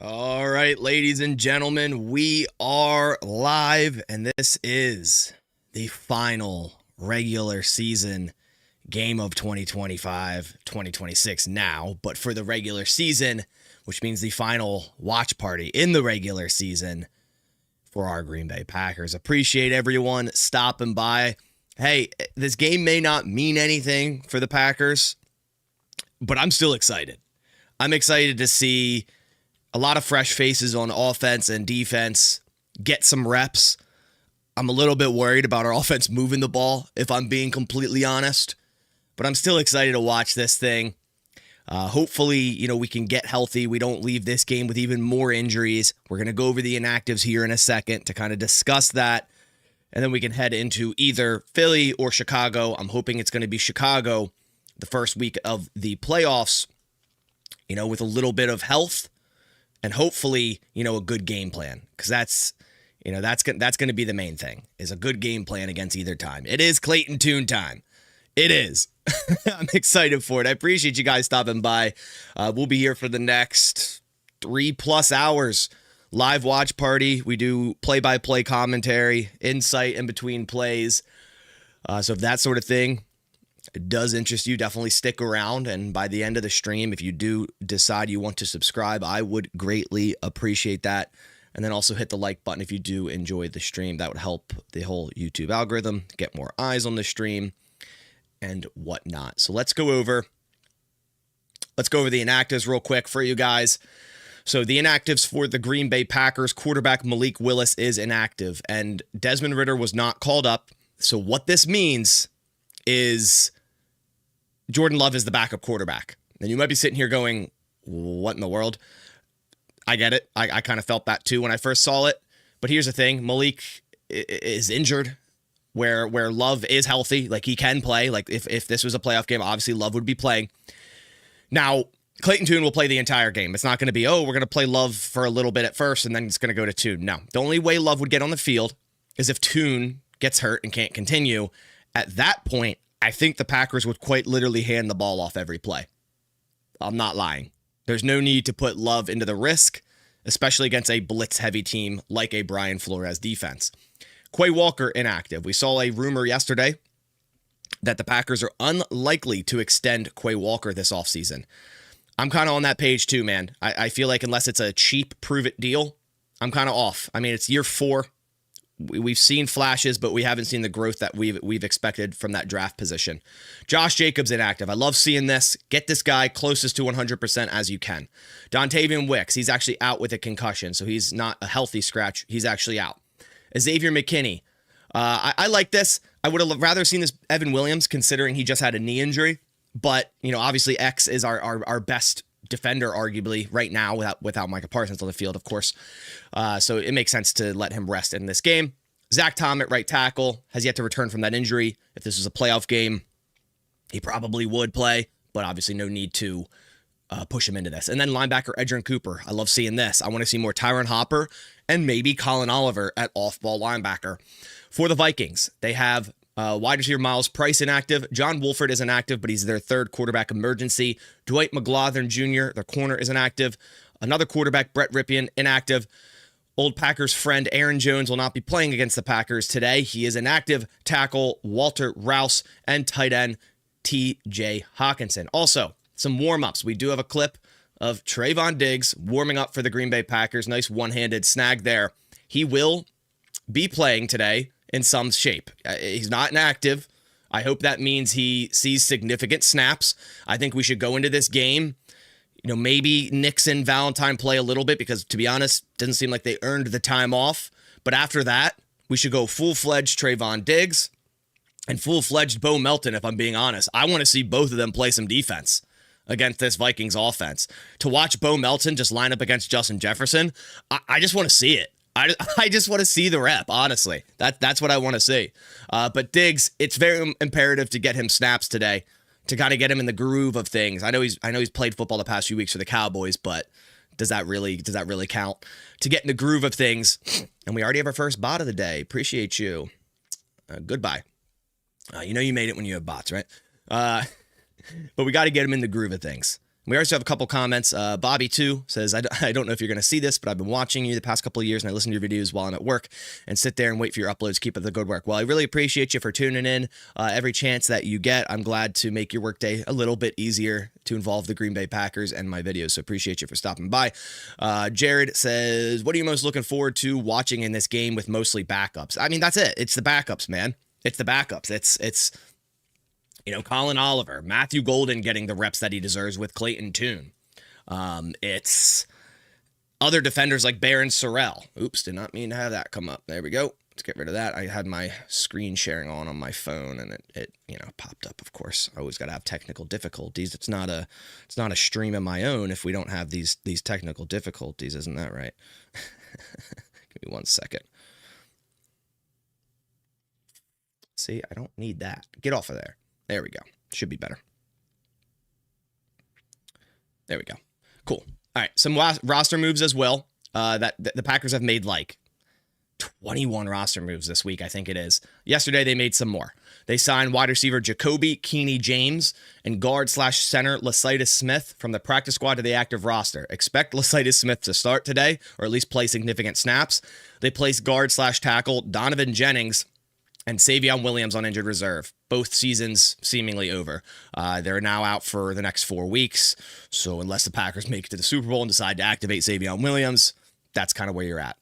All right, ladies and gentlemen, we are live, and this is the final regular season game of 2025-2026 now, but for the regular season, which means the final watch party in the regular season for our Green Bay Packers. Appreciate everyone stopping by. Hey, this game may not mean anything for the Packers, but I'm still excited. I'm excited to see a lot of fresh faces on offense and defense get some reps. I'm a little bit worried about our offense moving the ball, if I'm being completely honest. But I'm still excited to watch this thing. Hopefully, we can get healthy. We don't leave this game with even more injuries. We're going to go over the inactives here in a second to kind of discuss that. And then we can head into either Philly or Chicago. I'm hoping it's going to be Chicago the first week of the playoffs, with a little bit of health. And hopefully, a good game plan, because that's going to be the main thing, is a good game plan against either time. It is Clayton Tune time. It is. I'm excited for it. I appreciate you guys stopping by. We'll be here for the next 3+ hours. Live watch party. We do play-by-play commentary, insight in between plays. So if that sort of thing does interest you, definitely stick around. And by the end of the stream, if you do decide you want to subscribe, I would greatly appreciate that. And then also hit the like button if you do enjoy the stream. That would help the whole YouTube algorithm get more eyes on the stream and whatnot. So let's go over the inactives real quick for you guys. So the inactives for the Green Bay Packers: quarterback Malik Willis is inactive, and Desmond Ridder was not called up. So what this means is Jordan Love is the backup quarterback. And you might be sitting here going, what in the world? I get it. I kind of felt that too when I first saw it. But here's the thing. Malik is injured where Love is healthy. Like, he can play. Like, if this was a playoff game, obviously Love would be playing. Now, Clayton Tune will play the entire game. It's not going to be, we're going to play Love for a little bit at first and then it's going to go to Tune. No. The only way Love would get on the field is if Tune gets hurt and can't continue. At that point, I think the Packers would quite literally hand the ball off every play. I'm not lying. There's no need to put Love into the risk, especially against a blitz-heavy team like a Brian Flores defense. Quay Walker inactive. We saw a rumor yesterday that the Packers are unlikely to extend Quay Walker this offseason. I'm kind of on that page too, man. I feel like unless it's a cheap prove-it deal, I'm kind of off. I mean, it's year 4. We've seen flashes, but we haven't seen the growth that we've expected from that draft position. Josh Jacobs inactive. I love seeing this. Get this guy closest to 100% as you can. Dontavian Wicks, he's actually out with a concussion, so he's not a healthy scratch. He's actually out. Xavier McKinney. I like this. I would have rather seen this Evan Williams, considering he just had a knee injury. But, obviously X is our best defender, arguably, right now, without Micah Parsons on the field, of course. So it makes sense to let him rest in this game. Zach Tom at right tackle has yet to return from that injury. If this was a playoff game, he probably would play, but obviously no need to push him into this. And then linebacker Edgerrin Cooper. I love seeing this. I want to see more Tyron Hopper and maybe Colin Oliver at off-ball linebacker. For the Vikings, they have wide receiver Miles Price inactive. John Wolford is inactive, but he's their third quarterback emergency. Dwight McGlothern Jr., their corner, is inactive. Another quarterback, Brett Ripien, inactive. Old Packers friend Aaron Jones will not be playing against the Packers today. He is inactive. Tackle Walter Rouse and tight end T.J. Hawkinson. Also, some warm-ups. We do have a clip of Trayvon Diggs warming up for the Green Bay Packers. Nice one-handed snag there. He will be playing today in some shape. He's not inactive. I hope that means he sees significant snaps. I think we should go into this game, maybe Nixon, Valentine play a little bit, because to be honest, doesn't seem like they earned the time off. But after that, we should go full-fledged Trayvon Diggs and full-fledged Bo Melton, if I'm being honest. I want to see both of them play some defense against this Vikings offense. To watch Bo Melton just line up against Justin Jefferson, I just want to see it. I just want to see the rep, honestly. That's what I want to see. But Diggs, it's very imperative to get him snaps today to kind of get him in the groove of things. I know he's played football the past few weeks for the Cowboys, but does that really count? To get in the groove of things. And we already have our first bot of the day. Appreciate you. Goodbye. You made it when you have bots, right? But we got to get him in the groove of things. We also have a couple comments. Bobby, too, says, I don't know if you're going to see this, but I've been watching you the past couple of years, and I listen to your videos while I'm at work and sit there and wait for your uploads. Keep up the good work. Well, I really appreciate you for tuning in every chance that you get. I'm glad to make your workday a little bit easier to involve the Green Bay Packers and my videos, so appreciate you for stopping by. Jared says, what are you most looking forward to watching in this game with mostly backups? I mean, that's it. It's the backups, man. It's the backups. It's Colin Oliver, Matthew Golden getting the reps that he deserves with Clayton Tune. It's other defenders like Baron Sorrell. Oops, did not mean to have that come up. There we go. Let's get rid of that. I had my screen sharing on my phone, and it popped up. Of course, I always got to have technical difficulties. It's not a stream of my own if we don't have these technical difficulties. Isn't that right? Give me 1 second. See, I don't need that. Get off of there. There we go. Should be better. There we go. Cool. All right. Some roster moves as well. That the Packers have made like 21 roster moves this week, I think it is. Yesterday, they made some more. They signed wide receiver Jacoby Keeney James and guard/center Lecitus Smith from the practice squad to the active roster. Expect Lecitus Smith to start today, or at least play significant snaps. They placed guard/tackle Donovan Jennings and Savion Williams on injured reserve. Both seasons seemingly over. They're now out for the next 4 weeks. So unless the Packers make it to the Super Bowl and decide to activate Savion Williams, that's kind of where you're at.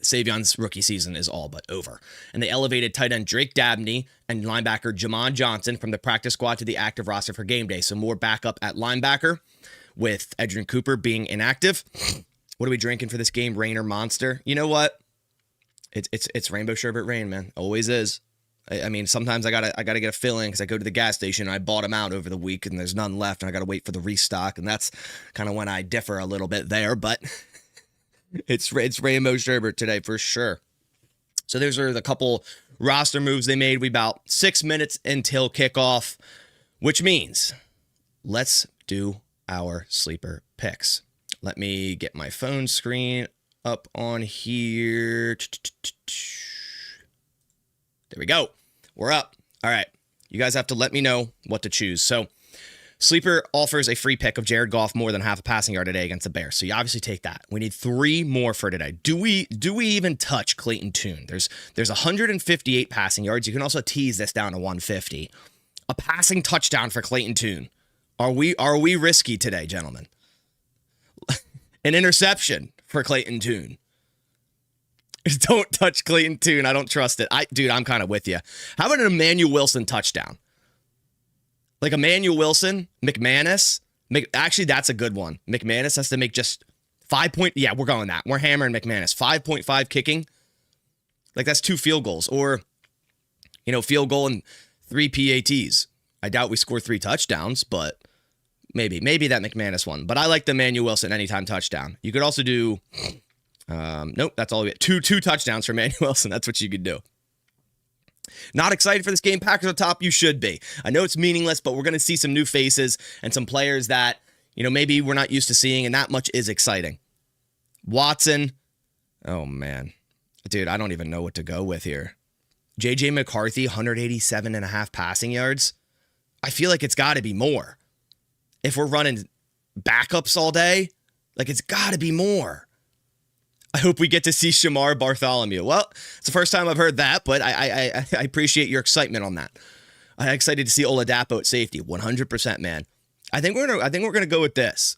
Savion's rookie season is all but over. And they elevated tight end Drake Dabney and linebacker Jamon Johnson from the practice squad to the active roster for game day. So more backup at linebacker with Edgerrin Cooper being inactive. What are we drinking for this game? Rain or Monster? You know what? It's rainbow sherbet rain, man. Always is. I mean, sometimes I gotta get a filling because I go to the gas station and I bought them out over the week and there's none left and I gotta wait for the restock, and that's kind of when I differ a little bit there. But it's rainbow sherbet today for sure. So those are the couple roster moves they made. We about 6 minutes until kickoff, which means let's do our sleeper picks. Let me get my phone screen up on here. There we go. We're up. All right. You guys have to let me know what to choose. So Sleeper offers a free pick of Jared Goff more than half a passing yard today against the Bears. So you obviously take that. We need 3 more for today. Do we even touch Clayton Tune? There's 158 passing yards. You can also tease this down to 150. A passing touchdown for Clayton Tune. Are we risky today, gentlemen? An interception for Clayton Tune. Don't touch Clayton Tune. I don't trust it. Dude, I'm kind of with you. How about an Emmanuel Wilson touchdown? Like Emmanuel Wilson, McManus. Actually, that's a good one. McManus has to make just 5 point. Yeah, we're going that. We're hammering McManus. 5.5 kicking. Like that's 2 field goals. Or, field goal and 3 PATs. I doubt we score 3 touchdowns, but maybe that McManus one. But I like the Emmanuel Wilson anytime touchdown. You could also do... nope, that's all we get. 2 touchdowns for Emmanuel Wilson. That's what you could do. Not excited for this game. Packers on top. You should be. I know it's meaningless, but we're going to see some new faces and some players that, maybe we're not used to seeing, and that much is exciting. Watson. Oh, man. Dude, I don't even know what to go with here. J.J. McCarthy, 187.5 passing yards. I feel like it's got to be more. If we're running backups all day, it's got to be more. I hope we get to see Shamar Bartholomew. Well, it's the first time I've heard that, but I appreciate your excitement on that. I'm excited to see Oladapo at safety. 100%, man. I think we're gonna go with this.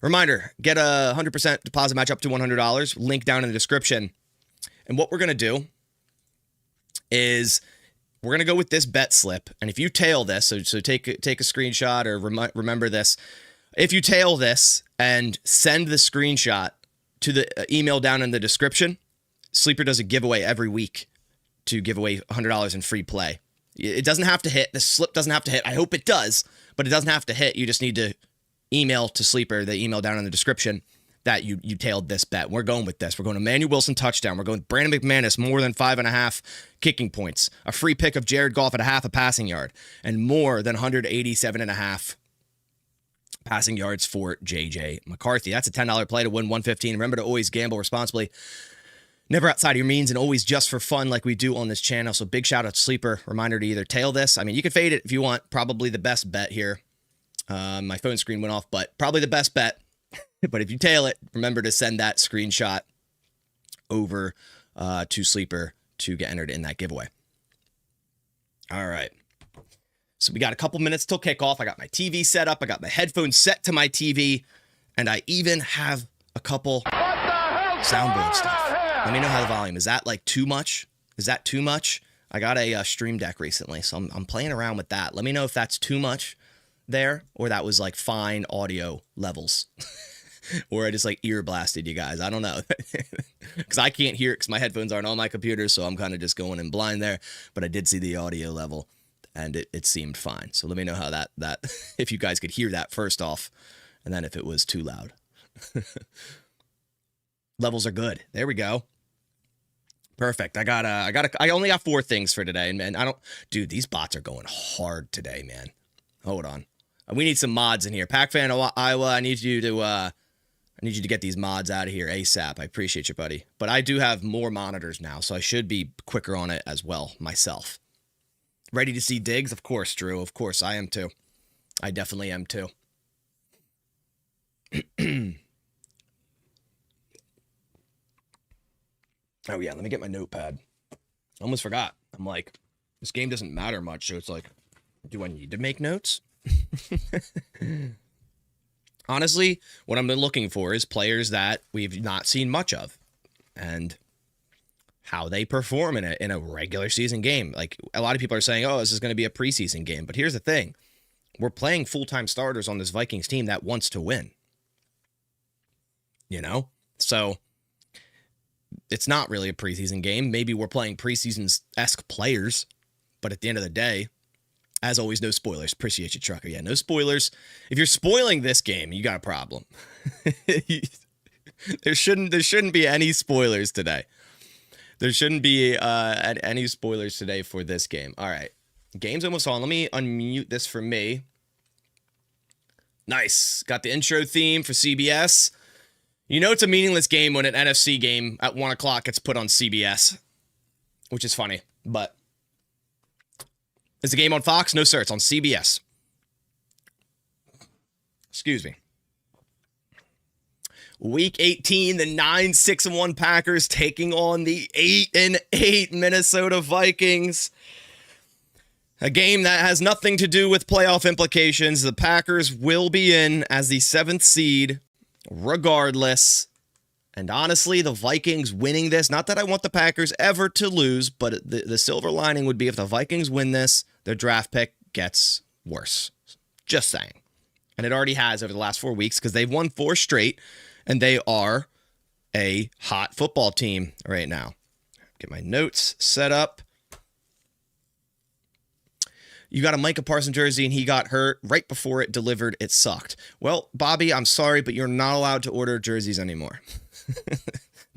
Reminder: get a 100% deposit match up to $100. Link down in the description. And what we're gonna do is we're gonna go with this bet slip. And if you tail this, so take a screenshot or remember this. If you tail this and send the screenshot to the email down in the description, Sleeper does a giveaway every week to give away $100 in free play. It doesn't have to hit. The slip doesn't have to hit. I hope it does, but it doesn't have to hit. You just need to email to Sleeper, the email down in the description, that you tailed this bet. We're going with this. We're going to Emmanuel Wilson touchdown. We're going with Brandon McManus more than 5.5 kicking points. A free pick of Jared Goff at a half a passing yard. And more than 187.5 passing yards for J.J. McCarthy. That's a $10 play to win $115. Remember to always gamble responsibly. Never outside of your means and always just for fun like we do on this channel. So big shout out to Sleeper. Reminder to either tail this. I mean, you can fade it if you want. Probably the best bet here. My phone screen went off, but probably the best bet. But if you tail it, remember to send that screenshot over to Sleeper to get entered in that giveaway. All right. So we got a couple minutes till kickoff. I got my TV set up. I got my headphones set to my TV. And I even have a couple soundboard stuff. Let me know how the volume is. That like too much? Is that too much? I got a Stream Deck recently, so I'm playing around with that. Let me know if that's too much there, or that was like fine audio levels, or I just like ear blasted you guys. I don't know, because I can't hear it because my headphones aren't on my computer, so I'm kind of just going in blind there. But I did see the audio level, and it seemed fine. So let me know how that if you guys could hear that first off, and then if it was too loud. Levels are good. There we go. Perfect. I only got 4 things for today, and dude, these bots are going hard today, man. Hold on. We need some mods in here. Pac Fan Iowa, I need you to get these mods out of here ASAP. I appreciate you, buddy. But I do have more monitors now, so I should be quicker on it as well myself. Ready to see digs? Of course, Drew. Of course, I am too. I definitely am too. Oh, yeah, let me get my notepad. I almost forgot. I'm like, this game doesn't matter much, so it's like, do I need to make notes? Honestly, what I'm looking for is players that we've not seen much of and how they perform in a regular season game. Like, a lot of people are saying, oh, this is going to be a preseason game. But here's the thing. We're playing full-time starters on this Vikings team that wants to win. You know? So it's not really a preseason game. Maybe we're playing preseason-esque players, but at the end of the day, as always, no spoilers. Appreciate you, Trucker. Yeah, no spoilers. If you're spoiling this game, you got a problem. There shouldn't be any spoilers today. There shouldn't be any spoilers today for this game. All right, game's almost on. Let me unmute this for me. Nice. Got the intro theme for CBS. You know it's a meaningless game when an NFC game at 1 o'clock gets put on CBS, which is funny. But is the game on Fox? No, sir. It's on CBS. Excuse me. Week 18, the 9-6-1 Packers taking on the 8-8 Minnesota Vikings. A game that has nothing to do with playoff implications. The Packers will be in as the 7th seed regardless. And honestly, the Vikings winning this, not that I want the Packers ever to lose, but the silver lining would be if the Vikings win this, their draft pick gets worse. Just saying. And it already has over the last 4 weeks because they've won 4 straight, and they are a hot football team right now. Get my notes set up. You got a Micah Parsons jersey and he got hurt right before it delivered. It sucked. Well, Bobby, I'm sorry, but you're not allowed to order jerseys anymore.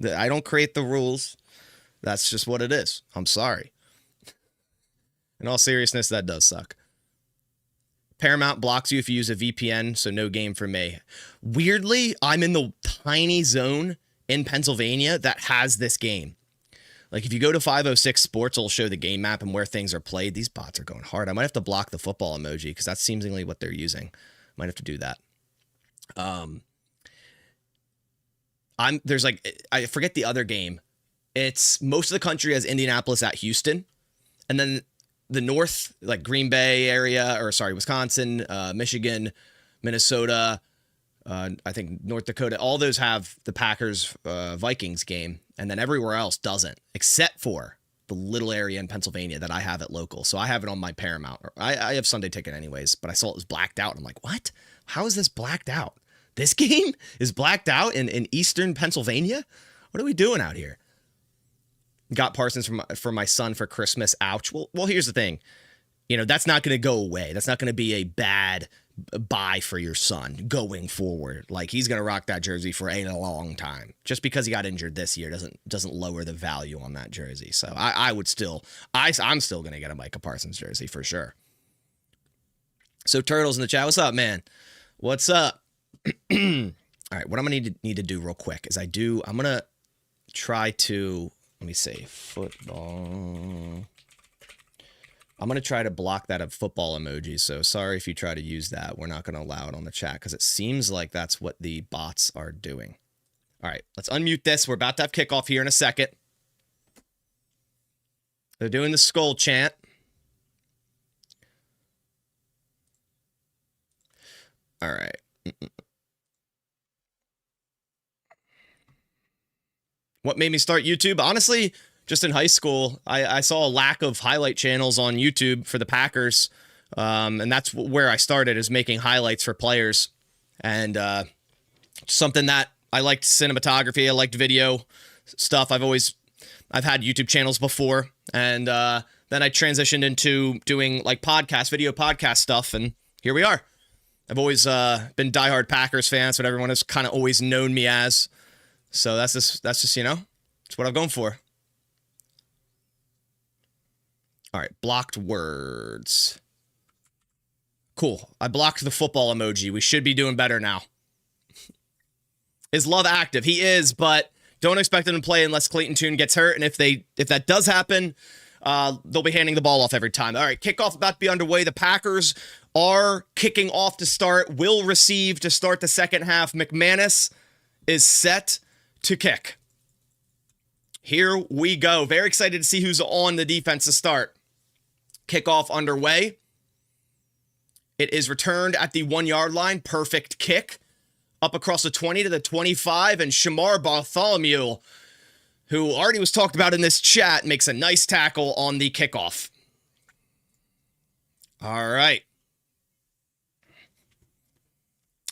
I don't create the rules. That's just what it is. I'm sorry. In all seriousness, that does suck. Paramount blocks you if you use a VPN, so no game for me. Weirdly, I'm in the tiny zone in Pennsylvania that has this game. Like, if you go to 506 Sports, it'll show the game map and where things are played. These bots are going hard. I might have to block the football emoji because that's seemingly what they're using. Might have to do that. I forget the other game. It's most of the country has Indianapolis at Houston. And then the north, like Green Bay area, Wisconsin, Michigan, Minnesota, I think North Dakota, all those have the Packers Vikings game, and then everywhere else doesn't, except for the little area in Pennsylvania that I have at local. So I have it on my Paramount. I have Sunday Ticket anyways, but I saw it was blacked out. I'm like, what? How is this blacked out? This game is blacked out in eastern Pennsylvania? What are we doing out here? Got Parsons for my son for Christmas. Ouch. Well, here's the thing. You know, that's not going to go away. That's not going to be a bad buy for your son going forward. Like, he's going to rock that jersey for a long time. Just because he got injured this year doesn't lower the value on that jersey. So I'm still going to get a Micah Parsons jersey for sure. So Turtles in the chat, what's up, man? What's up? All right, what I'm going to need to do real quick is I'm going to try to, let me see, football. I'm going to try to block that of football emoji. So sorry if you try to use that. We're not going to allow it on the chat because it seems like that's what the bots are doing. All right, let's unmute this. We're about to have kickoff here in a second. They're doing the skull chant. All right. What made me start YouTube? Honestly, just in high school, I saw a lack of highlight channels on YouTube for the Packers. And that's where I started, is making highlights for players. And something that I liked cinematography. I liked video stuff. I've had YouTube channels before. And then I transitioned into doing like video podcast stuff. And here we are. I've always been diehard Packers fans, what everyone has kind of always known me as. So that's just, it's what I'm going for. All right, blocked words. Cool. I blocked the football emoji. We should be doing better now. Is Love active? He is, but don't expect him to play unless Clayton Tune gets hurt. And if that does happen, they'll be handing the ball off every time. All right, kickoff about to be underway. The Packers are kicking off to start. Will receive to start the second half. McManus is set to kick. Here we go. Very excited to see who's on the defense to start. Kickoff underway. It is returned at the 1-yard line. Perfect kick. Up across the 20 to the 25. And Shamar Bartholomew, who already was talked about in this chat, makes a nice tackle on the kickoff. All right.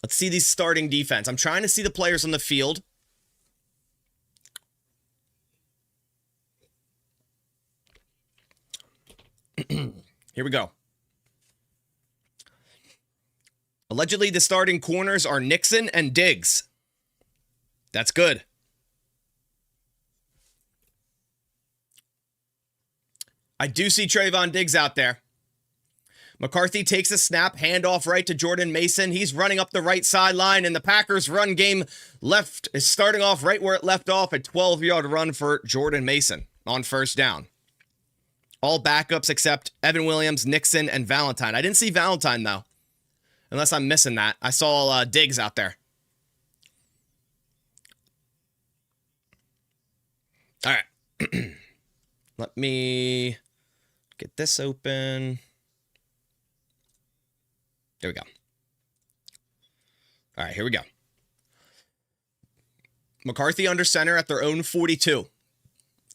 Let's see the starting defense. I'm trying to see the players on the field. Here we go. Allegedly, the starting corners are Nixon and Diggs. That's good. I do see Trayvon Diggs out there. McCarthy takes a snap, handoff right to Jordan Mason. He's running up the right sideline, and the Packers' run game left is starting off right where it left off, a 12-yard run for Jordan Mason on first down. All backups except Evan Williams, Nixon, and Valentine. I didn't see Valentine, though, unless I'm missing that. I saw Diggs out there. All right. Let me get this open. There we go. All right, here we go. McCarthy under center at their own 42.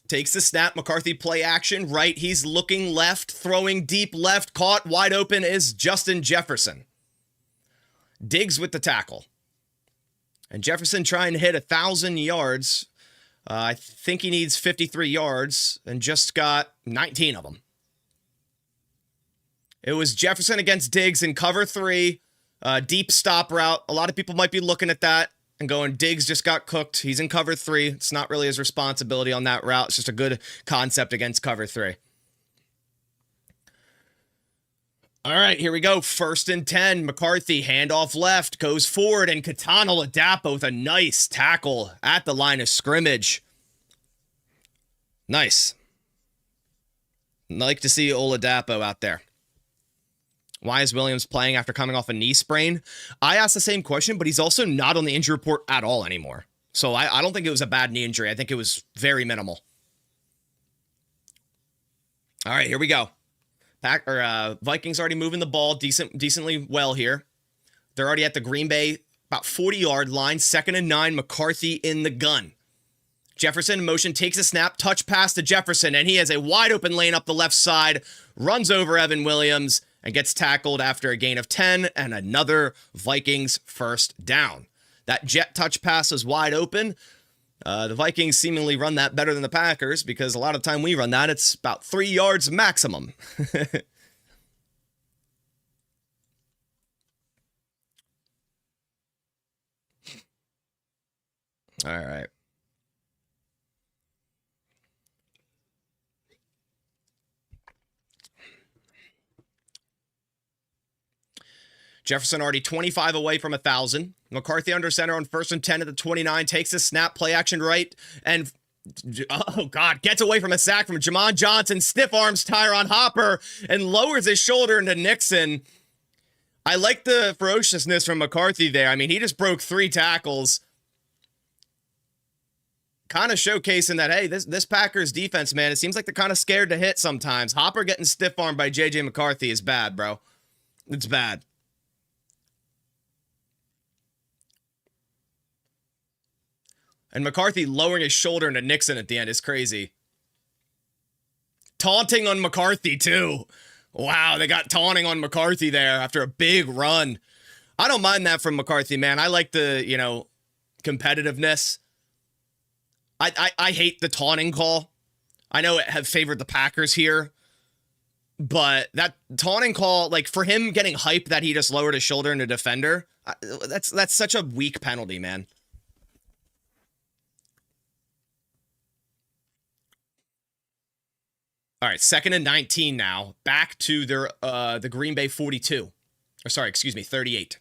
Takes the snap. McCarthy play action. Right. He's looking left. Throwing deep left. Caught wide open is Justin Jefferson. Diggs with the tackle. And Jefferson trying to hit 1,000 yards. I think he needs 53 yards and just got 19 of them. It was Jefferson against Diggs in cover 3. Deep stop route. A lot of people might be looking at that and going, Diggs just got cooked. He's in cover 3. It's not really his responsibility on that route. It's just a good concept against cover 3. All right, here we go. 1st and 10. McCarthy, handoff left, goes forward, and Katana Ladapo with a nice tackle at the line of scrimmage. Nice. Like to see Oladapo out there. Why is Williams playing after coming off a knee sprain? I asked the same question, but he's also not on the injury report at all anymore. So I don't think it was a bad knee injury. I think it was very minimal. All right, here we go. Vikings already moving the ball decently well here. They're already at the Green Bay about 40-yard line. 2nd and 9. McCarthy in the gun. Jefferson in motion, takes a snap, touch pass to Jefferson, and he has a wide open lane up the left side, runs over Evan Williams, and gets tackled after a gain of 10 and another Vikings first down. That jet touch pass is wide open. The Vikings seemingly run that better than the Packers because a lot of time we run that, it's about 3 yards maximum. All right. Jefferson already 25 away from 1,000. McCarthy under center on 1st and 10 at the 29. Takes a snap, play action right. And Oh, God. Gets away from a sack from Jamon Johnson, stiff arms Tyron Hopper, and lowers his shoulder into Nixon. I like the ferociousness from McCarthy there. I mean, he just broke 3 tackles. Kind of showcasing that, hey, this Packers defense, man, it seems like they're kind of scared to hit sometimes. Hopper getting stiff-armed by J.J. McCarthy is bad, bro. It's bad. And McCarthy lowering his shoulder into Nixon at the end is crazy. Taunting on McCarthy, too. Wow, they got taunting on McCarthy there after a big run. I don't mind that from McCarthy, man. I like the, competitiveness. I hate the taunting call. I know it have favored the Packers here, but that taunting call, like for him getting hype that he just lowered his shoulder in a defender, that's such a weak penalty, man. All right, 2nd and 19 now. Back to their the Green Bay 42. Or sorry, excuse me, 38.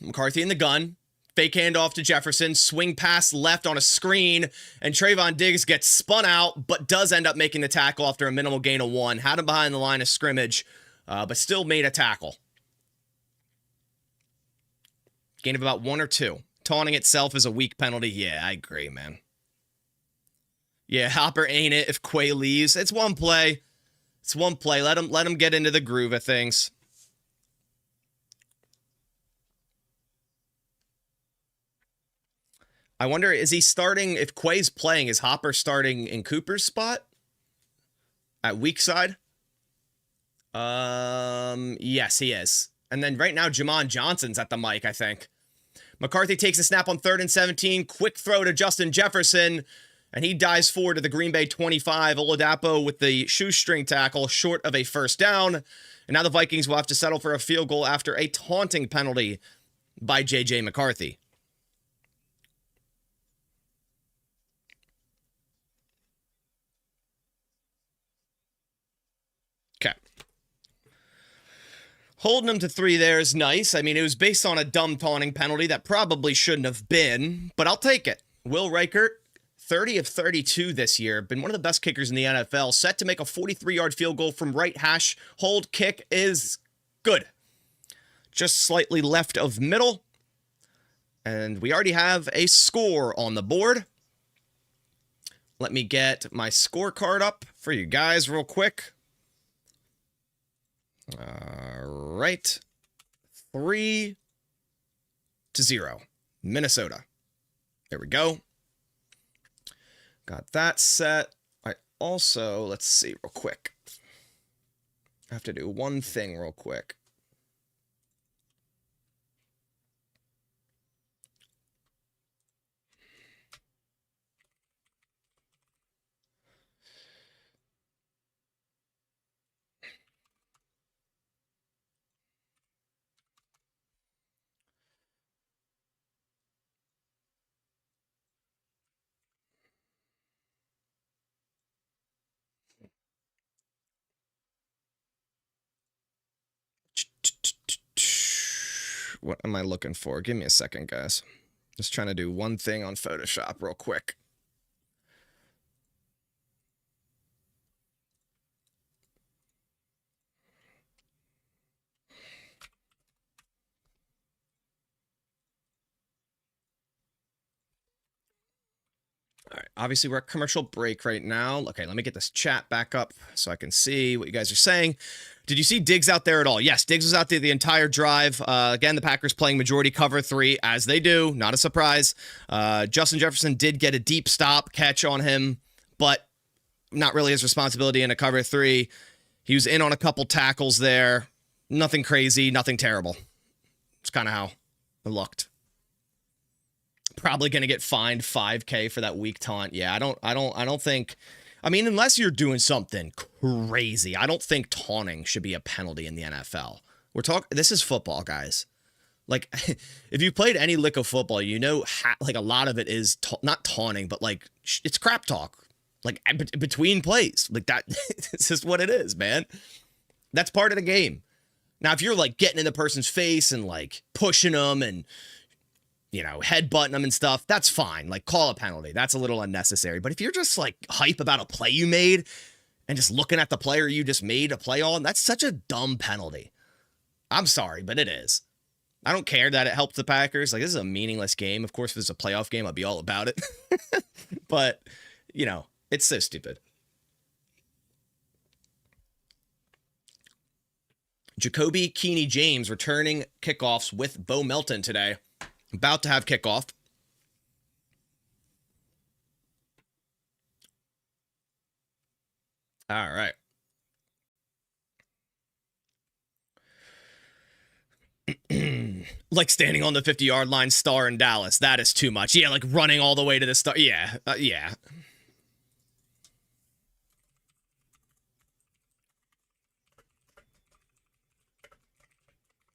McCarthy in the gun. Fake handoff to Jefferson, swing pass left on a screen, and Trayvon Diggs gets spun out, but does end up making the tackle after a minimal gain of 1. Had him behind the line of scrimmage, but still made a tackle. Gain of about 1 or 2. Taunting itself is a weak penalty. Yeah, I agree, man. Yeah, Hopper ain't it if Quay leaves. It's one play. It's one play. Let him get into the groove of things. I wonder, is he starting, if Quay's playing, is Hopper starting in Cooper's spot? At weak side? Yes, he is. And then right now, Jamon Johnson's at the mic, I think. McCarthy takes a snap on 3rd and 17. Quick throw to Justin Jefferson. And he dives forward to the Green Bay 25. Oladapo with the shoestring tackle, short of a first down. And now the Vikings will have to settle for a field goal after a taunting penalty by J.J. McCarthy. Okay. Holding him to 3 there is nice. I mean, it was based on a dumb taunting penalty that probably shouldn't have been, but I'll take it. Will Reichert, 30 of 32 this year, been one of the best kickers in the NFL, set to make a 43-yard field goal from right hash. Hold kick is good. Just slightly left of middle. And we already have a score on the board. Let me get my scorecard up for you guys real quick. All right. 3-0. Minnesota. There we go. Got that set. I also, let's see real quick. I have to do one thing real quick. What am I looking for? Give me a second, guys. Just trying to do one thing on Photoshop real quick. All right, obviously we're at commercial break right now. Okay, let me get this chat back up so I can see what you guys are saying. Did you see Diggs out there at all? Yes, Diggs was out there the entire drive. Again, the Packers playing majority cover 3, as they do. Not a surprise. Justin Jefferson did get a deep stop catch on him, but not really his responsibility in a cover 3. He was in on a couple tackles there. Nothing crazy, nothing terrible. It's kind of how it looked. Probably going to get fined $5,000 for that weak taunt. Yeah, I don't think, I mean, unless you're doing something crazy, I don't think taunting should be a penalty in the NFL. This is football, guys. Like, if you played any lick of football, you know, like a lot of it is not taunting, but like it's crap talk, like between plays, like that. It's just what it is, man. That's part of the game. Now, if you're like getting in the person's face and like pushing them and headbutting them and stuff, that's fine. Like, call a penalty. That's a little unnecessary. But if you're just like hype about a play you made and just looking at the player you just made a play on, that's such a dumb penalty. I'm sorry, but it is. I don't care that it helped the Packers. Like, this is a meaningless game. Of course, if it's a playoff game, I'd be all about it. But, it's so stupid. Jacoby Keeney James returning kickoffs with Bo Melton today. About to have kickoff. All right. Like standing on the 50-yard line, star in Dallas. That is too much. Yeah, like running all the way to the star. Yeah, yeah.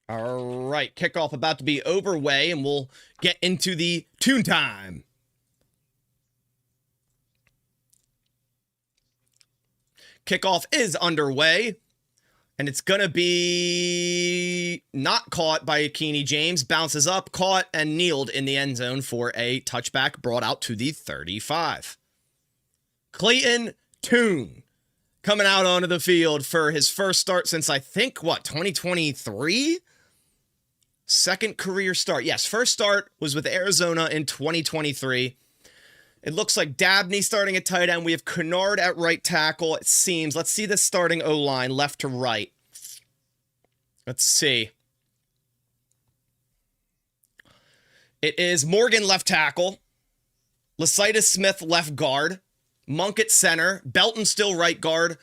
All right, kickoff about to be overway, and we'll get into the tune time. Kickoff is underway, and it's going to be not caught by Keeney James. Bounces up, caught, and kneeled in the end zone for a touchback brought out to the 35. Clayton Tune coming out onto the field for his first start since, I think, 2023? Second career start. Yes, first start was with Arizona in 2023. It looks like Dabney starting at tight end. We have Kennard at right tackle, it seems. Let's see the starting O-line, left to right. Let's see. It is Morgan left tackle. Lecitus Smith left guard. Monk at center. Belton still right guard.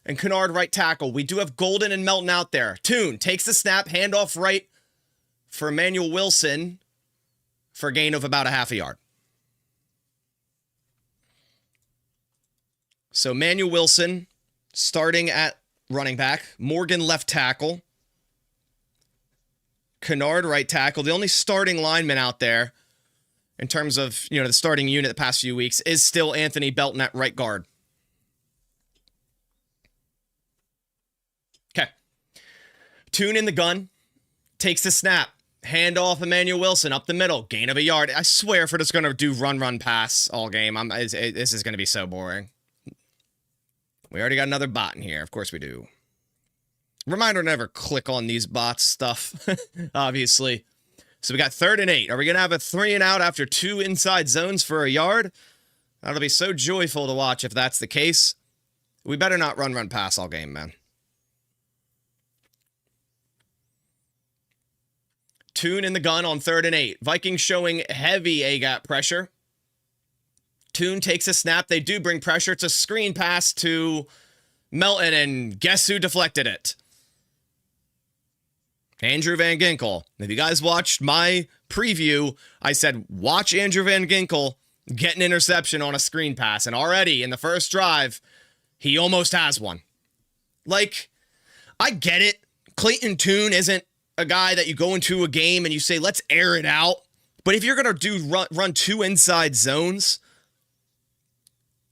And Kennard right tackle. We do have Golden and Melton out there. Tune takes the snap, handoff right for Emmanuel Wilson for a gain of about a half a yard. So Emmanuel Wilson starting at running back. Morgan left tackle. Kennard right tackle. The only starting lineman out there in terms of, the starting unit the past few weeks is still Anthony Belton at right guard. Okay. Tune in the gun. Takes the snap. Hand off Emmanuel Wilson up the middle. Gain of a yard. I swear if we're just going to do run, pass all game, this is going to be so boring. We already got another bot in here. Of course we do. Reminder to never click on these bots stuff, obviously. So we got 3rd and 8. Are we going to have a 3 and out after 2 inside zones for a yard? That'll be so joyful to watch if that's the case. We better not run, pass all game, man. Tune in the gun on 3rd and 8. Vikings showing heavy A-gap pressure. Tune takes a snap. They do bring pressure. It's a screen pass to Melton, and guess who deflected it? Andrew Van Ginkel. If you guys watched my preview, I said, watch Andrew Van Ginkel get an interception on a screen pass. And already in the first drive, he almost has one. Like, I get it. Clayton Tune isn't a guy that you go into a game and you say, let's air it out. But if you're going to run 2 inside zones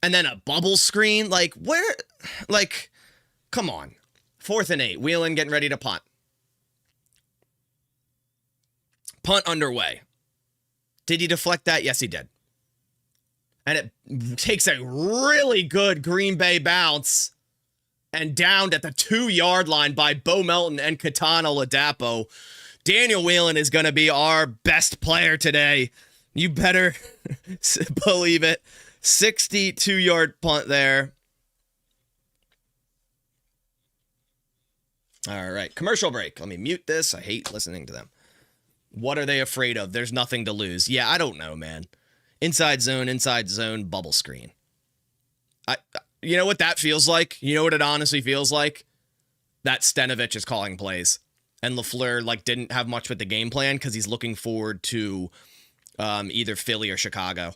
and then a bubble screen, come on. 4th and 8. Wheelan getting ready to punt. Punt underway. Did he deflect that? Yes, he did. And it takes a really good Green Bay bounce and downed at the 2-yard line by Bo Melton and Katana Ladapo. Daniel Wheelan is going to be our best player today. You better believe it. 62-yard punt there. All right, commercial break. Let me mute this. I hate listening to them. What are they afraid of? There's nothing to lose. Yeah, I don't know, man. Inside zone, bubble screen. You know what that feels like? You know what it honestly feels like? That Stenovich is calling plays. And LaFleur, didn't have much with the game plan because he's looking forward to either Philly or Chicago.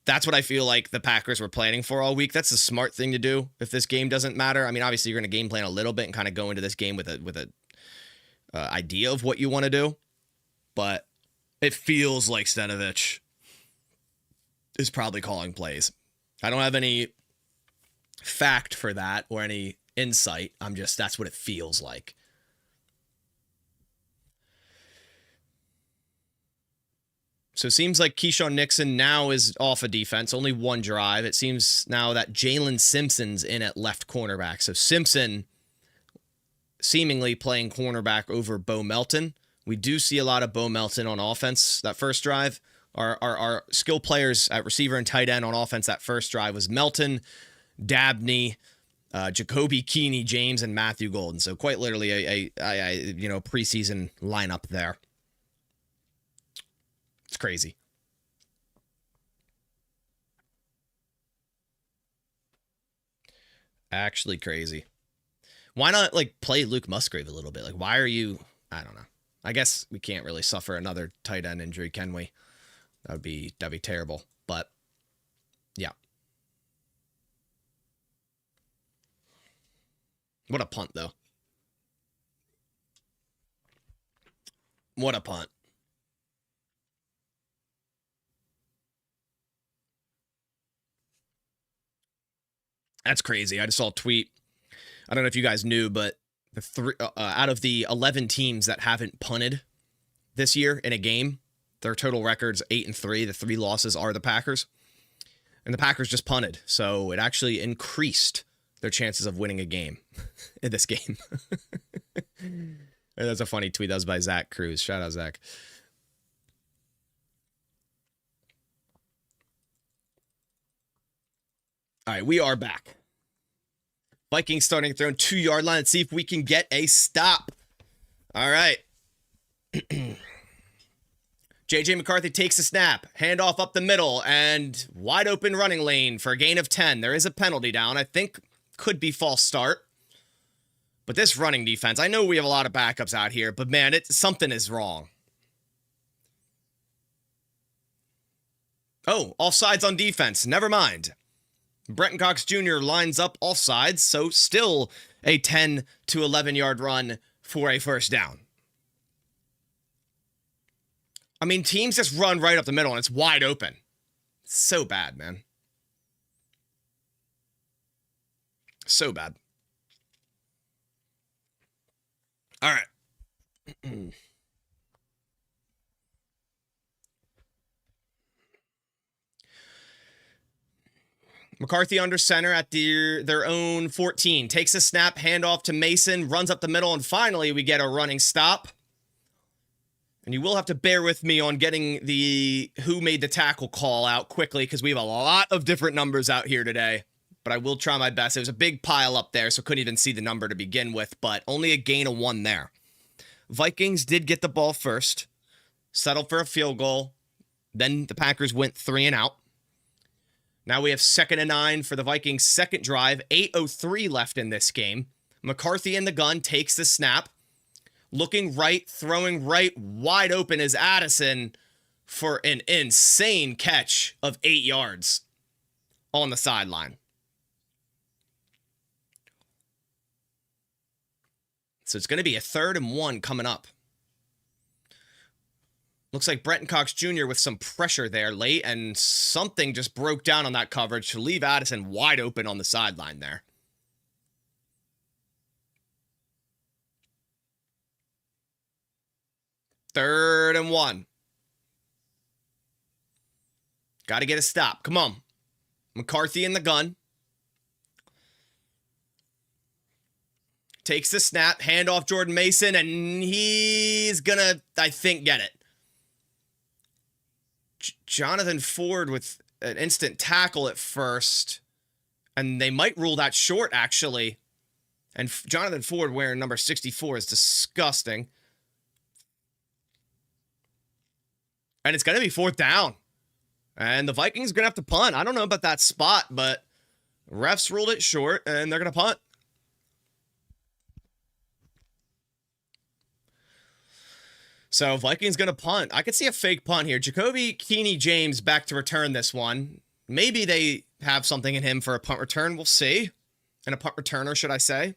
That's what I feel like the Packers were planning for all week. That's the smart thing to do if this game doesn't matter. I mean, obviously, you're going to game plan a little bit and kind of go into this game with a idea of what you want to do. But it feels like Stenovich is probably calling plays. I don't have any fact for that or any insight. That's what it feels like. So it seems like Keyshawn Nixon now is off of defense, only one drive. It seems now that Jalen Simpson's in at left cornerback. So Simpson seemingly playing cornerback over Bo Melton. We do see a lot of Bo Melton on offense that first drive. Our skill players at receiver and tight end on offense that first drive was Melton, Dabney, Jacoby Keeney, James, and Matthew Golden. So quite literally a preseason lineup there. It's crazy. Actually crazy. Why not play Luke Musgrave a little bit? Why are you? I don't know. I guess we can't really suffer another tight end injury, can we? That'd be terrible. But yeah. What a punt, though. What a punt. That's crazy. I just saw a tweet. I don't know if you guys knew, but out of the 11 teams that haven't punted this year in a game, their total record's 8-3. The 3 losses are the Packers. And the Packers just punted. So it actually increased their chances of winning a game in this game. That's a funny tweet. That was by Zach Cruz. Shout out, Zach. All right, we are back. Vikings starting at their own 2-yard line. Let's see if we can get a stop. All right. J.J. McCarthy takes a snap. Handoff up the middle and wide open running lane for a gain of 10. There is a penalty down. I think could be false start. But this running defense, I know we have a lot of backups out here, but man, something is wrong. Oh, offsides on defense. Never mind. Brenton Cox Jr. lines up offsides, so still a 10 to 11-yard run for a first down. I mean, teams just run right up the middle, and it's wide open. So bad, man. So bad. All right. McCarthy under center at their own 14. Takes a snap, handoff to Mason, runs up the middle, and finally we get a running stop. And you will have to bear with me on getting the who made the tackle call out quickly because we have a lot of different numbers out here today. But I will try my best. It was a big pile up there, so couldn't even see the number to begin with, but only a gain of 1 there. Vikings did get the ball first, settled for a field goal. Then the Packers went 3 and out. Now we have 2nd and 9 for the Vikings' second drive. 8:03 left in this game. McCarthy in the gun takes the snap. Looking right, throwing right, wide open is Addison for an insane catch of 8 yards on the sideline. So it's going to be a 3rd and 1 coming up. Looks like Brenton Cox Jr. with some pressure there late, and something just broke down on that coverage to leave Addison wide open on the sideline there. Third and 1. Got to get a stop. Come on. McCarthy in the gun. Takes the snap, handoff Jordan Mason, and he's going to, I think, get it. Jonathan Ford with an instant tackle at first, and they might rule that short, actually. And Jonathan Ford wearing number 64 is disgusting. And it's going to be 4th down. And the Vikings are going to have to punt. I don't know about that spot, but refs ruled it short, and they're going to punt. So Vikings going to punt. I could see a fake punt here. Jacoby Keeney James back to return this one. Maybe they have something in him for a punt return. We'll see. And a punt returner, should I say.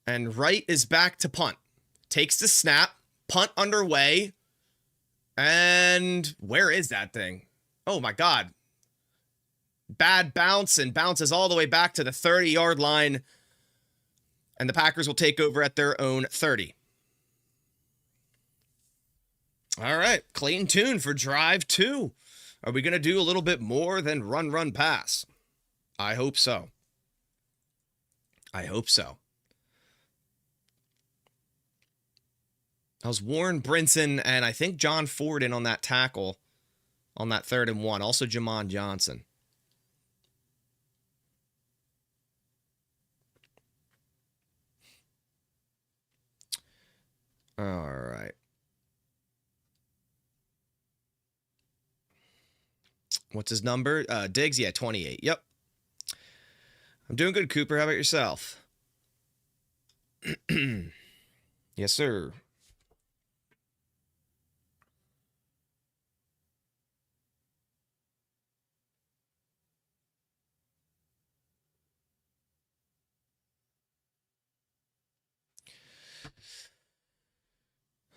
And Wright is back to punt. Takes the snap. Punt underway. And where is that thing? Oh, my God. Bad bounce and bounces all the way back to the 30-yard line. And the Packers will take over at their own 30. All right, Clayton Tune for drive 2. Are we going to do a little bit more than run, run, pass? I hope so. I hope so. I was Warren Brinson and I think John Ford in on that tackle on that 3rd and 1. Also Jamon Johnson. All right. What's his number? Diggs? Yeah, 28. Yep. I'm doing good, Cooper. How about yourself? Yes, sir.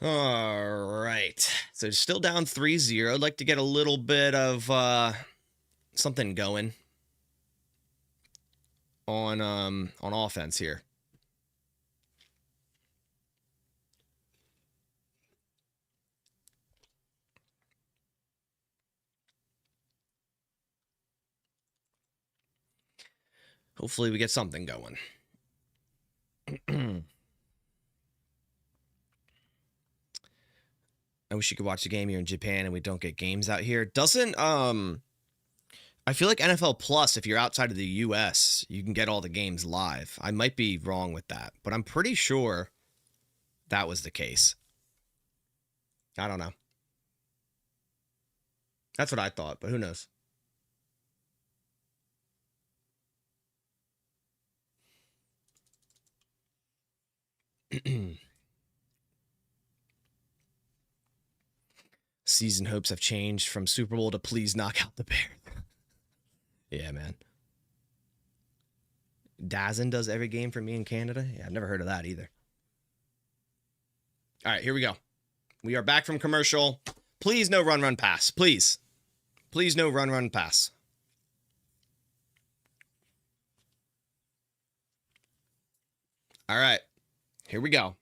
All right. So still down 3-0. I'd like to get a little bit of something going on offense here. Hopefully we get something going. I wish you could watch the game here in Japan and we don't get games out here. Doesn't I feel like NFL Plus, if you're outside of the US, you can get all the games live. I might be wrong with that, but I'm pretty sure that was the case. I don't know. That's what I thought, but who knows? Season hopes have changed from Super Bowl to please knock out the Bears. Yeah, man. Dazin does every game for me in Canada? Yeah, I've never heard of that either. All right, here we go. We are back from commercial. Please no run, run, pass. Please. Please no run, run, pass. All right, here we go.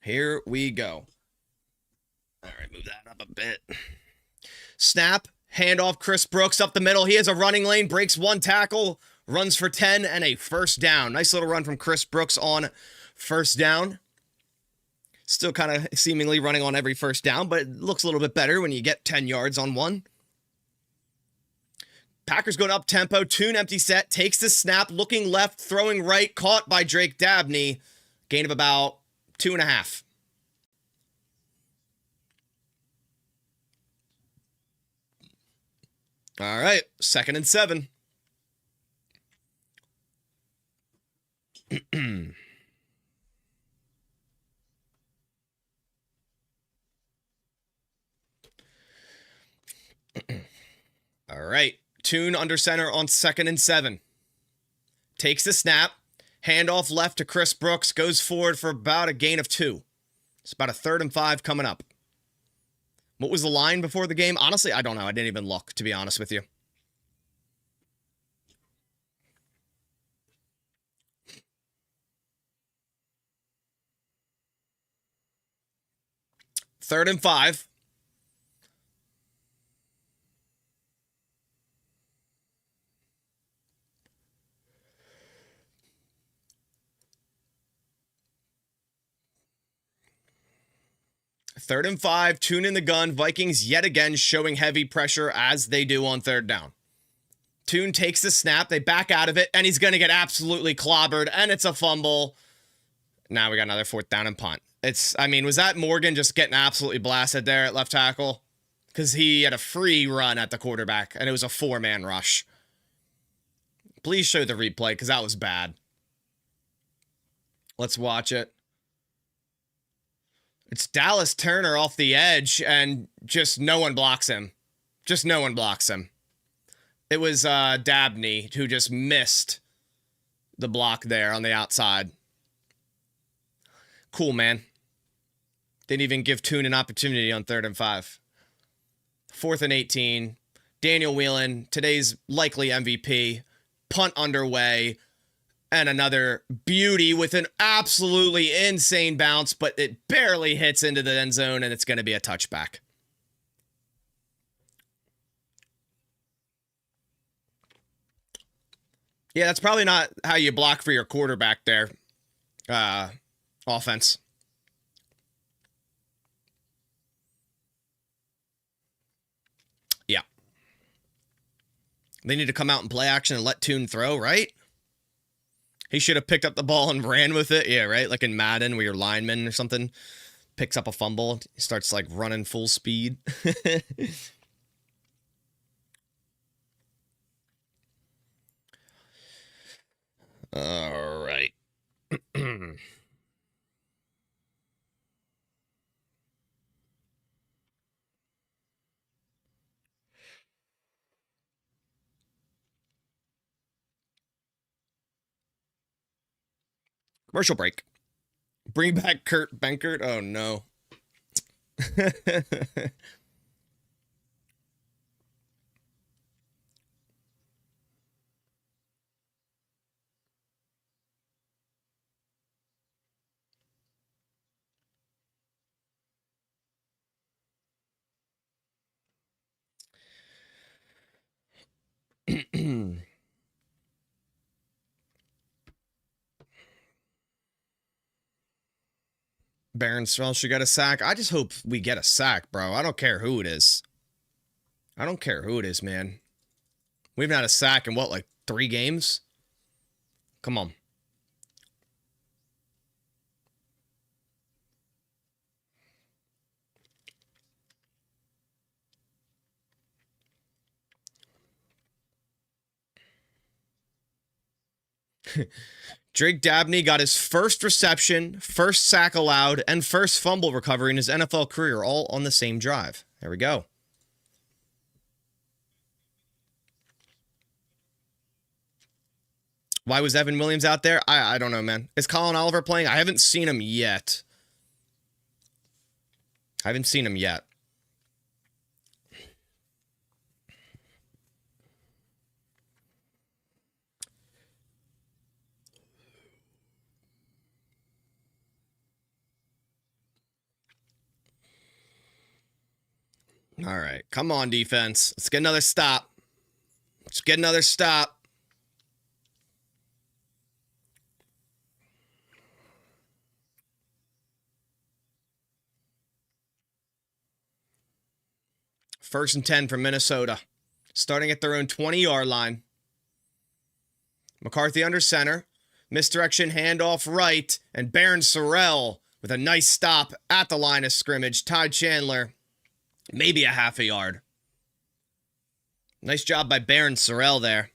Here we go. All right, move that up a bit. Snap, handoff, Chris Brooks up the middle. He has a running lane, breaks one tackle, runs for 10 and a first down. Nice little run from Chris Brooks on first down. Still kind of seemingly running on every first down, but it looks a little bit better when you get 10 yards on one. Packers going up tempo, Tune empty set, takes the snap, looking left, throwing right, caught by Drake Dabney. Gain of about 2.5. All right, 2nd and 7. All right, Tune under center on 2nd and 7. Takes the snap, handoff left to Chris Brooks, goes forward for about a gain of 2. It's about a 3rd and 5 coming up. What was the line before the game? Honestly, I don't know. I didn't even look, to be honest with you. Third and 5. Third and 5, Tune in the gun. Vikings yet again showing heavy pressure as they do on 3rd down. Tune takes the snap. They back out of it, and he's going to get absolutely clobbered, and it's a fumble. Now we got another 4th down and punt. Was that Morgan just getting absolutely blasted there at left tackle? Because he had a free run at the quarterback, and it was a 4-man rush. Please show the replay, because that was bad. Let's watch it. It's Dallas Turner off the edge, and just no one blocks him. Just no one blocks him. It was Dabney who just missed the block there on the outside. Cool, man. Didn't even give Tune an opportunity on 3rd and 5. 4th and 18. Daniel Whelan, today's likely MVP. Punt underway. And another beauty with an absolutely insane bounce, but it barely hits into the end zone, and it's going to be a touchback. Yeah, that's probably not how you block for your quarterback there. Offense. Yeah. They need to come out and play action and let Tune throw, right? He should have picked up the ball and ran with it. Yeah, right? Like in Madden where your lineman or something picks up a fumble. He starts like running full speed. All right. Commercial break. Bring back Kurt Benkert. Oh, no. Baron Swell should get a sack. I just hope we get a sack, bro. I don't care who it is. I don't care who it is, man. We've had a sack in what, like 3 games? Come on. Drake Dabney got his first reception, first sack allowed, and first fumble recovery in his NFL career, all on the same drive. There we go. Why was Evan Williams out there? I don't know, man. Is Colin Oliver playing? I haven't seen him yet. All right. Come on, defense. Let's get another stop. First and 10 from Minnesota. Starting at their own 20-yard line. McCarthy under center. Misdirection handoff right. And Baron Sorrell with a nice stop at the line of scrimmage. Ty Chandler, maybe a half a yard. Nice job by Baron Sorrell there.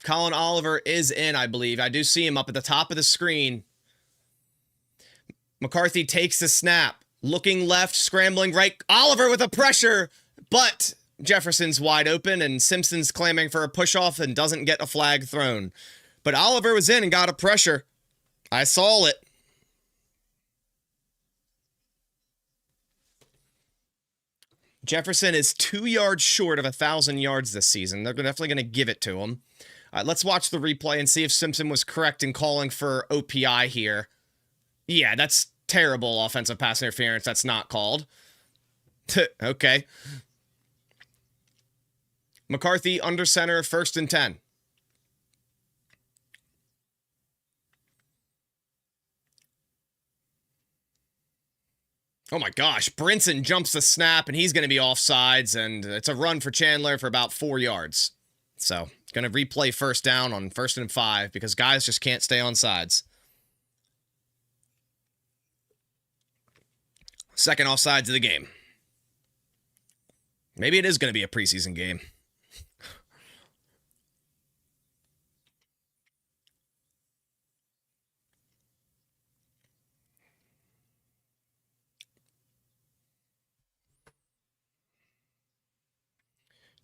Colin Oliver is in, I believe. I do see him up at the top of the screen. McCarthy takes the snap. Looking left, scrambling right. Oliver with a pressure, but Jefferson's wide open, and Simpson's clamming for a push-off and doesn't get a flag thrown. But Oliver was in and got a pressure. I saw it. Jefferson is 2 yards short of 1,000 yards this season. They're definitely going to give it to him. Let's watch the replay and see if Simpson was correct in calling for OPI here. Yeah, that's terrible offensive pass interference. That's not called. Okay. McCarthy under center, first and 10. Oh my gosh, Brinson jumps the snap, and he's going to be offsides, and it's a run for Chandler for about 4 yards. So, going to replay first down on 1st and 5 because guys just can't stay on sides. Second offsides of the game. Maybe it is going to be a preseason game.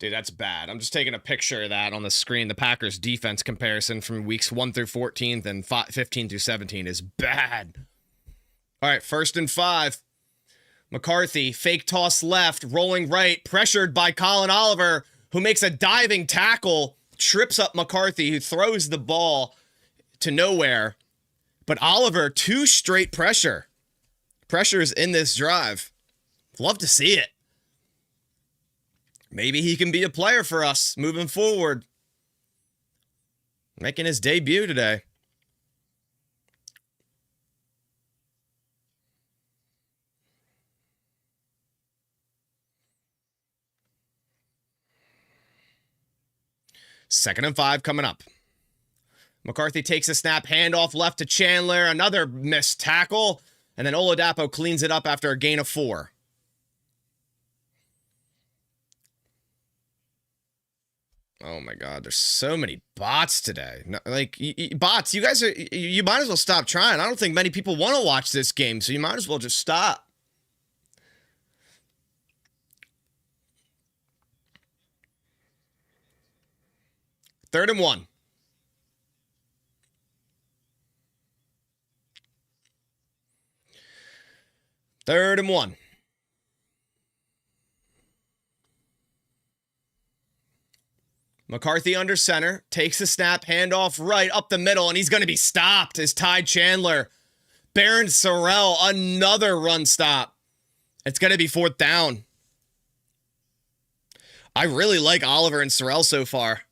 Dude, that's bad. I'm just taking a picture of that on the screen. The Packers defense comparison from weeks 1 through 14 and 15 through 17 is bad. All right, 1st and 5. McCarthy, fake toss left, rolling right, pressured by Colin Oliver, who makes a diving tackle, trips up McCarthy, who throws the ball to nowhere. But Oliver, 2 straight pressures in this drive. Love to see it. Maybe he can be a player for us moving forward. Making his debut today. Second and 5 coming up. McCarthy takes a snap, handoff left to Chandler, another missed tackle, and then Oladapo cleans it up after a gain of 4. Oh my God, there's so many bots today. Like, bots, you guys you might as well stop trying. I don't think many people want to watch this game, so you might as well just stop. Third and 1. Third and 1. McCarthy under center, takes the snap, handoff right up the middle, and he's going to be stopped as Ty Chandler. Barron Sorrell, another run stop. It's going to be 4th down. I really like Oliver and Sorrell so far.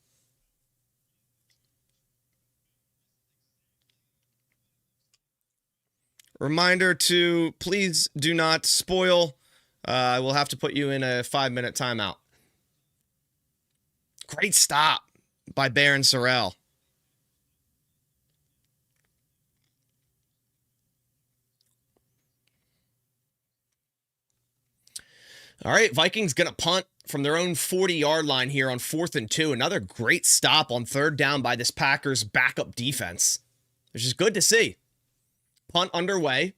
Reminder to please do not spoil. I will have to put you in a 5-minute timeout. Great stop by Barron Sorrell. All right, Vikings going to punt from their own 40-yard line here on 4th and 2. Another great stop on 3rd down by this Packers backup defense, which is good to see. Punt underway.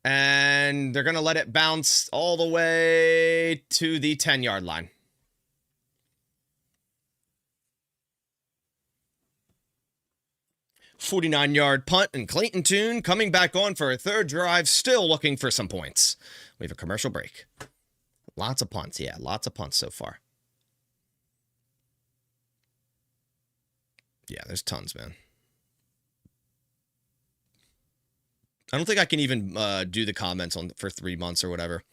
And they're going to let it bounce all the way to the 10-yard line. .49-yard punt, and Clayton Tune coming back on for a 3rd drive, still looking for some points. We have a commercial break. Lots of punts. Yeah, lots of punts so far. Yeah, there's tons, man. I don't think I can even do the comments for 3 months or whatever.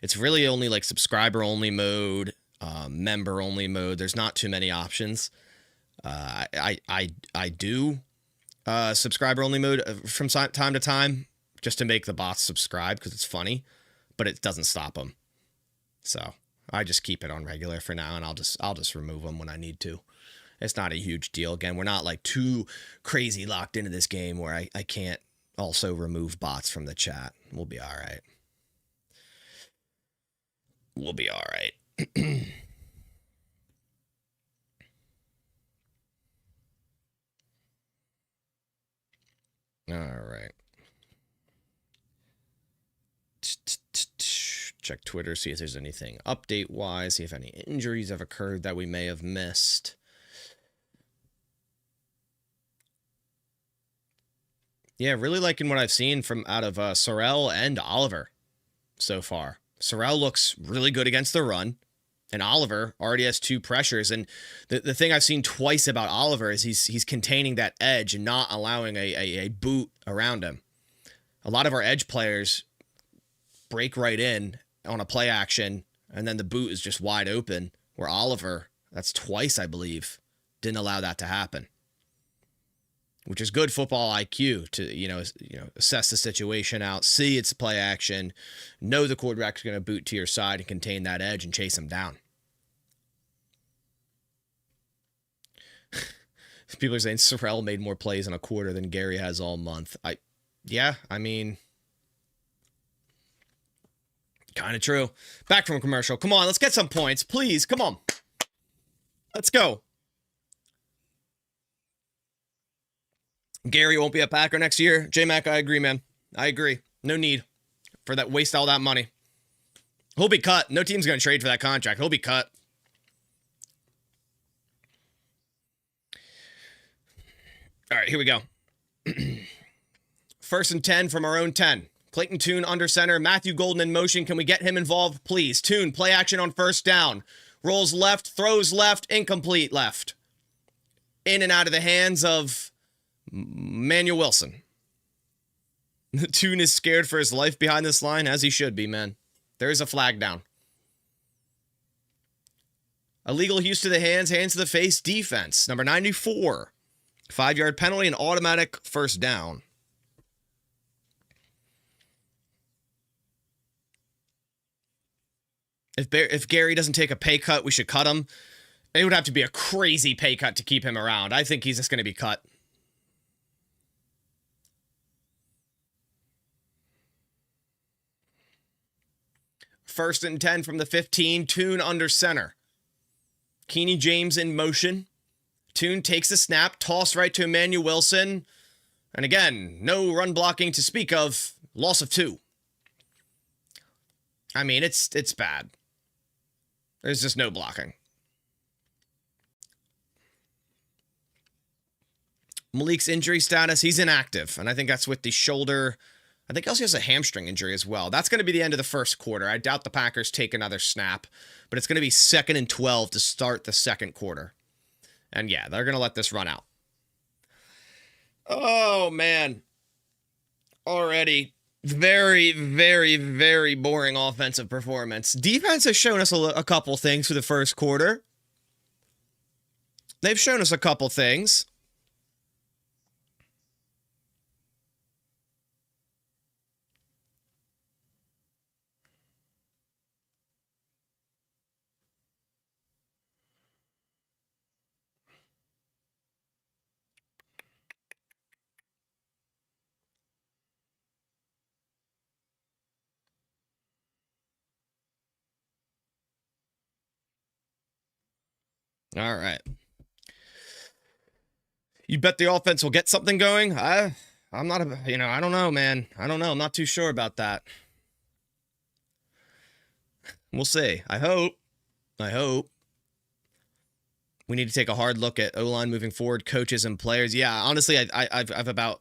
It's really only like subscriber-only mode, member-only mode. There's not too many options. I do subscriber-only mode from time to time just to make the bots subscribe because it's funny, but it doesn't stop them. So I just keep it on regular for now, and I'll just remove them when I need to. It's not a huge deal. Again, we're not like too crazy locked into this game where I can't also remove bots from the chat. We'll be all right. We'll be all right. All right. Check Twitter, see if there's anything update-wise, see if any injuries have occurred that we may have missed. Yeah, really liking what I've seen from out of Sorrell and Oliver so far. Sorrell looks really good against the run, and Oliver already has 2 pressures. And the thing I've seen twice about Oliver is he's containing that edge and not allowing a boot around him. A lot of our edge players break right in on a play action, and then the boot is just wide open, where Oliver, that's twice, I believe, didn't allow that to happen. Which is good football IQ to, assess the situation out, see its play action, know the quarterback's going to boot to your side and contain that edge and chase him down. People are saying Sorrell made more plays in a quarter than Gary has all month. I mean, kind of true. Back from a commercial. Come on, let's get some points, please. Come on. Let's go. Gary won't be a Packer next year. J-Mac, I agree, man. I agree. No need for that. Waste all that money. He'll be cut. No team's going to trade for that contract. He'll be cut. All right, here we go. 1st and 10 from our own 10. Clayton Tune under center. Matthew Golden in motion. Can we get him involved, please? Tune, play action on first down. Rolls left, throws left, incomplete left. In and out of the hands of Manuel Wilson. Tune is scared for his life behind this line, as he should be, man. There is a flag down. Illegal use to the hands to the face defense. Number 94. 5-yard penalty and automatic first down. If Gary doesn't take a pay cut, we should cut him. It would have to be a crazy pay cut to keep him around. I think he's just going to be cut. First and 10 from the 15. Tune under center. Keeney James in motion. Tune takes the snap. Toss right to Emmanuel Wilson. And again, no run blocking to speak of. Loss of 2. I mean, it's bad. There's just no blocking. Malik's injury status, he's inactive. And I think that's with the shoulder. I think he also has a hamstring injury as well. That's going to be the end of the first quarter. I doubt the Packers take another snap. But it's going to be 2nd and 12 to start the second quarter. And yeah, they're going to let this run out. Oh, man. Already. Very, very, very boring offensive performance. Defense has shown us a couple things for the first quarter. They've shown us a couple things. All right. You bet the offense will get something going? I'm not, I don't know, man. I don't know. I'm not too sure about that. We'll see. I hope. We need to take a hard look at O-line moving forward, coaches and players. Yeah, honestly, I've about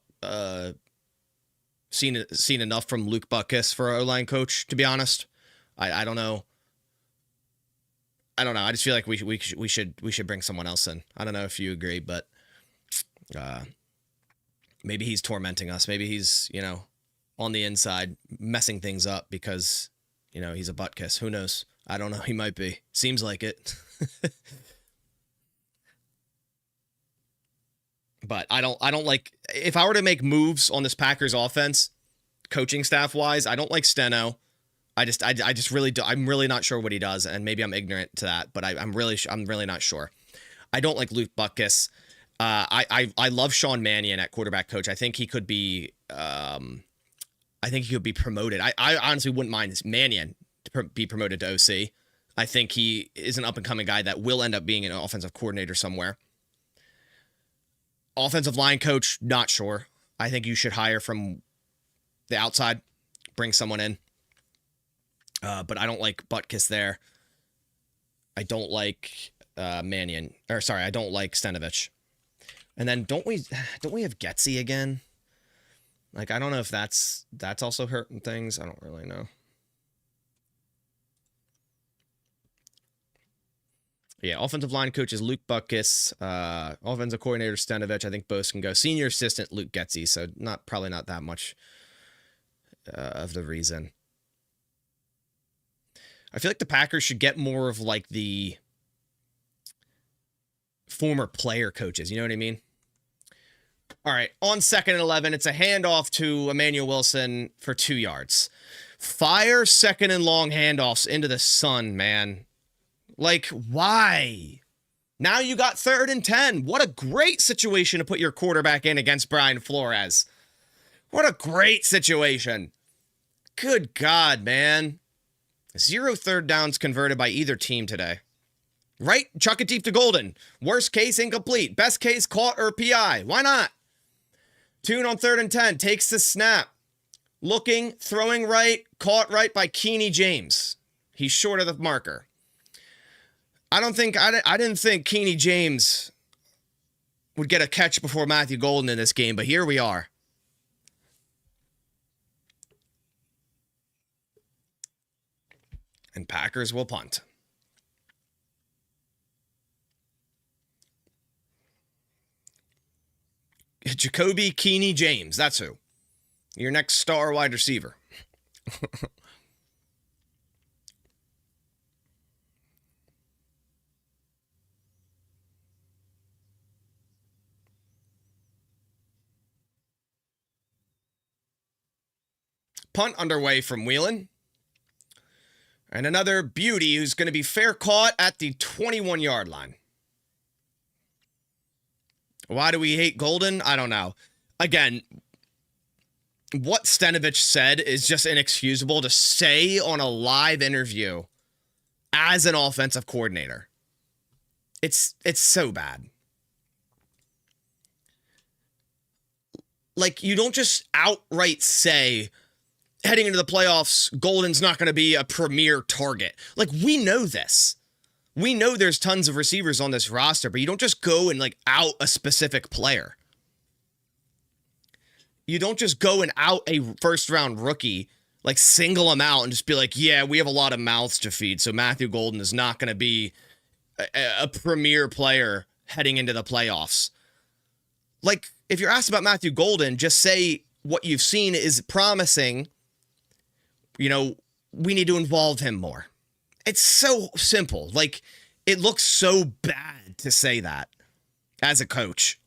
seen enough from Luke Butkus for our O-line coach, to be honest. I don't know. I just feel like we should bring someone else in. I don't know if you agree, but maybe he's tormenting us. Maybe he's, on the inside messing things up because, he's a Butkus. Who knows? I don't know. He might be. Seems like it. But I don't like, if I were to make moves on this Packers offense, coaching staff wise, I don't like Steno. I just really do. I'm really not sure what he does, and maybe I'm ignorant to that, but I'm really not sure. I don't like Luke Butkus. I love Sean Mannion at quarterback coach. I think he could be promoted. I honestly wouldn't mind Mannion to be promoted to OC. I think he is an up and coming guy that will end up being an offensive coordinator somewhere. Offensive line coach, not sure. I think you should hire from the outside, bring someone in. But I don't like Butkus there. I don't like Mannion. I don't like Stenovich. And then don't we have Getsy again? Like, I don't know if that's also hurting things. I don't really know. Yeah, offensive line coach is Luke Butkus. Offensive coordinator Stenovich. I think both can go. Senior assistant Luke Getsy. So probably not that much of the reason. I feel like the Packers should get more of like the former player coaches. You know what I mean? All right. On 2nd and 11, it's a handoff to Emmanuel Wilson for 2 yards. Fire 2nd and long handoffs into the sun, man. Like, why? Now you got 3rd and 10. What a great situation to put your quarterback in against Brian Flores. What a great situation. Good God, man. 0 third downs converted by either team today. Right? Chuck it deep to Golden. Worst case, incomplete. Best case, caught or PI. Why not? Tune on 3rd and 10. Takes the snap. Looking, throwing right. Caught right by Keeney James. He's short of the marker. I didn't think Keeney James would get a catch before Matthew Golden in this game, but here we are. And Packers will punt. Jacoby Keeney James. That's who. Your next star wide receiver. Punt underway from Whelan. And another beauty who's going to be fair caught at the 21-yard line. Why do we hate Golden? I don't know. Again, what Stenovich said is just inexcusable to say on a live interview as an offensive coordinator. It's so bad. Like, you don't just outright say, heading into the playoffs, Golden's not going to be a premier target. Like, we know this. We know there's tons of receivers on this roster, but you don't just go and, like, out a specific player. You don't just go and out a first-round rookie, like, single him out and just be like, yeah, we have a lot of mouths to feed, so Matthew Golden is not going to be a premier player heading into the playoffs. Like, if you're asked about Matthew Golden, just say what you've seen is promising. You know, we need to involve him more. It's so simple. Like, it looks so bad to say that as a coach.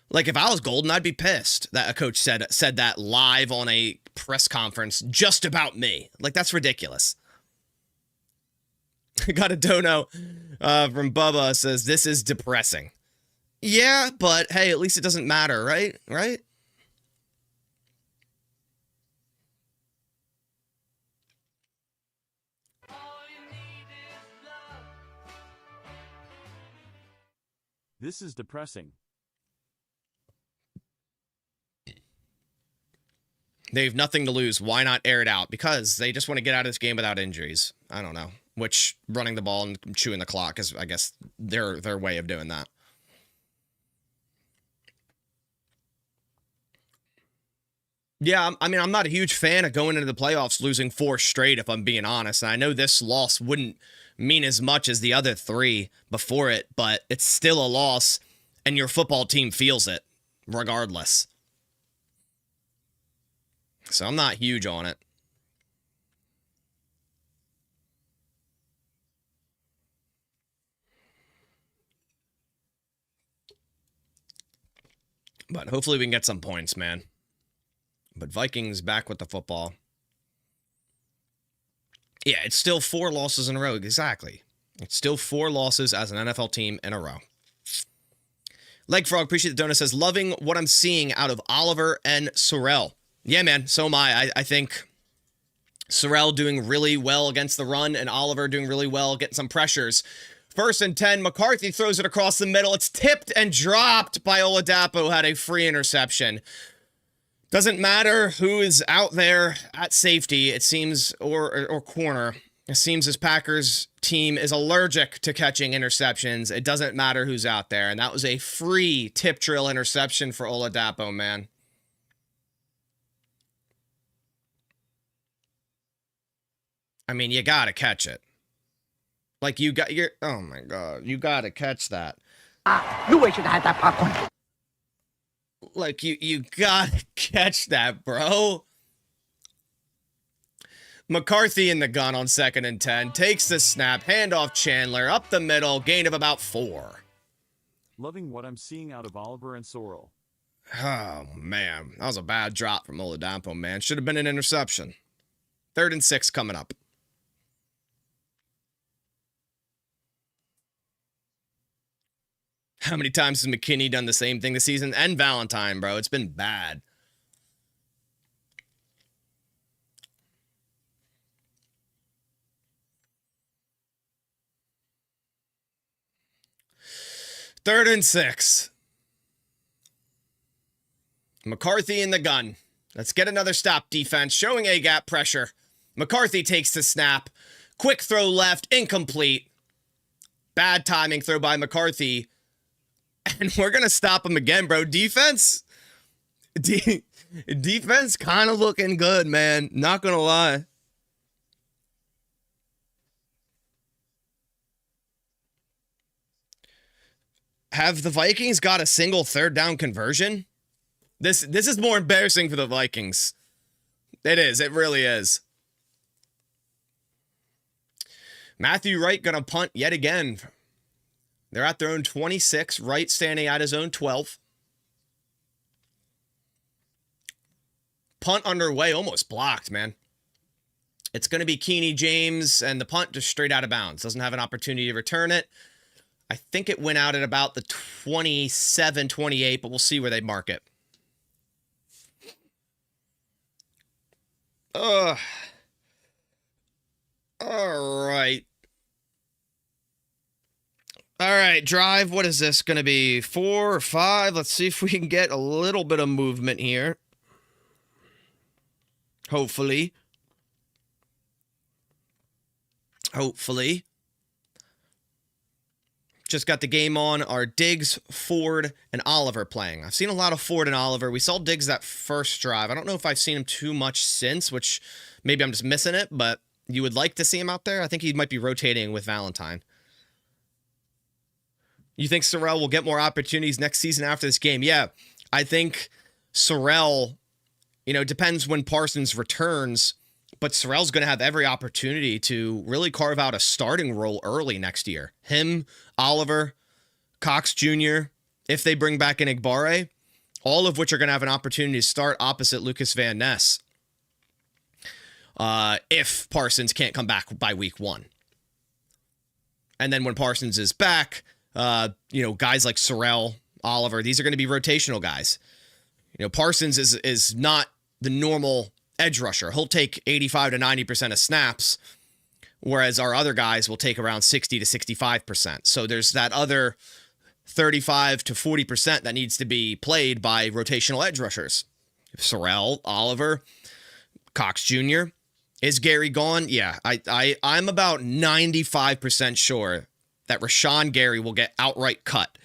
Like, if I was Golden, I'd be pissed that a coach said that live on a press conference just about me. Like, that's ridiculous. Got a dono from Bubba, says, this is depressing. Yeah, but hey, at least it doesn't matter, right? Right? This is depressing. They have nothing to lose. Why not air it out? Because they just want to get out of this game without injuries. I don't know. Which running the ball and chewing the clock is, I guess, their way of doing that. Yeah, I mean, I'm not a huge fan of going into the playoffs losing 4 straight, if I'm being honest. And I know this loss wouldn't mean as much as the other 3 before it, but it's still a loss, and your football team feels it, regardless. So I'm not huge on it. But hopefully we can get some points, man. But Vikings back with the football. Yeah, it's still 4 losses in a row. Exactly. It's still 4 losses as an NFL team in a row. Legfrog, appreciate the donut, says, loving what I'm seeing out of Oliver and Sorrell. Yeah, man, so am I. I think Sorrell doing really well against the run and Oliver doing really well, getting some pressures. 1st and 10, McCarthy throws it across the middle. It's tipped and dropped by Oladapo, had a free interception. Doesn't matter who is out there at safety, it seems, or corner. It seems this Packers team is allergic to catching interceptions. It doesn't matter who's out there. And that was a free tip drill interception for Oladapo, man. I mean, you got to catch it. Like, oh my God, you got to catch that. You wish you'd had that popcorn. Like, you gotta catch that, bro. McCarthy in the gun on 2nd and 10. Takes the snap. Handoff Chandler. Up the middle. Gain of about 4. Loving what I'm seeing out of Oliver and Sorrell. Oh, man. That was a bad drop from Oladapo, man. Should have been an interception. 3rd and 6 coming up. How many times has McKinney done the same thing this season? And Valentine, bro. It's been bad. Third and 6. McCarthy in the gun. Let's get another stop defense. Showing A-gap pressure. McCarthy takes the snap. Quick throw left. Incomplete. Bad timing throw by McCarthy. And we're going to stop him again, bro. Defense kind of looking good, man. Not going to lie. Have the Vikings got a single third down conversion? This is more embarrassing for the Vikings. It is. It really is. Matthew Wright gonna punt yet again. They're at their own 26. Wright standing at his own 12. Punt underway, almost blocked, man. It's going to be Keeney James, and the punt just straight out of bounds. Doesn't have an opportunity to return it. I think it went out at about the 27, 28, but we'll see where they mark it. All right. All right, drive. What is this going to be? 4 or 5? Let's see if we can get a little bit of movement here. Hopefully. Just got the game on. Are Diggs, Ford, and Oliver playing? I've seen a lot of Ford and Oliver. We saw Diggs that first drive. I don't know if I've seen him too much since, which maybe I'm just missing it, but you would like to see him out there? I think he might be rotating with Valentine. You think Sorrell will get more opportunities next season after this game? Yeah, I think Sorrell, depends when Parsons returns, but Sorrell's going to have every opportunity to really carve out a starting role early next year. Him, Oliver, Cox Jr., if they bring back an Igbare, all of which are going to have an opportunity to start opposite Lucas Van Ness if Parsons can't come back by week 1. And then when Parsons is back, guys like Sorrell, Oliver, these are going to be rotational guys. Parsons is not the normal edge rusher. He'll take 85 to 90% of snaps, whereas our other guys will take around 60 to 65%. So there's that other 35 to 40% that needs to be played by rotational edge rushers. Sorrell, Oliver, Cox Jr. Is Gary gone? Yeah, I'm about 95% sure that Rashawn Gary will get outright cut.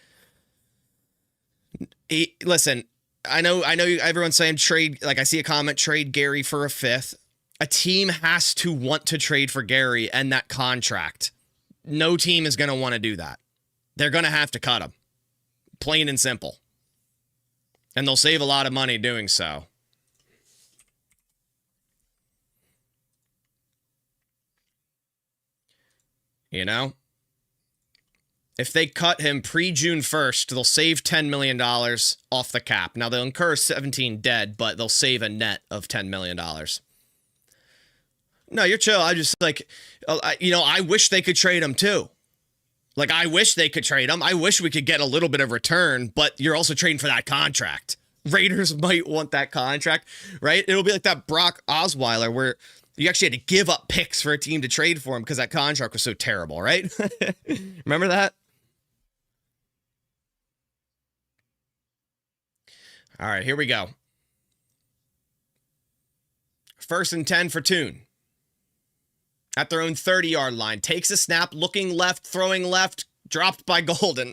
Listen, I know everyone's saying trade, like I see a comment, trade Gary for a 5th. A team has to want to trade for Gary and that contract. No team is going to want to do that. They're going to have to cut him. Plain and simple. And they'll save a lot of money doing so. If they cut him pre-June 1st, they'll save $10 million off the cap. Now, they'll incur 17 dead, but they'll save a net of $10 million. No, you're chill. I just, I wish they could trade him, too. I wish they could trade him. I wish we could get a little bit of return, but you're also trading for that contract. Raiders might want that contract, right? It'll be like that Brock Osweiler where you actually had to give up picks for a team to trade for him because that contract was so terrible, right? Remember that? All right, here we go. 1st and 10 for Tune. At their own 30-yard line. Takes a snap, looking left, throwing left, dropped by Golden.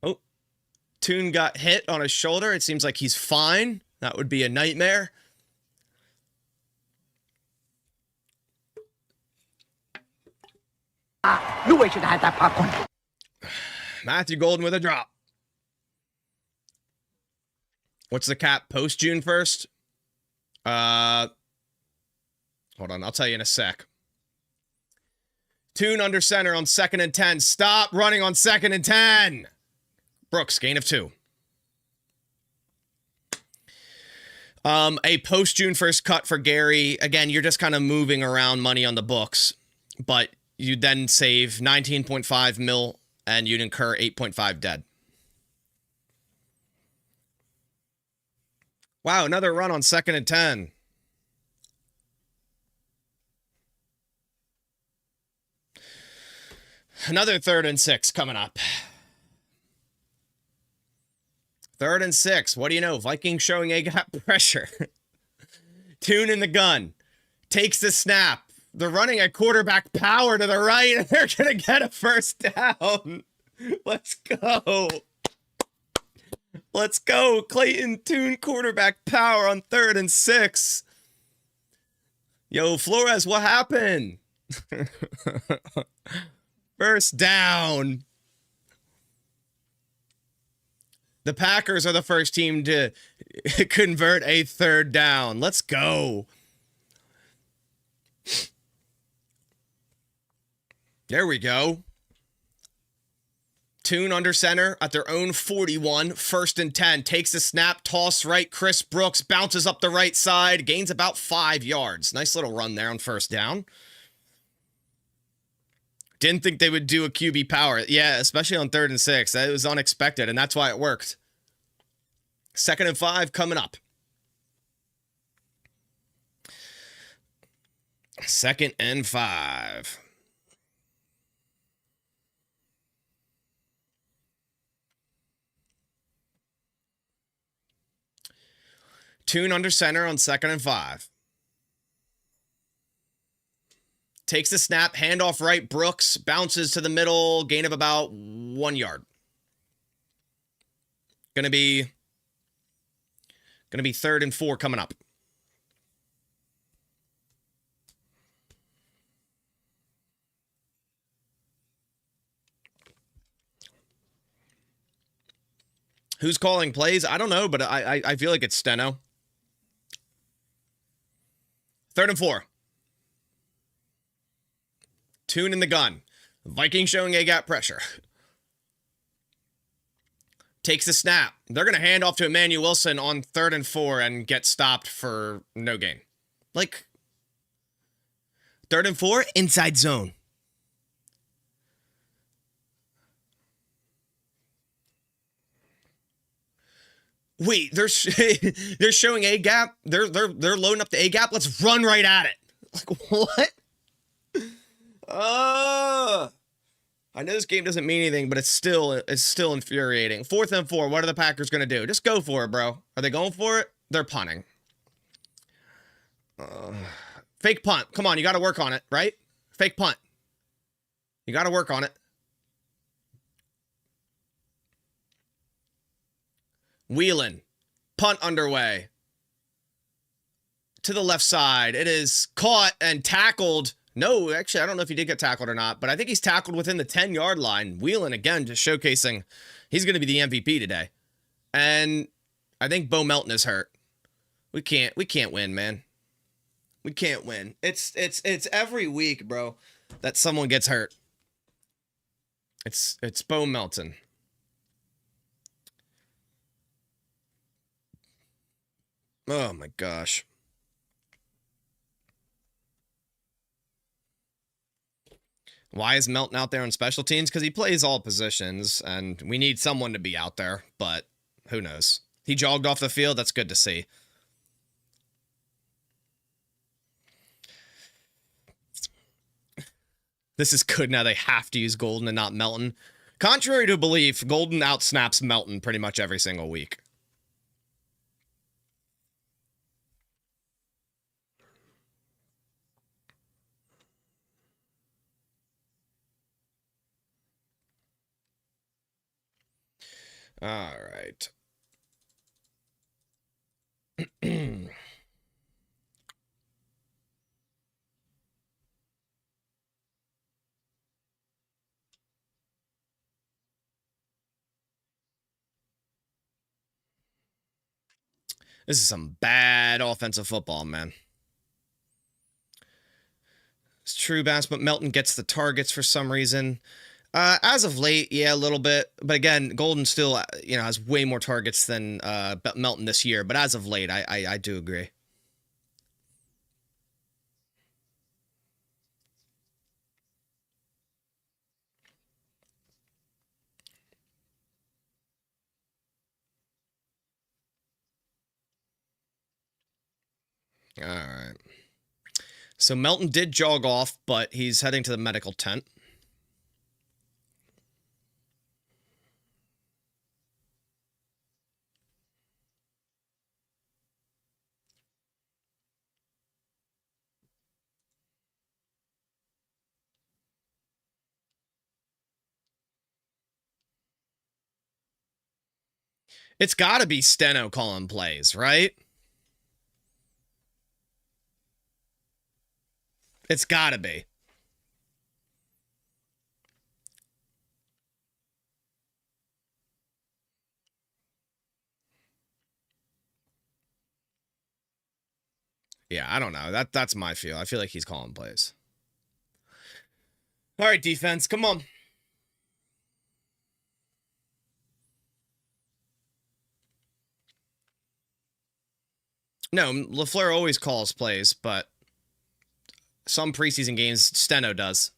Oh, Tune got hit on his shoulder. It seems like he's fine. That would be a nightmare. Knew we should have had that popcorn. Matthew Golden with a drop. What's the cap post June 1st? Hold on, I'll tell you in a sec. Tune under center on 2nd and 10. Stop running on 2nd and 10. Brooks, gain of 2. A post June 1st cut for Gary. Again, you're just kind of moving around money on the books, but you then save 19.5 mil and you'd incur 8.5 dead. Wow, another run on 2nd and 10. Another 3rd and 6 coming up. 3rd and 6. What do you know? Vikings showing A-gap pressure. Tune in the gun. Takes the snap. They're running a quarterback power to the right, and they're going to get a 1st down. Let's go. Let's go. Clayton Tune quarterback power on 3rd and 6. Yo, Flores, what happened? First down. The Packers are the first team to convert a third down. Let's go. There we go. Tune under center at their own 41, 1st and 10. Takes the snap, toss right. Chris Brooks bounces up the right side, gains about 5 yards. Nice little run there on first down. Didn't think they would do a QB power. Yeah, especially on 3rd and 6. That was unexpected, and that's why it worked. 2nd and 5 coming up. 2nd and 5. Tune under center on 2nd and 5. Takes the snap, handoff right. Brooks bounces to the middle, gain of about 1 yard. Gonna be 3rd and 4 coming up. Who's calling plays? I don't know, but I feel like it's Steno. 3rd and 4. Tune in the gun. Vikings showing A-gap pressure. Takes the snap. They're going to hand off to Emmanuel Wilson on 3rd and 4 and get stopped for no gain. Like, 3rd and 4, inside zone. Wait, they're showing A gap. They're loading up the A gap. Let's run right at it. Like, what? I know this game doesn't mean anything, but it's still infuriating. 4th and 4. What are the Packers gonna do? Just go for it, bro. Are they going for it? They're punting. Fake punt. Come on, you got to work on it, right? Fake punt. You got to work on it. Wheeling. Punt underway. To the left side. It is caught and tackled. No, actually, I don't know if he did get tackled or not, but I think he's tackled within the 10-yard line. Wheeling again, just showcasing he's going to be the MVP today. And I think Bo Melton is hurt. We can't win, man. We can't win. It's every week, bro, that someone gets hurt. It's Bo Melton. Oh my gosh. Why is Melton out there on special teams? Because he plays all positions, and we need someone to be out there, but who knows? He jogged off the field. That's good to see. This is good. Now they have to use Golden and not Melton. Contrary to belief, Golden outsnaps Melton pretty much every single week. All right. This is some bad offensive football, man. It's true, Bass, but Melton gets the targets for some reason. As of late, yeah, a little bit. But again, Golden still, has way more targets than Melton this year. But as of late, I do agree. All right. So Melton did jog off, but he's heading to the medical tent. It's got to be Steno calling plays, right? It's got to be. Yeah, I don't know. That's my feel. I feel like he's calling plays. All right, defense, come on. No, LaFleur always calls plays, but some preseason games, Steno does.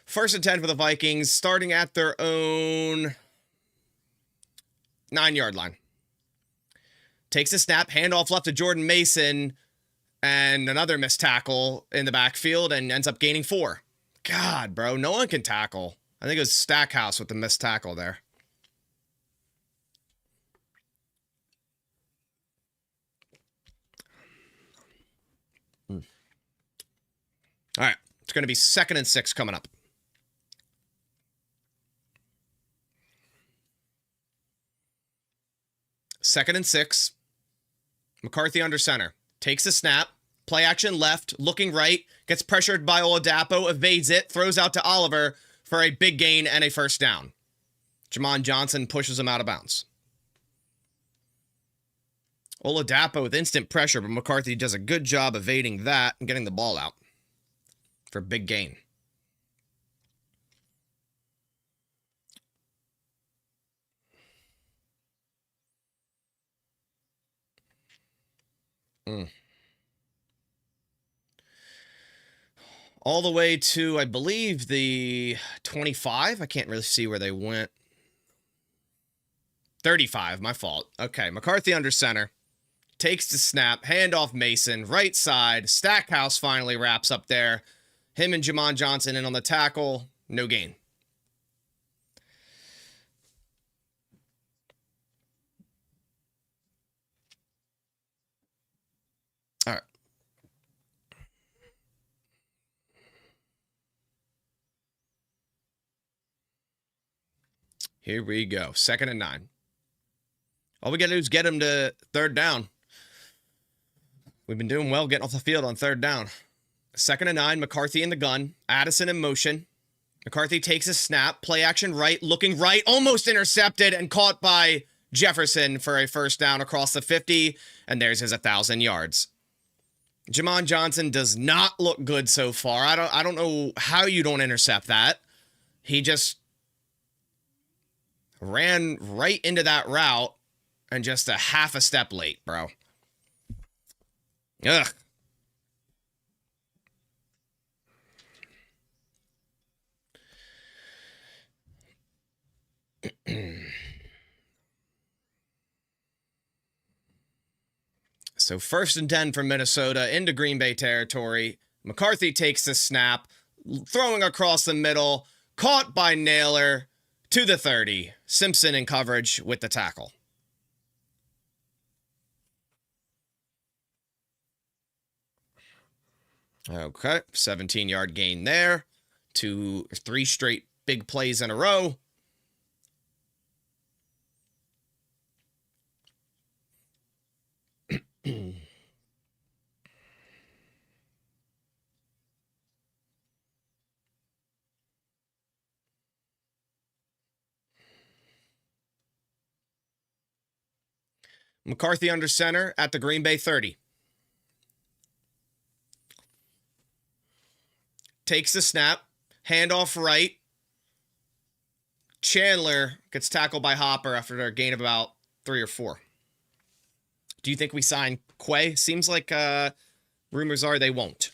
1st and 10 for the Vikings, starting at their own 9-yard line. Takes a snap, handoff left to Jordan Mason, and another missed tackle in the backfield, and ends up gaining 4. God, bro, no one can tackle. I think it was Stackhouse with the missed tackle there. All right, it's going to be 2nd and 6 coming up. Second and 6. McCarthy under center. Takes a snap. Play action left. Looking right. Gets pressured by Oladapo. Evades it. Throws out to Oliver for a big gain and a first down. Jamon Johnson pushes him out of bounds. Oladapo with instant pressure, but McCarthy does a good job evading that and getting the ball out for a big gain. All the way to, I believe, the 25. I can't really see where they went. 35, my fault. Okay, McCarthy under center. Takes the snap, handoff Mason, right side. Stackhouse finally wraps up there. Him and Jamon Johnson in on the tackle. No gain. All right. Here we go. 2nd and 9. All we got to do is get him to 3rd down. We've been doing well getting off the field on 3rd down. 2nd and 9, McCarthy in the gun. Addison in motion. McCarthy takes a snap. Play action right. Looking right. Almost intercepted and caught by Jefferson for a first down across the 50. And there's his 1,000 yards. Jamon Johnson does not look good so far. I don't know how you don't intercept that. He just ran right into that route and just a half a step late, bro. Ugh. So 1st and 10 from Minnesota into Green Bay territory. McCarthy takes the snap, throwing across the middle, caught by Naylor to the 30. Simpson in coverage with the tackle. Okay, 17-yard gain there. 3 straight big plays in a row. McCarthy under center at the Green Bay 30. Takes the snap. Handoff right. Chandler gets tackled by Hopper after a gain of about 3 or 4. Do you think we sign Quay? Seems like rumors are they won't.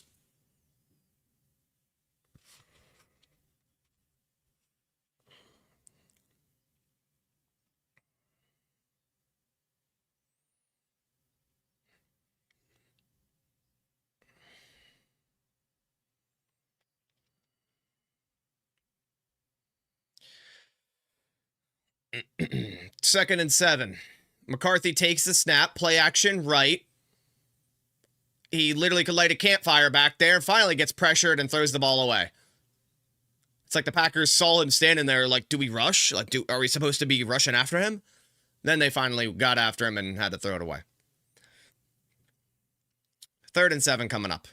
Second and 7. McCarthy takes the snap, play action right. He literally could light a campfire back there, finally gets pressured and throws the ball away. It's like the Packers saw him standing there like, do we rush? Like, are we supposed to be rushing after him? Then they finally got after him and had to throw it away. 3rd and 7 coming up.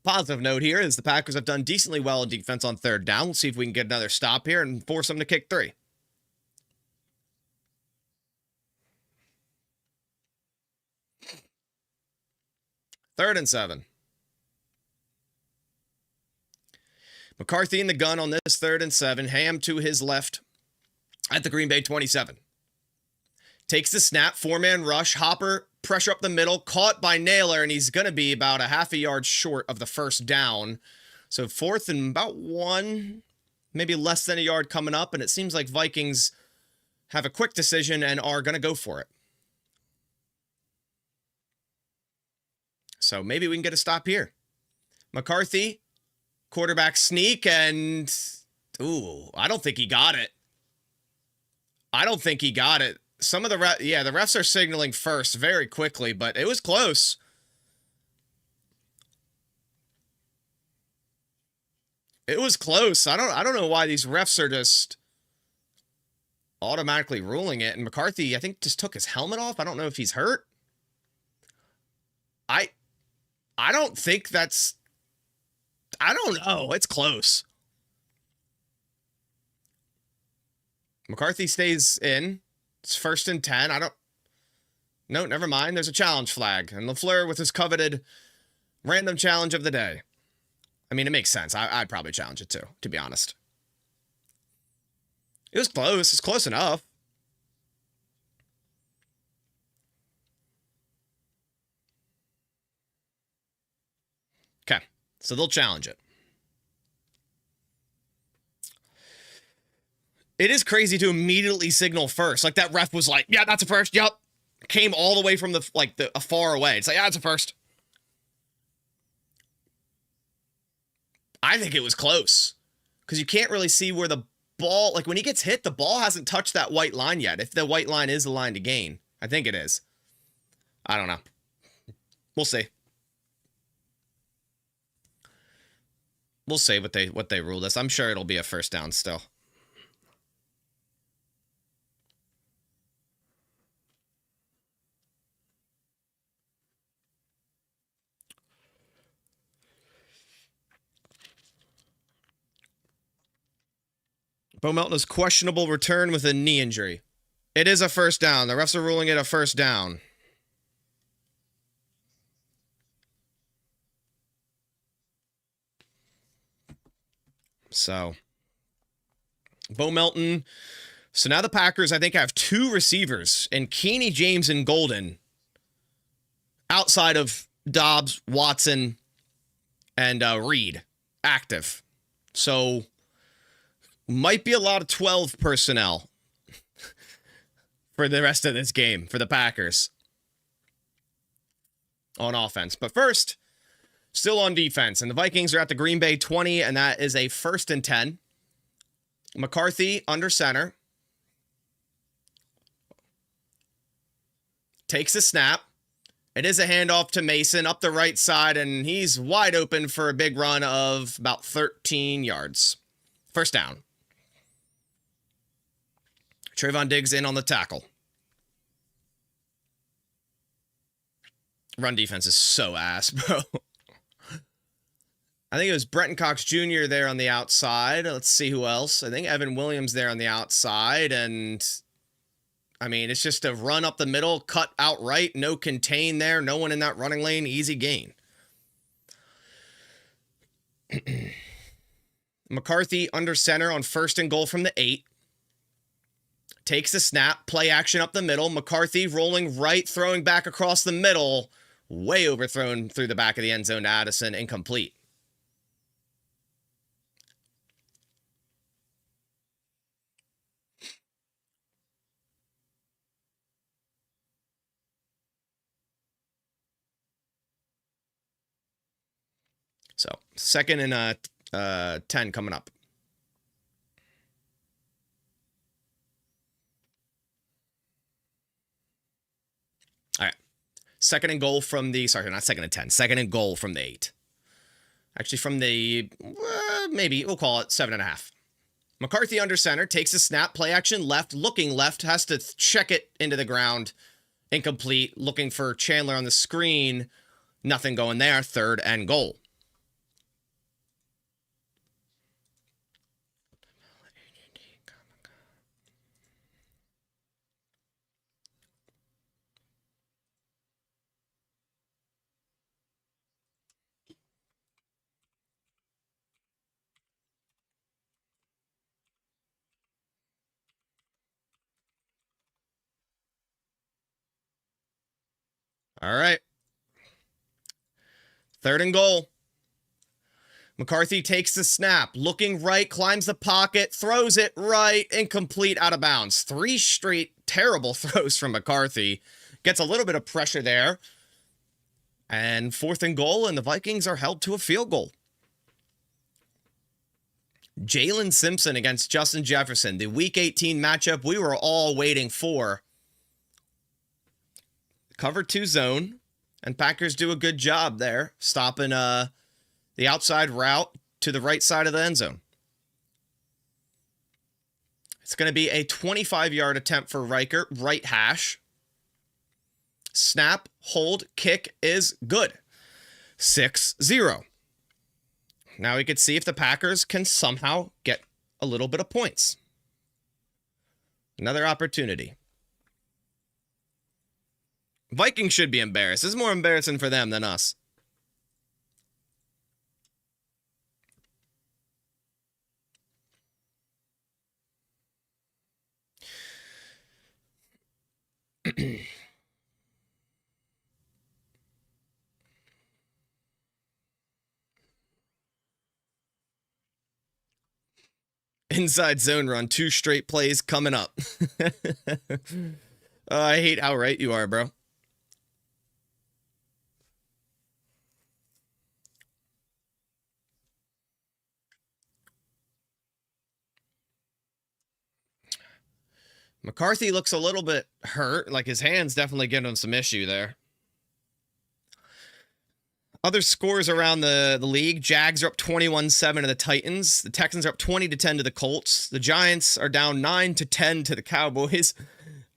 Positive note here is the Packers have done decently well in defense on 3rd down. We'll see if we can get another stop here and force them to kick 3. 3rd and 7. McCarthy in the gun on this 3rd and 7. Ham to his left at the Green Bay 27. Takes the snap, 4-man rush, Hopper, pressure up the middle, caught by Naylor, and he's going to be about a half a yard short of the first down. So 4th and about 1, maybe less than a yard coming up, and it seems like Vikings have a quick decision and are going to go for it. So maybe we can get a stop here. McCarthy, quarterback sneak, and I don't think he got it. Some of the the refs are signaling first very quickly, but it was close. It was close. I don't know why these refs are just automatically ruling it. And McCarthy, I think, just took his helmet off. I don't know if he's hurt. I don't think that's... I don't know. It's close. McCarthy stays in. It's 1st and 10. No, never mind. There's a challenge flag. And LaFleur with his coveted random challenge of the day. I mean, it makes sense. I'd probably challenge it too, to be honest. It was close. It's close enough. Okay, so they'll challenge it. It is crazy to immediately signal first. Like, that ref was like, yeah, that's a first. Yep. Came all the way from the far away. It's like, yeah, it's a first. I think it was close. Because you can't really see where the ball, like when he gets hit, the ball hasn't touched that white line yet. If the white line is the line to gain. I think it is. I don't know. We'll see. We'll see what they rule this. I'm sure it'll be a first down still. Bo Melton's questionable return with a knee injury. It is a first down. The refs are ruling it a first down. So, Bo Melton. So now the Packers, I think, have 2 receivers in Keeney, James, and Golden outside of Dobbs, Watson, and Reed active. So, might be a lot of 12 personnel for the rest of this game for the Packers on offense. But first, still on defense, and the Vikings are at the Green Bay 20, and that is a 1st and 10. McCarthy under center. Takes a snap. It is a handoff to Mason up the right side, and he's wide open for a big run of about 13 yards. First down. Trayvon Diggs in on the tackle. Run defense is so ass, bro. I think it was Brenton Cox Jr. there on the outside. Let's see who else. I think Evan Williams there on the outside. And, I mean, it's just a run up the middle, cut outright, no contain there, no one in that running lane, easy gain. McCarthy under center on 1st and goal from the 8. Takes the snap, play action up the middle. McCarthy rolling right, throwing back across the middle. Way overthrown through the back of the end zone to Addison, incomplete. So, 2nd and 10 coming up. All right. 2nd and goal from the, sorry, not 2nd and 10. 2nd and goal from the 8. Actually, from the, maybe, we'll call it 7.5. McCarthy under center, takes a snap, play action left, looking left, has to check it into the ground. Incomplete, looking for Chandler on the screen. Nothing going there. 3rd and goal. All right. 3rd and goal. McCarthy takes the snap, looking right, climbs the pocket, throws it right, incomplete, out of bounds. 3 straight terrible throws from McCarthy. Gets a little bit of pressure there. And 4th and goal, and the Vikings are held to a field goal. Jalen Simpson against Justin Jefferson, the Week 18 matchup we were all waiting for. Cover 2 zone, and Packers do a good job there, stopping the outside route to the right side of the end zone. It's going to be a 25-yard attempt for Riker, right hash. Snap, hold, kick is good. 6-0. Now we could see if the Packers can somehow get a little bit of points. Another opportunity. Vikings should be embarrassed. This is more embarrassing for them than us. Inside zone run, 2 straight plays coming up. I hate how right you are, bro. McCarthy looks a little bit hurt, like his hand's definitely giving him some issue there. Other scores around the league. Jags are up 21-7 to the Titans. The Texans are up 20-10 to the Colts. The Giants are down 9-10 to the Cowboys.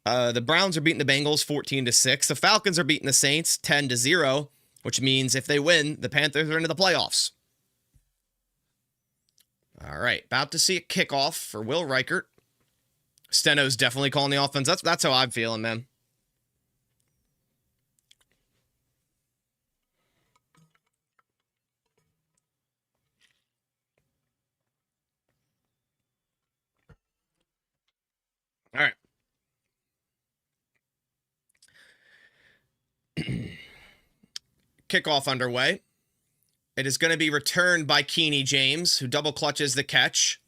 The Browns are beating the Bengals 14-6. The Falcons are beating the Saints 10-0, which means if they win, the Panthers are into the playoffs. All right, about to see a kickoff for Will Reichert. Steno's definitely calling the offense. That's how I'm feeling, man. All right. Kickoff underway. It is going to be returned by Keeney James, who double clutches the catch.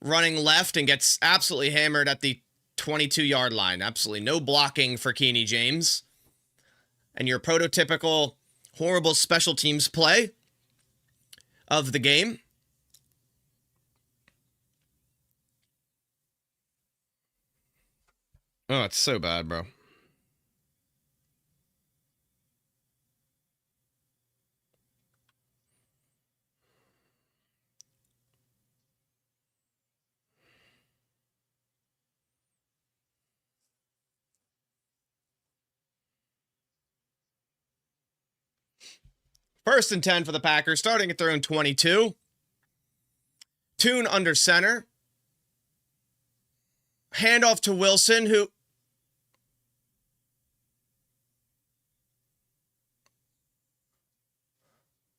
Running left and gets absolutely hammered at the 22-yard line. Absolutely no blocking for Keeney James. And your prototypical horrible special teams play of the game. Oh, it's so bad, bro. First and 10 for the Packers, starting at their own 22. Tune under center. Handoff to Wilson, who...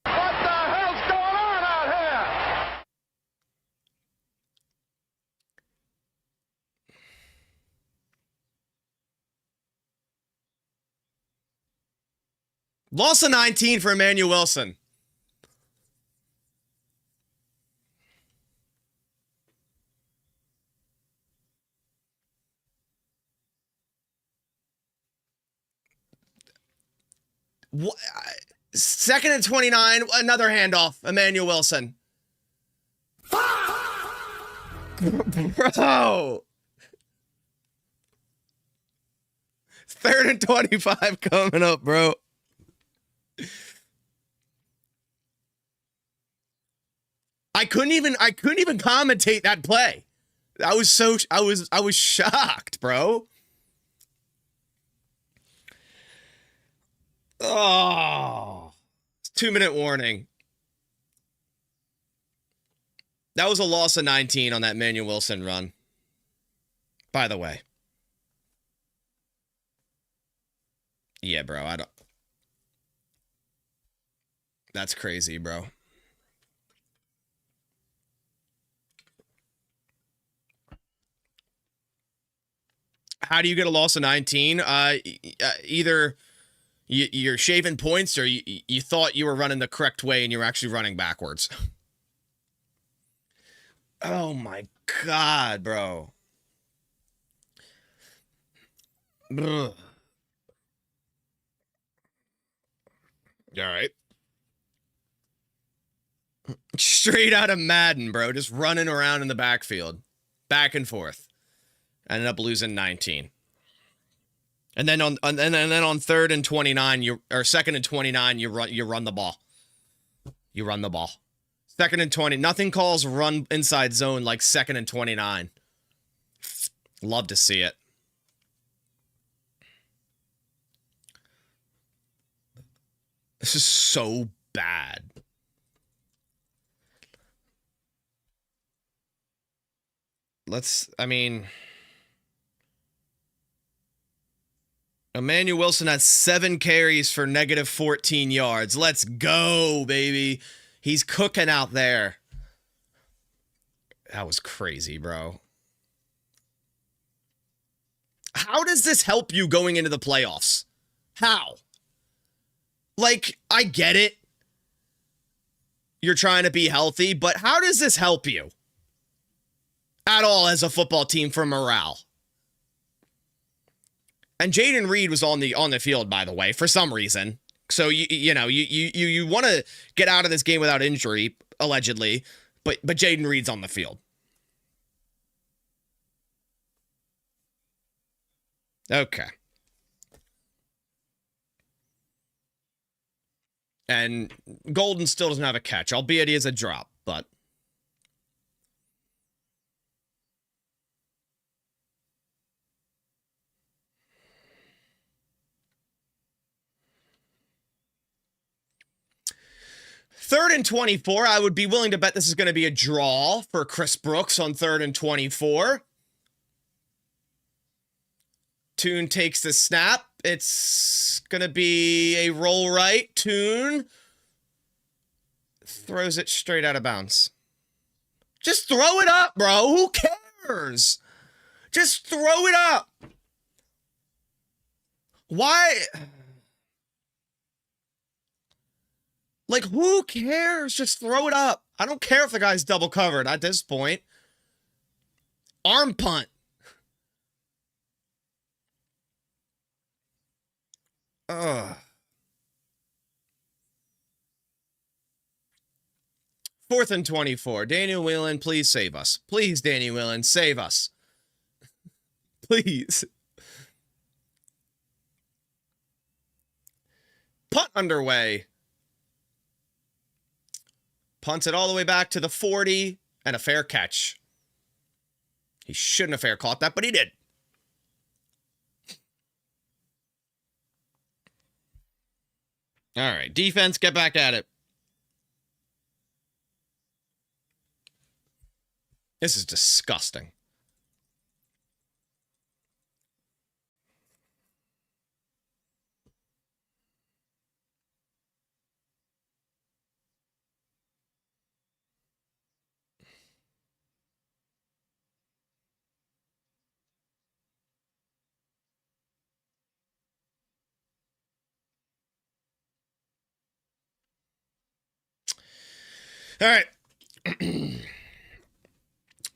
What the hell's going on out here? Loss of 19 for Emmanuel Wilson. What? 2nd and 29, another handoff, Emmanuel Wilson. Bro. 3rd and 25 coming up, bro. I couldn't even commentate that play. I was shocked, bro. Oh, 2-minute warning. That was a loss of 19 on that Emmanuel Wilson run. By the way. Yeah, bro, I don't. That's crazy, bro. How do you get a loss of 19? Either You're shaving points, or you thought you were running the correct way and you were actually running backwards. Oh my God, bro. Ugh. All right. Straight out of Madden, bro. Just running around in the backfield. Back and forth. Ended up losing 19. And then on 3rd and 29, or 2nd and 29, you run the ball. You run the ball. 2nd and 20. Nothing calls run inside zone like 2nd and 29. Love to see it. This is so bad. Emmanuel Wilson has 7 carries for negative 14 yards. Let's go, baby. He's cooking out there. That was crazy, bro. How does this help you going into the playoffs? How? Like, I get it. You're trying to be healthy, but how does this help you at all as a football team for morale? And Jaden Reed was on the field, by the way, for some reason. So you want to get out of this game without injury, allegedly, but Jaden Reed's on the field. Okay. And Golden still doesn't have a catch, albeit he has a drop, but Third and 24, I would be willing to bet this is going to be a draw for Chris Brooks on 3rd and 24. Tune takes the snap. It's going to be a roll right. Tune throws it straight out of bounds. Just throw it up, bro. Who cares? Just throw it up. Why? Like, who cares? Just throw it up. I don't care if the guy's double covered at this point. Arm punt. Ugh. 4th and 24. Daniel Whelan, please save us. Please, Daniel Whelan, save us. Please. Punt underway. Punts it all the way back to the 40, and a fair catch. He shouldn't have fair caught that, but he did. All right, defense, get back at it. This is disgusting. All right.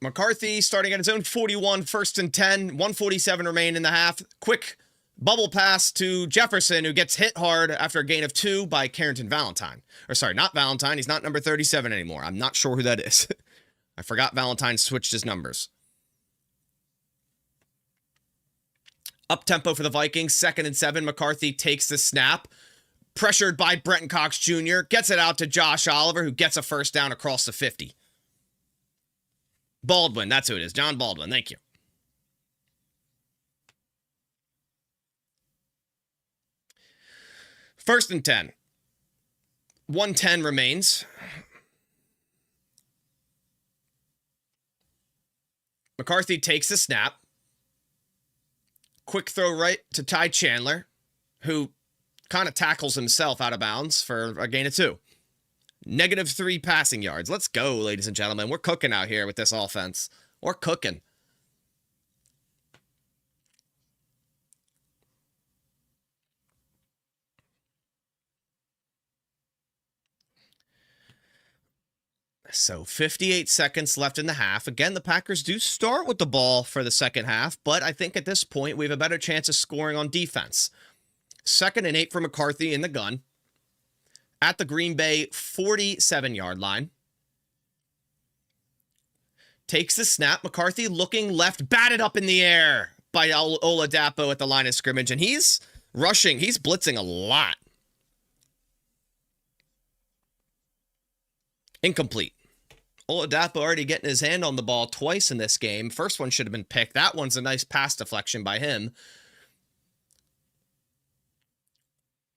McCarthy starting at his own 41, 1st and 10, 147 remain in the half. Quick bubble pass to Jefferson, who gets hit hard after a gain of 2 by Carrington Valentine. Or sorry, not Valentine. He's not number 37 anymore. I'm not sure who that is. I forgot Valentine switched his numbers. Up tempo for the Vikings, 2nd and 7. McCarthy takes the snap. Pressured by Brenton Cox Jr., gets it out to Josh Oliver, who gets a first down across the 50. Baldwin, that's who it is. John Baldwin, thank you. First and 10. 1:10 remains. McCarthy takes the snap. Quick throw right to Ty Chandler, who kind of tackles himself out of bounds for a gain of 2. -3 passing yards. Let's go, ladies and gentlemen. We're cooking out here with this offense. We're cooking. So 58 seconds left in the half. Again, the Packers do start with the ball for the second half, but I think at this point we have a better chance of scoring on defense. 2nd and 8 for McCarthy in the gun at the Green Bay 47-yard line. Takes the snap. McCarthy looking left, batted up in the air by Oladapo at the line of scrimmage, and he's rushing. He's blitzing a lot. Incomplete. Oladapo already getting his hand on the ball twice in this game. First one should have been picked. That one's a nice pass deflection by him.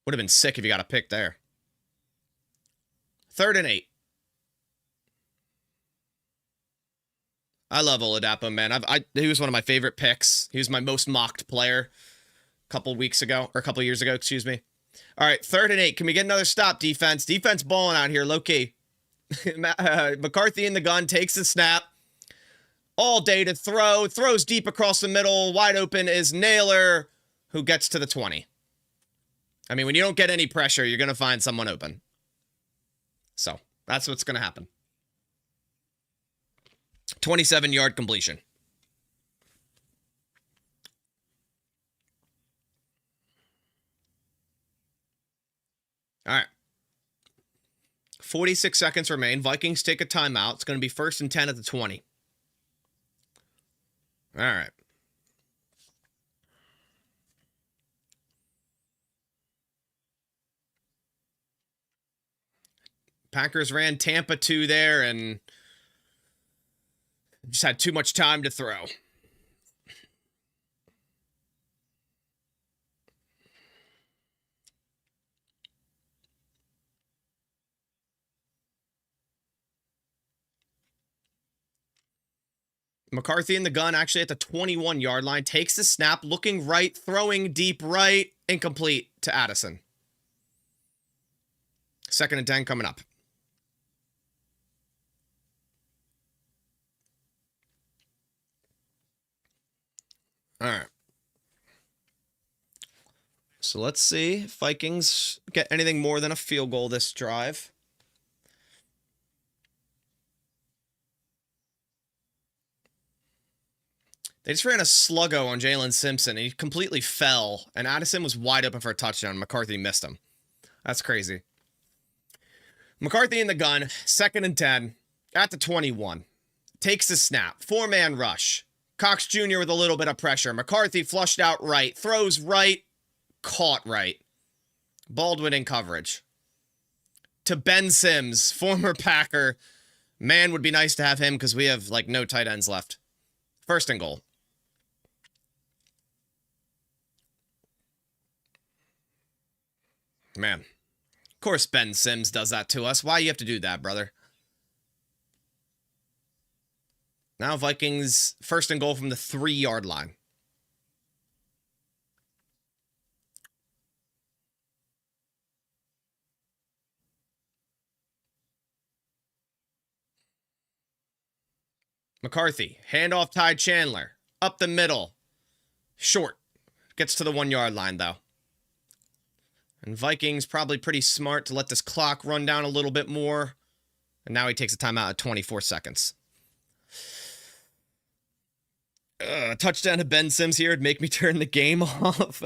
Would have been sick if you got a pick there. 3rd and 8. I love Oladapo, man. He was one of my favorite picks. He was my most mocked player a couple years ago, excuse me. All right, 3rd and 8. Can we get another stop, defense? Defense balling out here, low key. McCarthy in the gun, takes the snap. All day to throw. Throws deep across the middle. Wide open is Naylor, who gets to the 20. I mean, when you don't get any pressure, you're going to find someone open. So, that's what's going to happen. 27-yard completion. All right. 46 seconds remain. Vikings take a timeout. It's going to be 1st and 10 at the 20. All right. Packers ran Tampa 2 there and just had too much time to throw. McCarthy in the gun, actually at the 21-yard line, takes the snap, looking right, throwing deep right, incomplete to Addison. 2nd and 10 coming up. All right. So let's see if Vikings get anything more than a field goal this drive. They just ran a sluggo on Jalen Simpson. He completely fell, and Addison was wide open for a touchdown. McCarthy missed him. That's crazy. McCarthy in the gun, 2nd and 10, at the 21. Takes the snap. 4-man rush. Cox Jr. with a little bit of pressure. McCarthy flushed out right. Throws right. Caught right. Baldwin in coverage. To Ben Sims, former Packer. Man, would be nice to have him because we have, like, no tight ends left. 1st and goal. Man. Of course Ben Sims does that to us. Why you have to do that, brother? Now Vikings 1st and goal from the 3-yard line. McCarthy, handoff Ty Chandler, up the middle, short, gets to the 1-yard line though. And Vikings probably pretty smart to let this clock run down a little bit more. And now he takes a timeout at 24 seconds. Touchdown to Ben Sims here would make me turn the game off.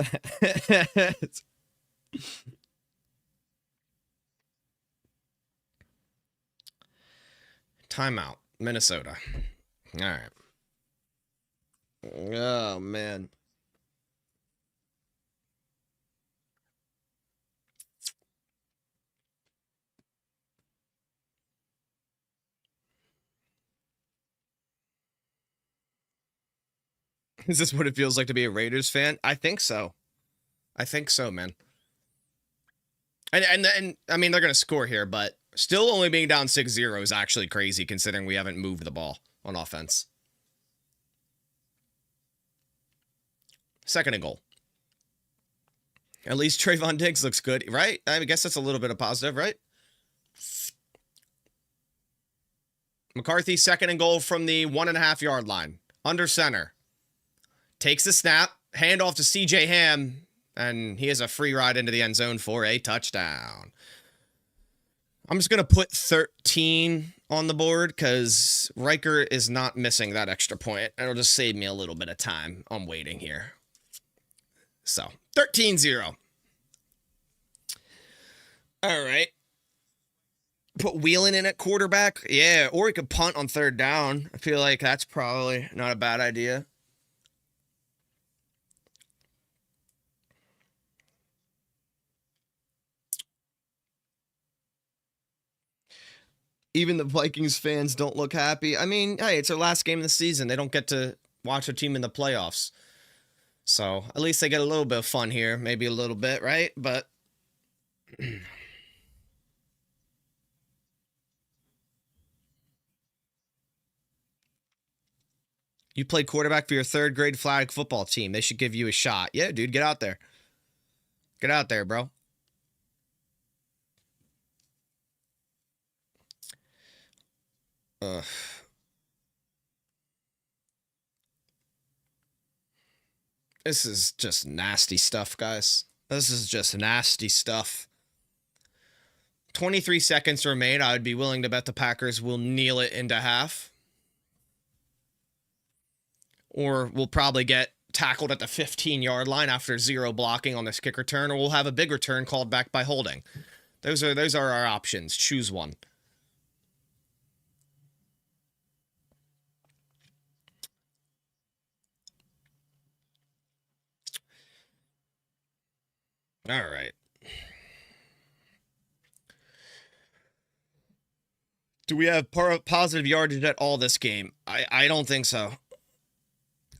Timeout, Minnesota. All right. Oh, man. Is this what it feels like to be a Raiders fan? I think so. I think so, man. And I mean, they're going to score here, but still only being down 6-0 is actually crazy considering we haven't moved the ball on offense. 2nd and goal. At least Trayvon Diggs looks good, right? I guess that's a little bit of positive, right? McCarthy, 2nd and goal from the 1.5-yard line. Under center. Takes the snap, handoff to CJ Ham, and he has a free ride into the end zone for a touchdown. I'm just going to put 13 on the board because Riker is not missing that extra point. It'll just save me a little bit of time on waiting here. So 13-0. All right. Put Wheelan in at quarterback. Yeah, or he could punt on third down. I feel like that's probably not a bad idea. Even the Vikings fans don't look happy. I mean, hey, it's their last game of the season. They don't get to watch a team in the playoffs. So at least they get a little bit of fun here. Maybe a little bit, right? But you played quarterback for your third grade flag football team. They should give you a shot. Yeah, dude, get out there. Get out there, bro. Ugh. This is just nasty stuff, guys. This is just nasty stuff. 23 seconds remain. I would be willing to bet the Packers will kneel it into half. Or we'll probably get tackled at the 15-yard line after 0 blocking on this kick return, or we'll have a big return called back by holding. Those are our options. Choose one. All right. Do we have positive yardage at all this game? I don't think so.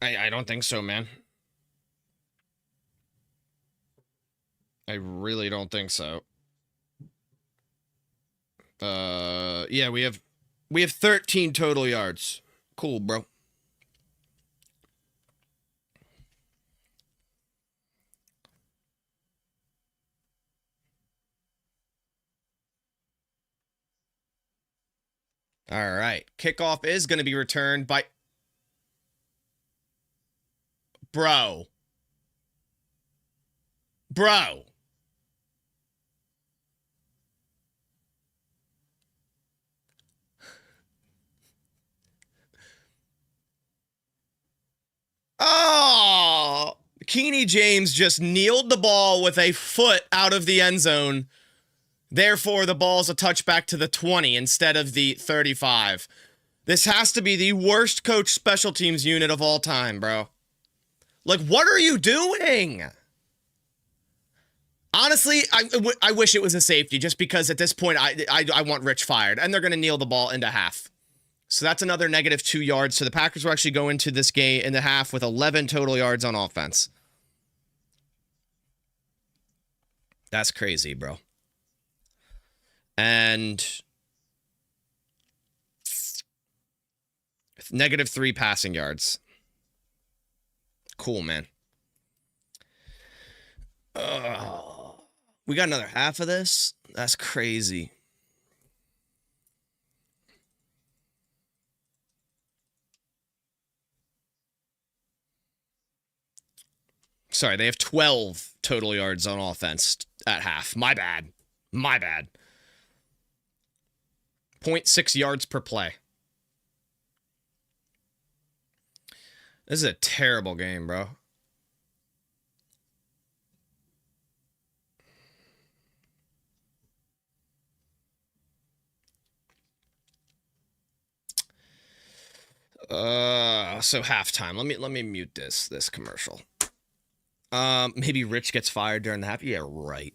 I don't think so, man. I really don't think so. Yeah, we have 13 total yards. Cool, bro. All right. Kickoff is going to be returned by... Bro. Oh! Keeney James just kneeled the ball with a foot out of the end zone. Therefore, the ball's a touchback to the 20 instead of the 35. This has to be the worst coach special teams unit of all time, bro. Like, what are you doing? Honestly, I wish it was a safety just because at this point, I want Rich fired. And they're going to kneel the ball into half. So that's another negative 2 yards. So the Packers will actually go into this game in the half with 11 total yards on offense. That's crazy, bro. And negative 3 passing yards. Cool, man. We got another half of this? That's crazy. Sorry, they have 12 total yards on offense at half. My bad. 0.6 yards per play. This is a terrible game, bro. So halftime. Let me mute this commercial. Maybe Rich gets fired during the half. Yeah, right.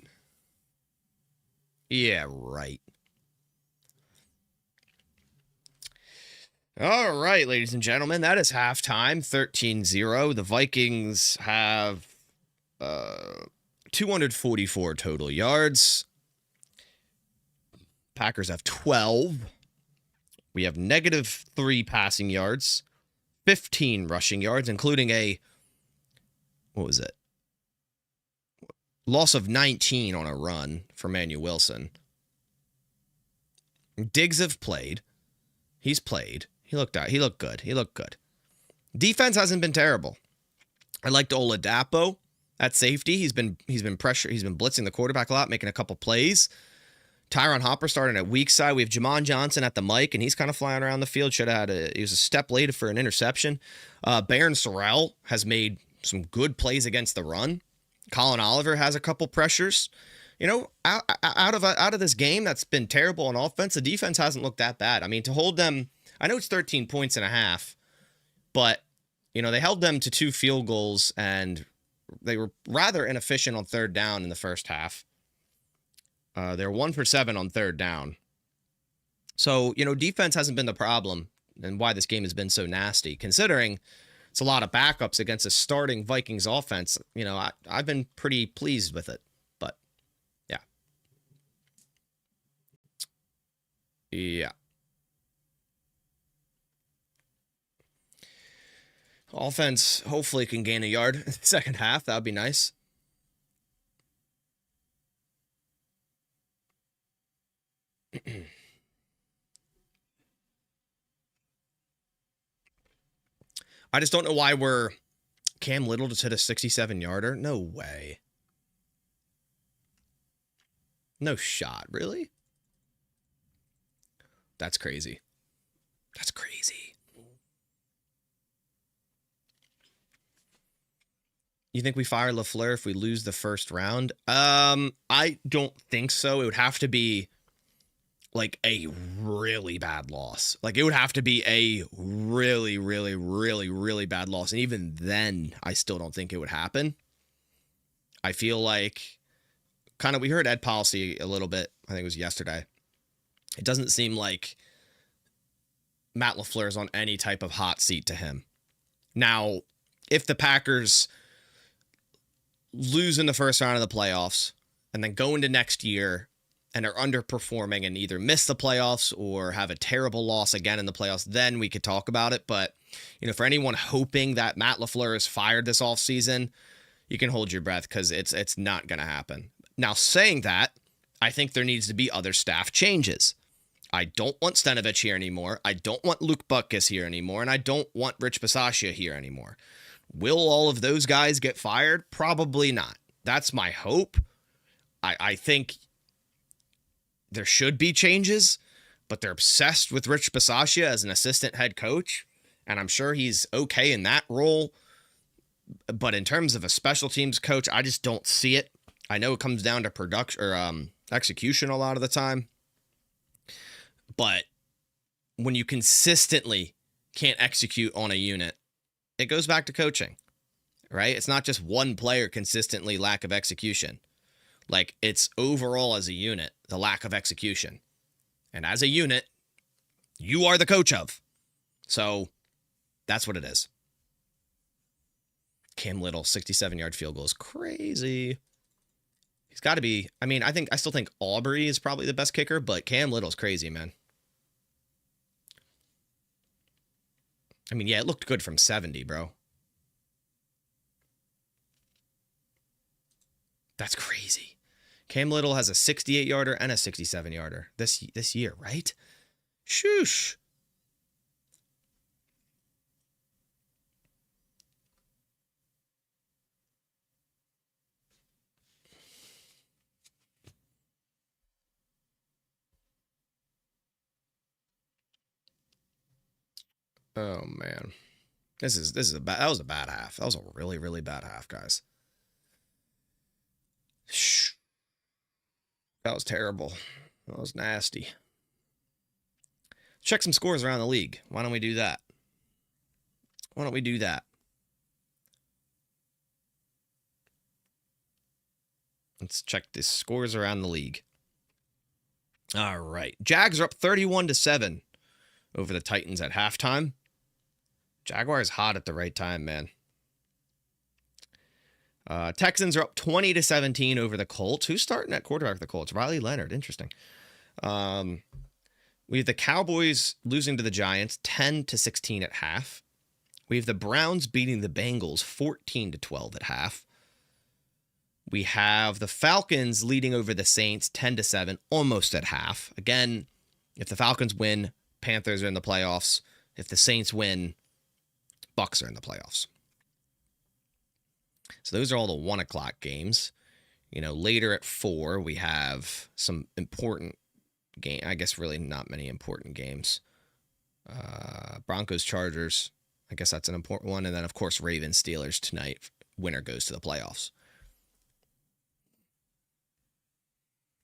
All right, ladies and gentlemen, that is halftime, 13-0. The Vikings have 244 total yards. Packers have 12. We have negative 3 passing yards, 15 rushing yards, including a, what was it? Loss of 19 on a run for Manuel Wilson. Diggs have played. He's played. He looked good. Defense hasn't been terrible. I liked Oladapo at safety. He's been blitzing the quarterback a lot, making a couple plays. Tyron Hopper starting at weak side. We have Jamon Johnson at the mic, and he's kind of flying around the field. He was a step late for an interception. Baron Sorrell has made some good plays against the run. Colin Oliver has a couple pressures. Out of this game that's been terrible on offense, the defense hasn't looked that bad. I mean, to hold them, I know it's 13 points and a half, but, they held them to 2 field goals, and they were rather inefficient on third down in the first half. They're 1 for 7 on third down. So, defense hasn't been the problem and why this game has been so nasty, considering it's a lot of backups against a starting Vikings offense. I've been pretty pleased with it, but yeah. Yeah. Offense hopefully can gain a yard in the second half. That would be nice. I just don't know why we're Cam Little just hit a 67-yarder. No way. No shot. Really? That's crazy. That's crazy. You think we fire LaFleur if we lose the first round? I don't think so. It would have to be like a really bad loss. Like it would have to be a really, really, really, really bad loss. And even then, I still don't think it would happen. I feel like we heard Ed Policy a little bit. I think it was yesterday. It doesn't seem like Matt LaFleur is on any type of hot seat to him. Now, if the Packers lose in the first round of the playoffs and then go into next year and are underperforming and either miss the playoffs or have a terrible loss again in the playoffs, then we could talk about it. But, for anyone hoping that Matt LaFleur is fired this offseason, you can hold your breath because it's not going to happen. Now, saying that, I think there needs to be other staff changes. I don't want Stenovich here anymore. I don't want Luke Butkus here anymore. And I don't want Rich Bisaccia here anymore. Will all of those guys get fired? Probably not. That's my hope. I think there should be changes, but they're obsessed with Rich Bisaccia as an assistant head coach, and I'm sure he's okay in that role. But in terms of a special teams coach, I just don't see it. I know it comes down to production or execution a lot of the time, but when you consistently can't execute on a unit, it goes back to coaching, right? It's not just one player consistently lack of execution. Like, it's overall as a unit, the lack of execution. And as a unit, you are the coach of. So that's what it is. Cam Little, 67-yard field goal is crazy. He's got to be, I still think Aubrey is probably the best kicker, but Cam Little's crazy, man. Yeah, it looked good from 70, bro. That's crazy. Cam Little has a 68-yarder and a 67-yarder this year, right? Shoosh. Oh man. That was a bad half. That was a really, really bad half, guys. That was terrible. That was nasty. Check some scores around the league. Why don't we do that? Let's check the scores around the league. All right. Jags are up 31-7 over the Titans at halftime. Jaguars hot at the right time, man. Texans are up 20-17 over the Colts. Who's starting at quarterback for the Colts? Riley Leonard. Interesting. We have the Cowboys losing to the Giants 10-16 at half. We have the Browns beating the Bengals 14-12 at half. We have the Falcons leading over the Saints 10-7, almost at half. Again, if the Falcons win, Panthers are in the playoffs. If the Saints win, Bucks are in the playoffs. So those are all the 1 o'clock games. Later at 4, we have some important game. I guess really not many important games. Broncos, Chargers. I guess that's an important one. And then, of course, Ravens, Steelers tonight. Winner goes to the playoffs.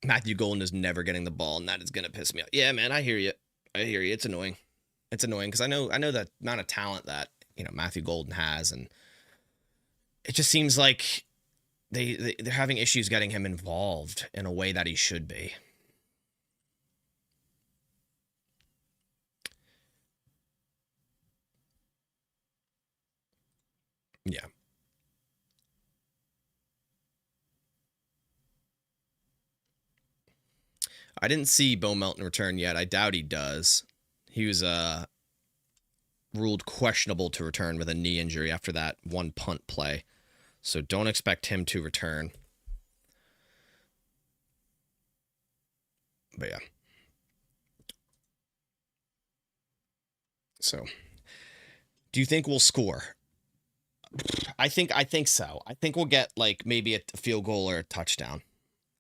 Matthew Golden is never getting the ball, and that is going to piss me off. Yeah, man, I hear you. It's annoying. It's annoying because I know that amount of talent that, Matthew Golden has, and it just seems like they're having issues getting him involved in a way that he should be. Yeah. I didn't see Bo Melton return yet. I doubt he does. He was ruled questionable to return with a knee injury after that one punt play. So don't expect him to return. But yeah. So, do you think we'll score? I think so. I think we'll get like maybe a field goal or a touchdown.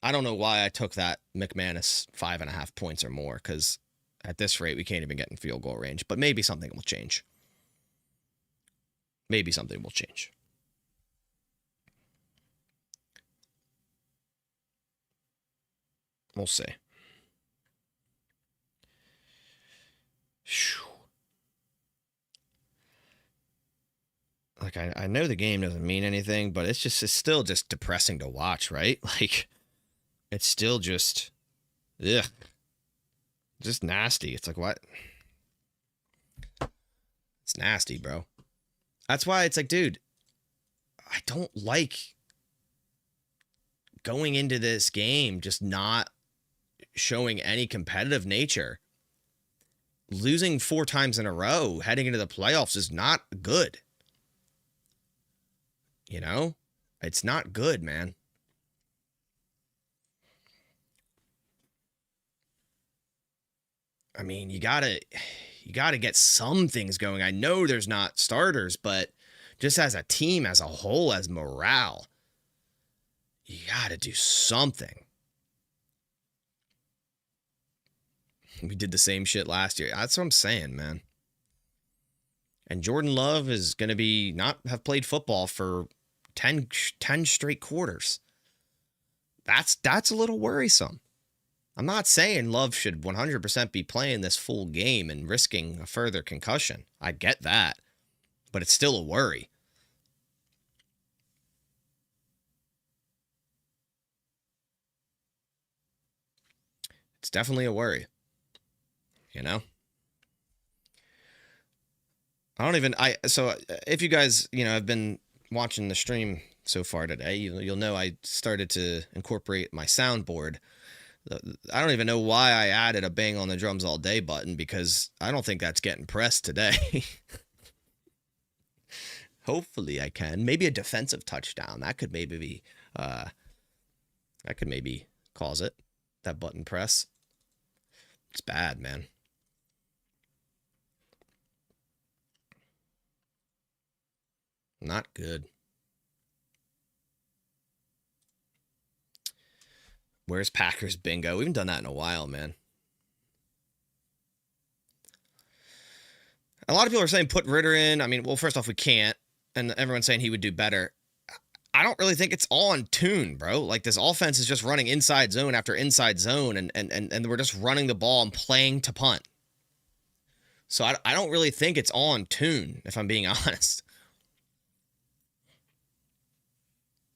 I don't know why I took that McManus 5.5 points or more, because at this rate we can't even get in field goal range. But maybe something will change. Maybe something will change. We'll see. Like, I know the game doesn't mean anything, but it's still just depressing to watch, right? Like, it's still just, ugh, just nasty. It's like, what? It's nasty, bro. That's why it's like, dude, I don't like going into this game just not showing any competitive nature. Losing 4 times in a row heading into the playoffs is not good. It's not good, man. I mean, you gotta get some things going. I know there's not starters, but just as a team, as a whole, as morale, you gotta do something. We did the same shit last year. That's what I'm saying, man. And Jordan Love is going to not have played football for 10 straight quarters. That's a little worrisome. I'm not saying Love should 100% be playing this full game and risking a further concussion. I get that. But it's still a worry. It's definitely a worry. So if you guys, have been watching the stream so far today, you'll know I started to incorporate my soundboard. I don't even know why I added a bang on the drums all day button, because I don't think that's getting pressed today. Hopefully I can. Maybe a defensive touchdown. That could maybe cause it. That button press. It's bad, man. Not good. Where's Packers bingo? We haven't done that in a while, man. A lot of people are saying put Ritter in. I mean, well, first off, we can't. And everyone's saying he would do better. I don't really think it's all on tune, bro. Like, this offense is just running inside zone after inside zone, and we're just running the ball and playing to punt. So I don't really think it's all on tune, if I'm being honest.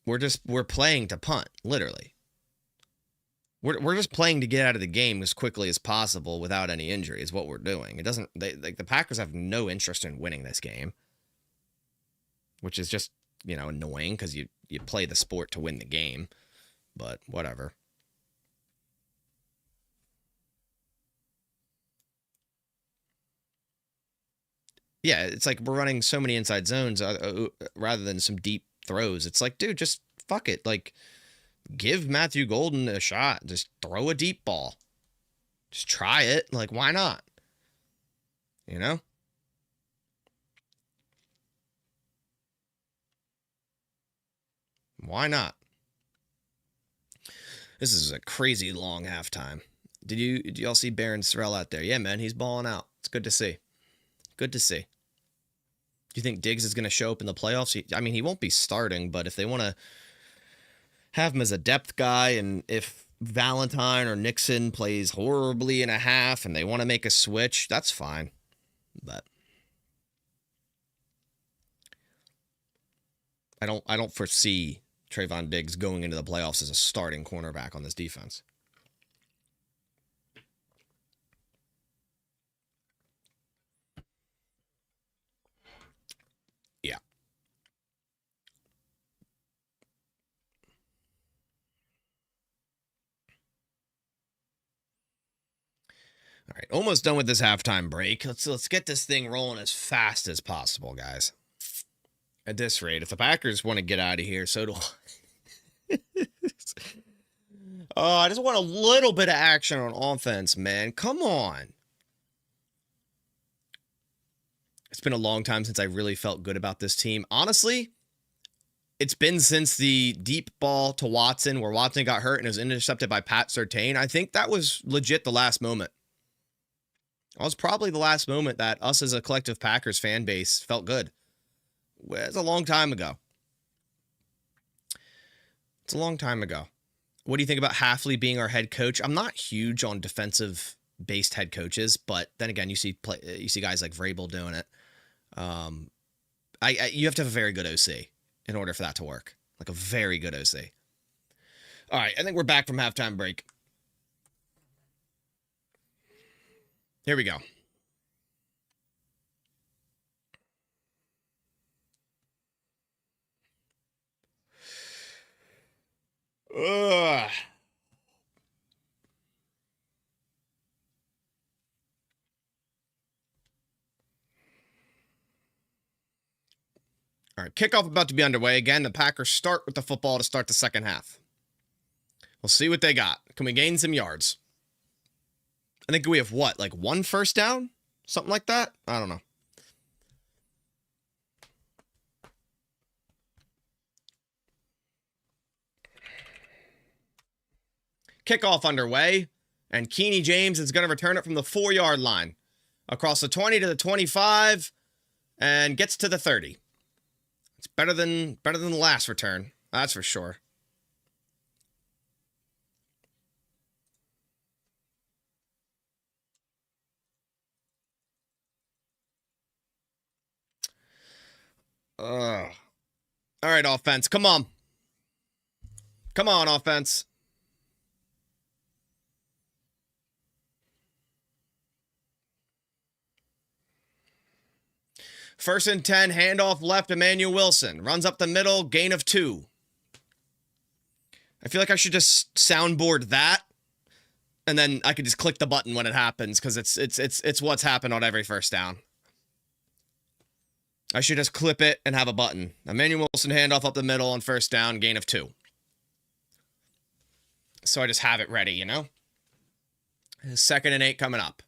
We're playing to punt, literally. We're just playing to get out of the game as quickly as possible without any injury is what we're doing. It doesn't, the Packers have no interest in winning this game, which is just, annoying because you play the sport to win the game, but whatever. Yeah, it's like we're running so many inside zones rather than some deep throws. It's like, dude, just fuck it. Like, give Matthew Golden a shot. Just throw a deep ball. Just try it. Like, why not? Why not? This is a crazy long halftime. Did y'all see Baron Sorrell out there? Yeah, man, he's balling out. It's good to see. Good to see. Do you think Diggs is going to show up in the playoffs? He won't be starting, but if they want to have him as a depth guy, and if Valentine or Nixon plays horribly in a half and they want to make a switch, that's fine. But I don't foresee Trayvon Diggs going into the playoffs as a starting cornerback on this defense. Yeah. All right, almost done with this halftime break. Let's get this thing rolling as fast as possible, guys. At this rate, if the Packers want to get out of here, so do I. Oh, I just want a little bit of action on offense, man. Come on. It's been a long time since I really felt good about this team. Honestly, it's been since the deep ball to Watson, where Watson got hurt and was intercepted by Pat Surtain. I think that was legit the last moment. That was probably the last moment that us as a collective Packers fan base felt good. It's a long time ago. It's a long time ago. What do you think about Hafley being our head coach? I'm not huge on defensive-based head coaches, but then again, you see guys like Vrabel doing it. You have to have a very good OC in order for that to work. Like a very good OC. All right, I think we're back from halftime break. Here we go. Ugh. All right, kickoff about to be underway again. The Packers start with the football to start the second half. We'll see what they got. Can we gain some yards? I think we have what, like one first down? Something like that? I don't know. Kickoff underway, and Keeney James is going to return it from the 4-yard line. Across the 20 to the 25, and gets to the 30. It's better than the last return, that's for sure. All right, offense, come on. Come on, offense. First and 10, handoff left, Emmanuel Wilson. Runs up the middle, gain of 2. I feel like I should just soundboard that, and then I could just click the button when it happens, because it's what's happened on every first down. I should just clip it and have a button. Emmanuel Wilson handoff up the middle on first down, gain of 2. So I just have it ready, you know? 2nd and 8 coming up.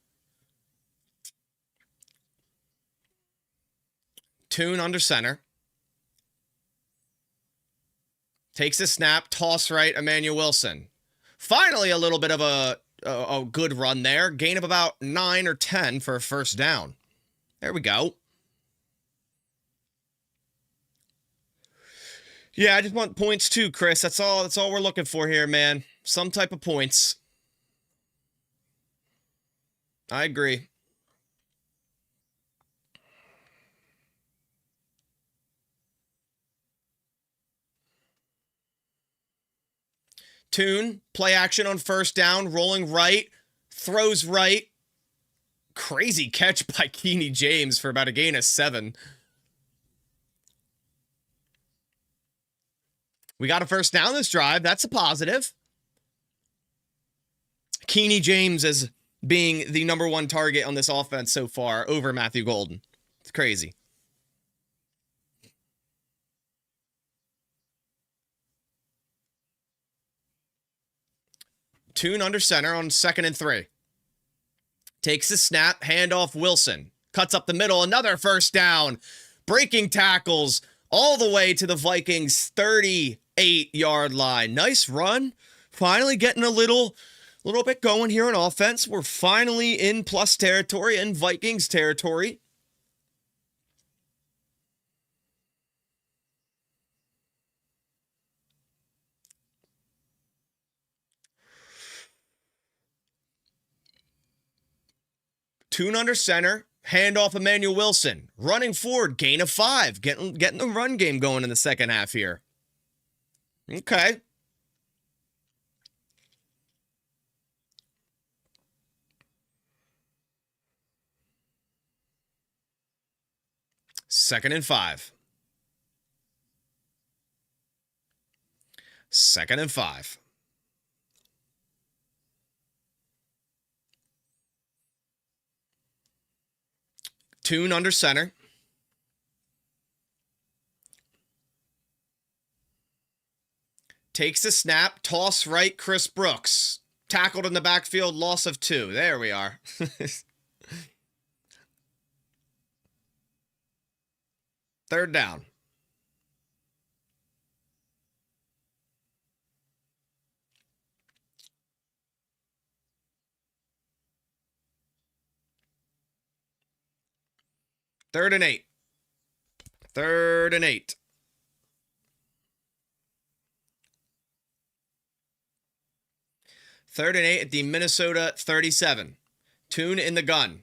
Tune under center. Takes a snap, toss right, Emmanuel Wilson. Finally, a little bit of a good run there. Gain of about 9 or 10 for a first down. There we go. Yeah, I just want points too, Chris. That's all we're looking for here, man. Some type of points. I agree. Tune, play action on first down, rolling right, throws right. Crazy catch by Keeney James for about a gain of 7. We got a first down this drive. That's a positive. Keeney James as being the number 1 target on this offense so far over Matthew Golden. It's crazy. Tune under center on 2nd and 3. Takes the snap, handoff Wilson. Cuts up the middle, another first down. Breaking tackles all the way to the Vikings 38-yard line. Nice run. Finally getting a little little bit going here on offense. We're finally in plus territory, in Vikings territory. Tune under center, handoff Emmanuel Wilson, running forward, gain of 5, getting the run game going in the second half here. Okay. Second and 5. Second and 5. Tune under center. Takes the snap, toss right, Chris Brooks. Tackled in the backfield, loss of 2. There we are. Third down. Third and 8. Third and 8. Third and 8 at the Minnesota 37. Tune in the gun.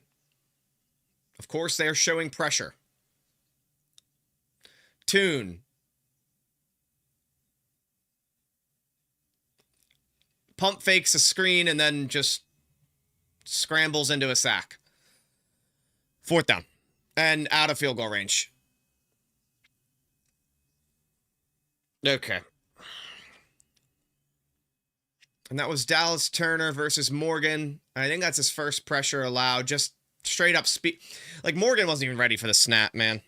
Of course, they are showing pressure. Tune. Pump fakes a screen and then just scrambles into a sack. Fourth down. And out of field goal range. Okay. And that was Dallas Turner versus Morgan. I think that's his first pressure allowed. Just straight up speed. Like, Morgan wasn't even ready for the snap, man.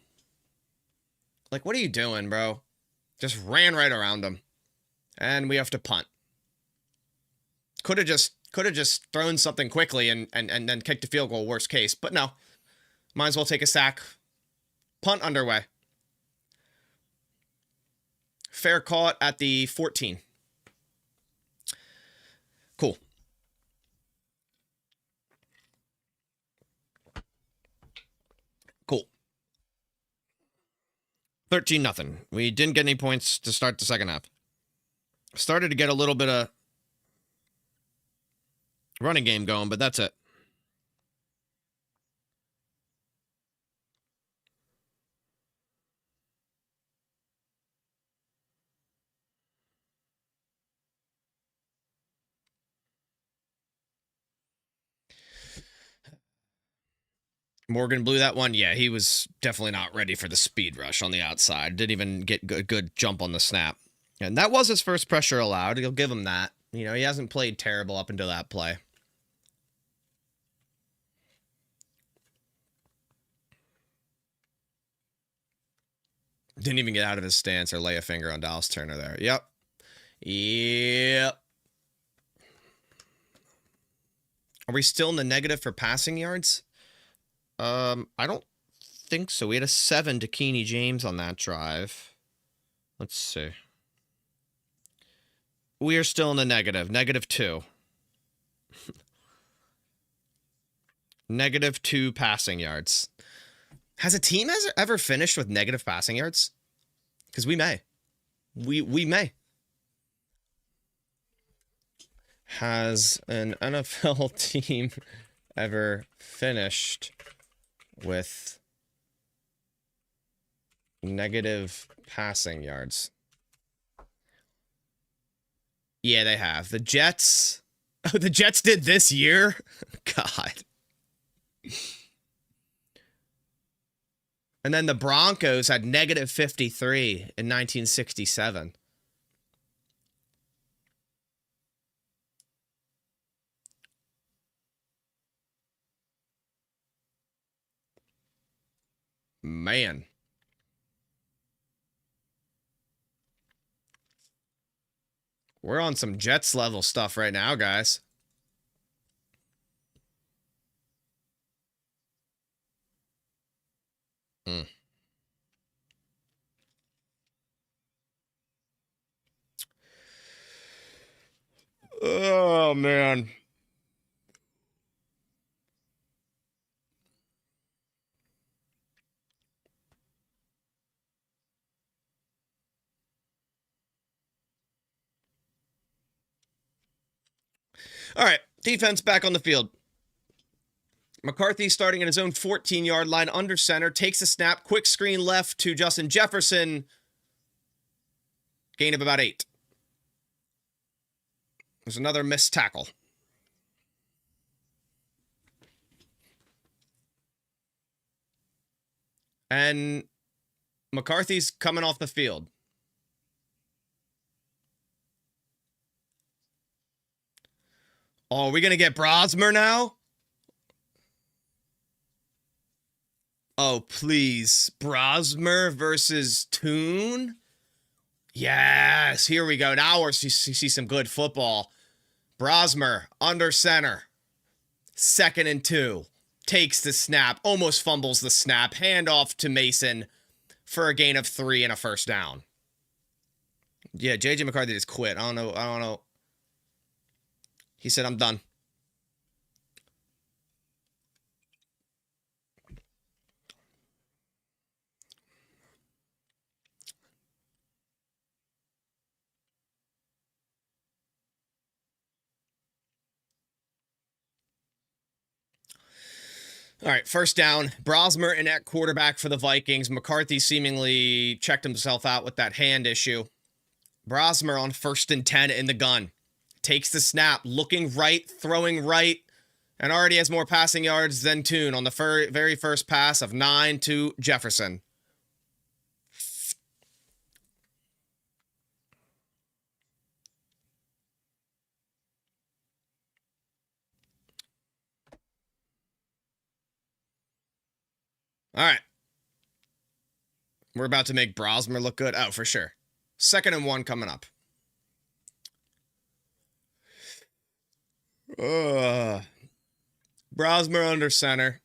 Like, what are you doing, bro? Just ran right around him. And we have to punt. Could have just thrown something quickly and then kicked a field goal, worst case. But no. Might as well take a sack. Punt underway. Fair caught at the 14. Cool. Cool. 13-0. We didn't get any points to start the second half. Started to get a little bit of running game going, but that's it. Morgan blew that one. Yeah, he was definitely not ready for the speed rush on the outside. Didn't even get a good jump on the snap. And that was his first pressure allowed. You'll give him that. You know, he hasn't played terrible up until that play. Didn't even get out of his stance or lay a finger on Dallas Turner there. Yep. Yep. Are we still in the negative for passing yards? I don't think so. We had a 7 to Keeney James on that drive. Let's see. We are still in the negative. -2. -2 passing yards. Has a team ever finished with negative passing yards? Because we may. We may. Has an NFL team ever finished with negative passing yards? Yeah, they have. The Jets. Oh, the Jets did this year? God. And then the Broncos had -53 in 1967. Man. We're on some Jets level stuff right now, guys. Oh, man. All right, defense back on the field. McCarthy starting at his own 14-yard line under center, takes a snap, quick screen left to Justin Jefferson. Gain of about 8. There's another missed tackle. And McCarthy's coming off the field. Oh, are we going to get Brosmer now? Oh, please. Brosmer versus Toon? Yes, here we go. Now we're see some good football. Brosmer under center. 2nd and 2. Takes the snap. Almost fumbles the snap. Handoff to Mason for a gain of 3 and a first down. Yeah, J.J. McCarthy just quit. I don't know. He said, I'm done. All right, first down. Brosmer in at quarterback for the Vikings. McCarthy seemingly checked himself out with that hand issue. Brosmer on 1st and 10 in the gun. Takes the snap, looking right, throwing right, and already has more passing yards than Toon on the very first pass of 9 to Jefferson. All right. We're about to make Brosmer look good. Oh, for sure. 2nd and 1 coming up. Brosmer under center.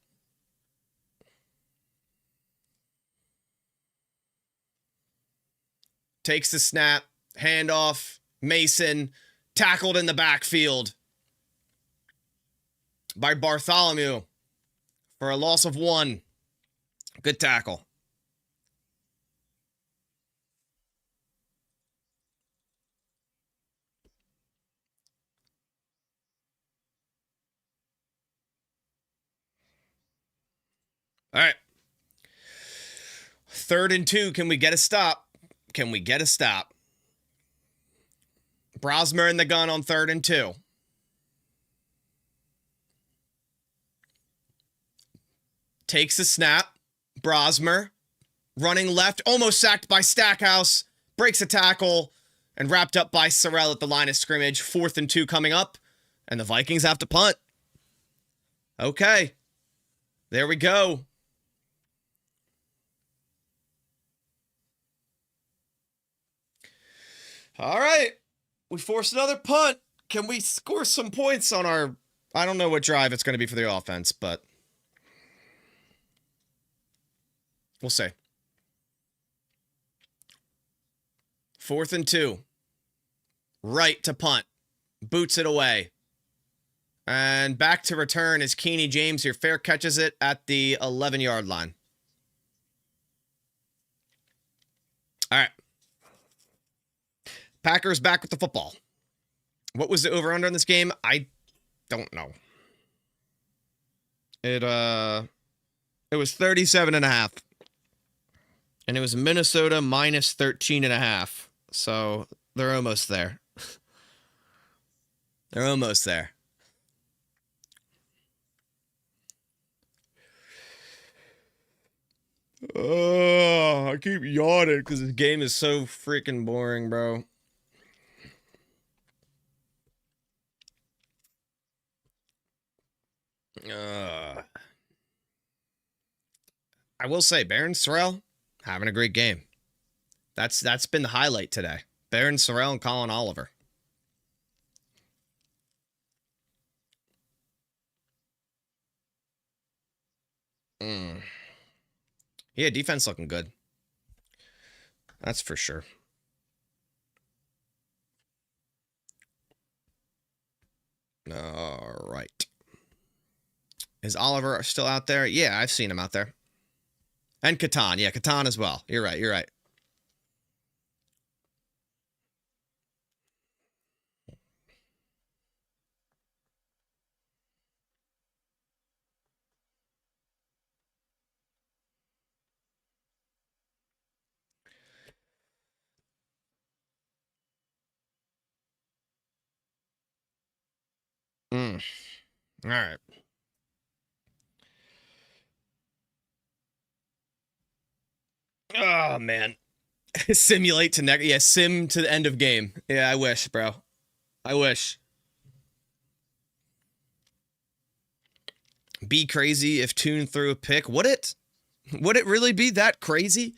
Takes the snap. Handoff. Mason. Tackled in the backfield by Bartholomew for a loss of 1. Good tackle. All right. 3rd and 2. Can we get a stop? Can we get a stop? Brosmer in the gun on 3rd and 2. Takes a snap. Brosmer running left, almost sacked by Stackhouse, breaks a tackle, and wrapped up by Sorrell at the line of scrimmage. 4th and 2 coming up, and the Vikings have to punt. Okay, there we go. All right, we forced another punt. Can we score some points on our... I don't know what drive it's going to be for the offense, but... we'll see. 4th and 2. Right to punt. Boots it away. And back to return is Keeney James here. Fair catches it at the 11-yard line. All right. Packers back with the football. What was the over-under in this game? I don't know. It was 37.5. And it was Minnesota minus 13.5. So they're almost there. They're almost there. Oh, I keep yawning because this game is so freaking boring, bro. I will say, Baron Sorrell having a great game. That's been the highlight today. Baron Sorrell and Colin Oliver. Yeah, defense looking good. That's for sure. All right. Is Oliver still out there? Yeah, I've seen him out there. And Catan. Yeah, Catan as well. You're right. You're right. All right. Oh, man. Simulate to next. Yeah, sim to the end of game. Yeah, I wish, bro. I wish. Be crazy if Tune threw a pick. Would it? Would it really be that crazy?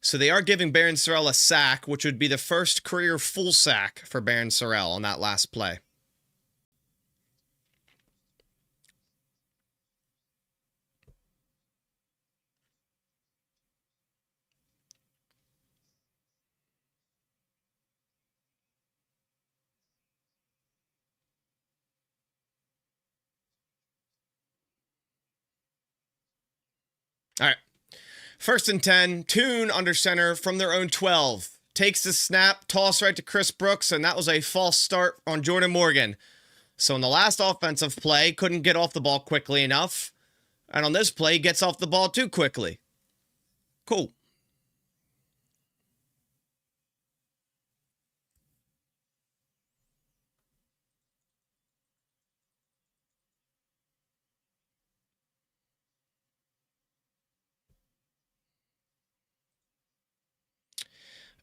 So they are giving Baron Sorrell a sack, which would be the first career full sack for Baron Sorrell on that last play. All right. 1st and 10, Tune under center from their own 12. Takes the snap, toss right to Chris Brooks, and that was a false start on Jordan Morgan. So in the last offensive play, couldn't get off the ball quickly enough. And on this play, gets off the ball too quickly. Cool.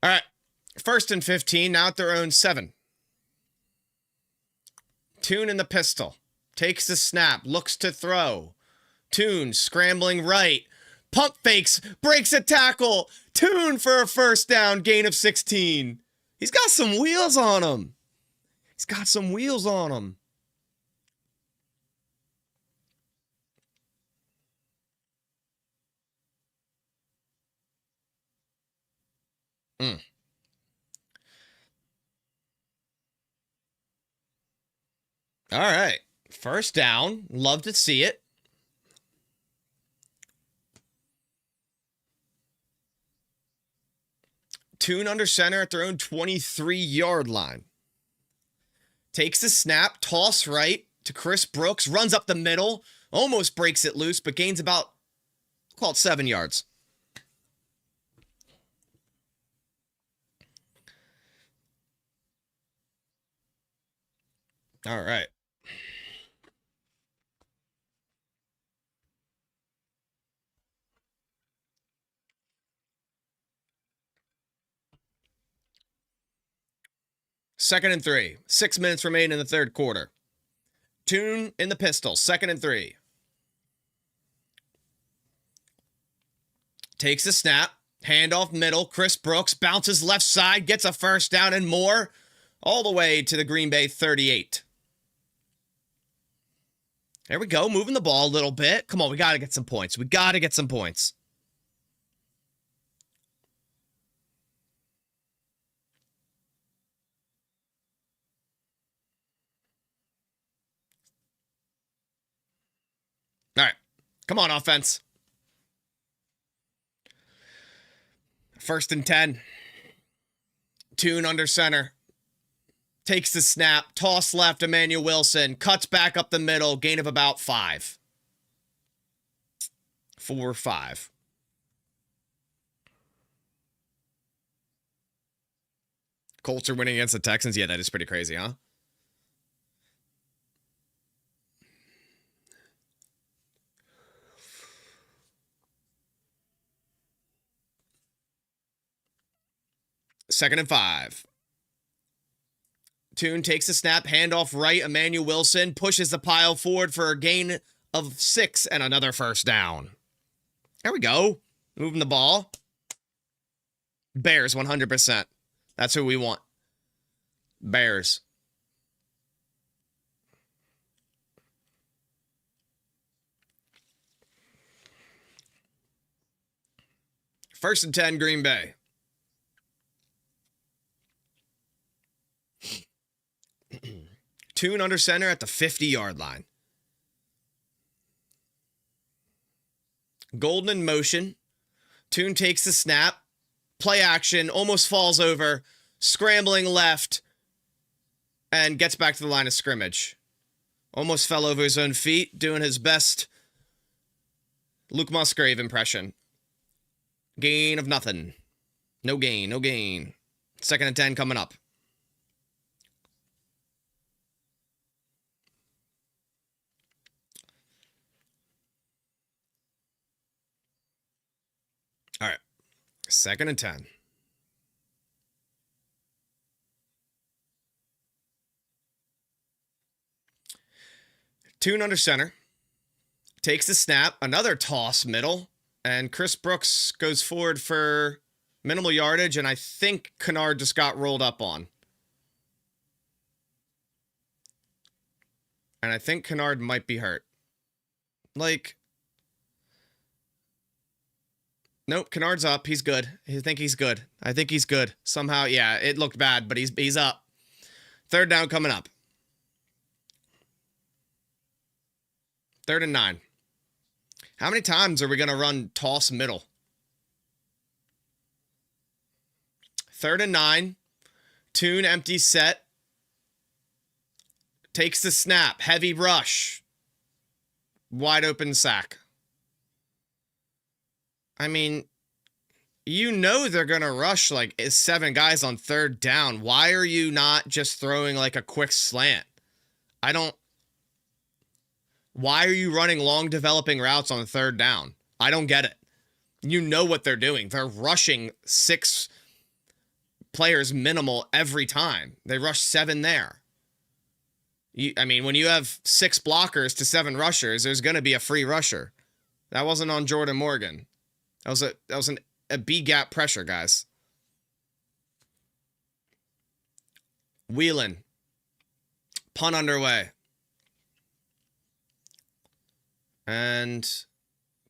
All right. 1st and 15, now at their own 7. Tune in the pistol. Takes the snap, looks to throw. Tune scrambling right. Pump fakes, breaks a tackle. Tune for a first down, gain of 16. He's got some wheels on him. He's got some wheels on him. All right. First down. Love to see it. Tune under center at their own 23-yard line. Takes the snap, toss right to Chris Brooks, runs up the middle, almost breaks it loose, but gains about, call it 7 yards. All right. Second and 3. 6 minutes remain in the third quarter. Tune in the pistol. 2nd and 3. Takes a snap. Handoff middle. Chris Brooks bounces left side. Gets a first down and more. All the way to the Green Bay 38. There we go. Moving the ball a little bit. Come on. We got to get some points. We got to get some points. All right. Come on, offense. 1st and 10. Tune under center. Takes the snap. Toss left, Emmanuel Wilson. Cuts back up the middle. Gain of about 5. 4-5. Colts are winning against the Texans. Yeah, that is pretty crazy, huh? Second and 5. Tune takes the snap, handoff right, Emmanuel Wilson pushes the pile forward for a gain of 6 and another first down. There we go. Moving the ball. Bears, 100%. That's who we want. Bears. First and 10, Green Bay. Tune under center at the 50-yard line. Golden in motion. Tune takes the snap. Play action. Almost falls over. Scrambling left. And gets back to the line of scrimmage. Almost fell over his own feet. Doing his best Luke Musgrave impression. Gain of nothing. No gain, no gain. 2nd and 10 coming up. All right. 2nd and 10. Tune under center. Takes the snap. Another toss middle. And Chris Brooks goes forward for minimal yardage. And I think Kennard just got rolled up on. And I think Kennard might be hurt. Like, nope, Kennard's up. He's good. I think he's good. I think he's good. Somehow, yeah, it looked bad, but he's up. 3rd down coming up. 3rd and 9. How many times are we going to run toss middle? 3rd and 9. Tune empty set. Takes the snap. Heavy rush. Wide open sack. I mean, you know they're going to rush like 7 guys on 3rd down. Why are you not just throwing like a quick slant? Why are you running long developing routes on 3rd down? I don't get it. You know what they're doing. They're rushing 6 players minimal every time. They rush 7 there. I mean, when you have 6 blockers to 7 rushers, there's going to be a free rusher. That wasn't on Jordan Morgan. That was a B gap pressure, guys. Wheeling. Punt underway. And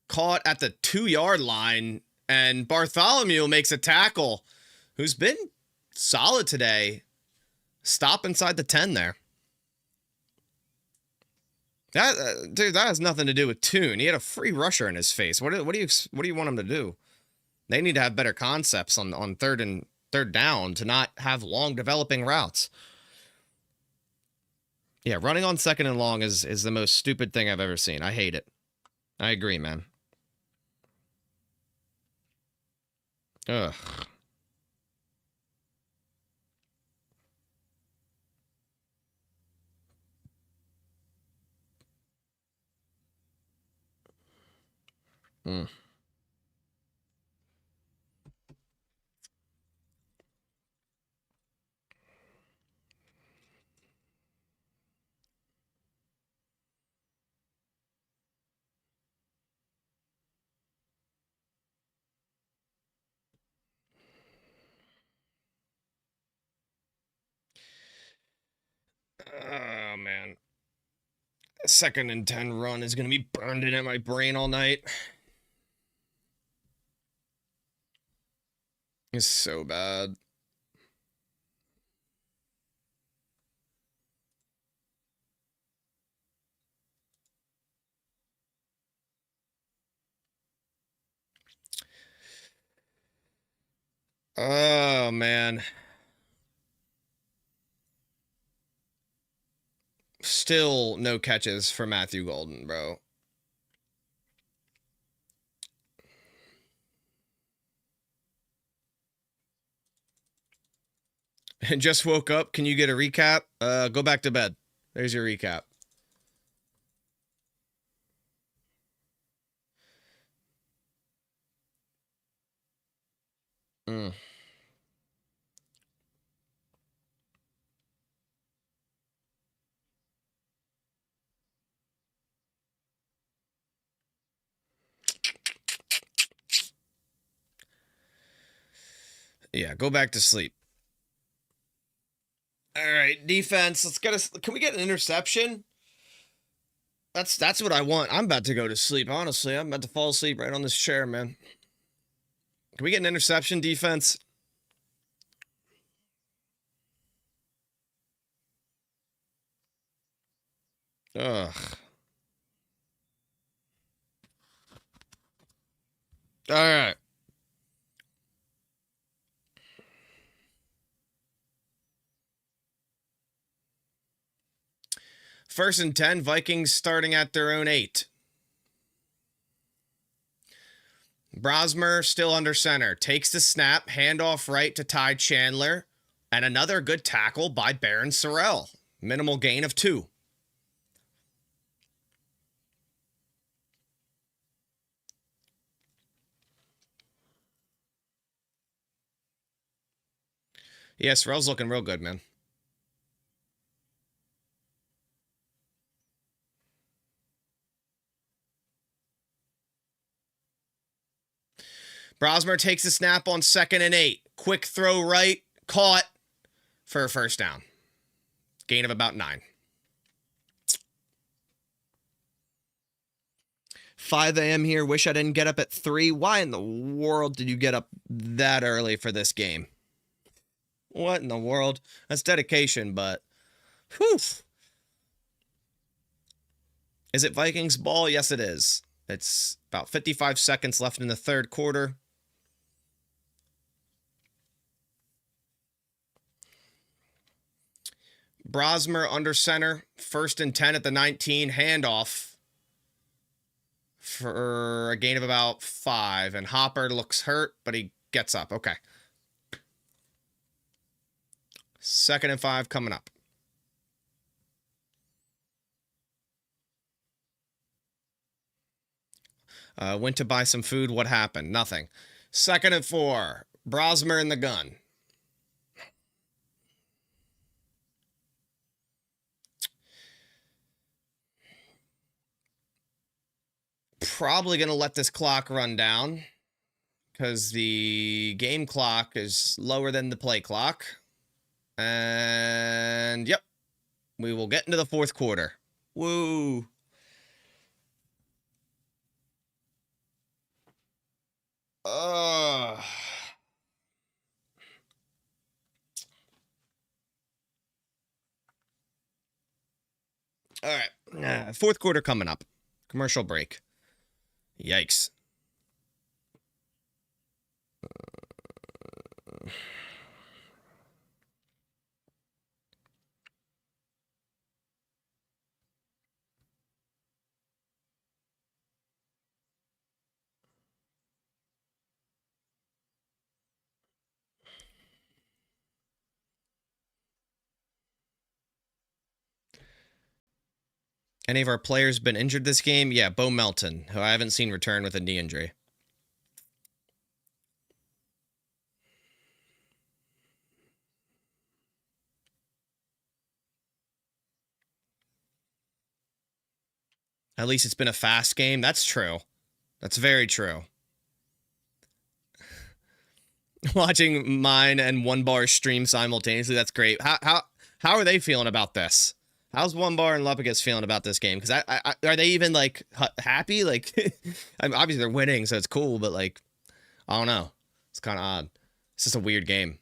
caught at the 2-yard line. And Bartholomew makes a tackle. Who's been solid today. Stop inside the 10 there. Dude, that has nothing to do with Tune. He had a free rusher in his face. What do you want him to do? They need to have better concepts on 3rd down to not have long developing routes. Yeah, running on 2nd and long is the most stupid thing I've ever seen. I hate it. I agree, man. Ugh. Oh, man. 2nd and 10 run is going to be burned into my brain all night. It's so bad. Oh, man. Still no catches for Matthew Golden, bro. And just woke up. Can you get a recap? Go back to bed. There's your recap. Yeah, go back to sleep. All right, defense. Can we get an interception? That's what I want. I'm about to go to sleep, honestly. I'm about to fall asleep right on this chair, man. Can we get an interception, defense? Ugh. All right. First and 10, Vikings starting at their own 8. Brosmer still under center. Takes the snap. Handoff right to Ty Chandler. And another good tackle by Baron Sorrell. Minimal gain of 2. Yeah, Sorrell's looking real good, man. Brosmer takes a snap on 2nd and 8. Quick throw right. Caught for a first down. Gain of about 9. 5 a.m. here. Wish I didn't get up at 3. Why in the world did you get up that early for this game? What in the world? That's dedication, but whew. Is it Vikings ball? Yes, it is. It's about 55 seconds left in the third quarter. Brosmer under center, 1st and 10 at the 19, handoff for a gain of about 5, and Hopper looks hurt, but he gets up. Okay. 2nd and 5 coming up. Went to buy some food. What happened? Nothing. 2nd and 4. Brosmer in the gun. Probably going to let this clock run down because the game clock is lower than the play clock. And, yep, we will get into the fourth quarter. Woo. All right. Fourth quarter coming up. Commercial break. Yikes. Any of our players been injured this game? Yeah, Bo Melton, who I haven't seen return with a knee injury. At least it's been a fast game. That's true. That's very true. Watching mine and One Bar stream simultaneously, that's great. How are they feeling about this? How's One Bar and Lupicus feeling about this game? Because are they even like happy? Like, I mean, obviously they're winning, so it's cool. But like, I don't know. It's kind of odd. It's just a weird game.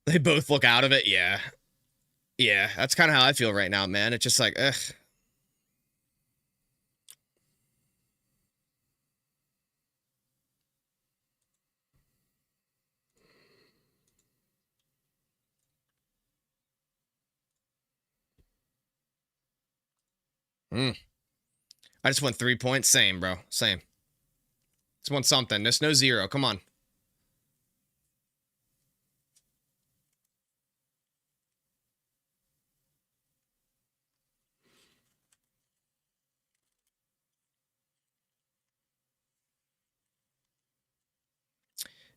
They both look out of it. Yeah. Yeah, that's kind of how I feel right now, man. It's just like, ugh. I just want 3 points. Same, bro. Same. Just want something. There's no 0. Come on.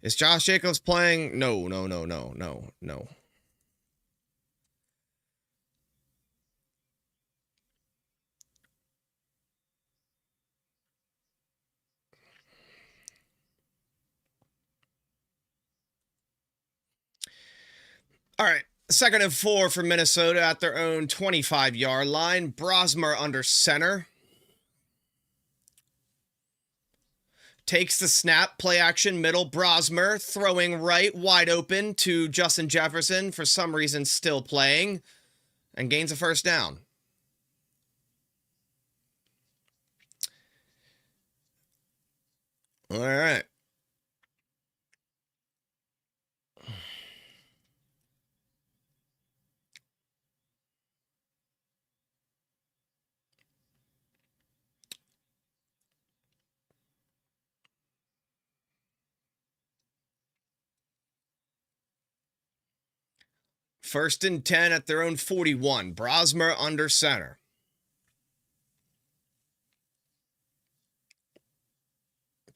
Is Josh Jacobs playing? No. All right. 2nd and 4 for Minnesota at their own 25-yard line. Brosmer under center. Takes the snap, play action, middle, Brosmer, throwing right, wide open to Justin Jefferson, for some reason still playing, and gains a first down. All right. First and 10 at their own 41. Brosmer under center.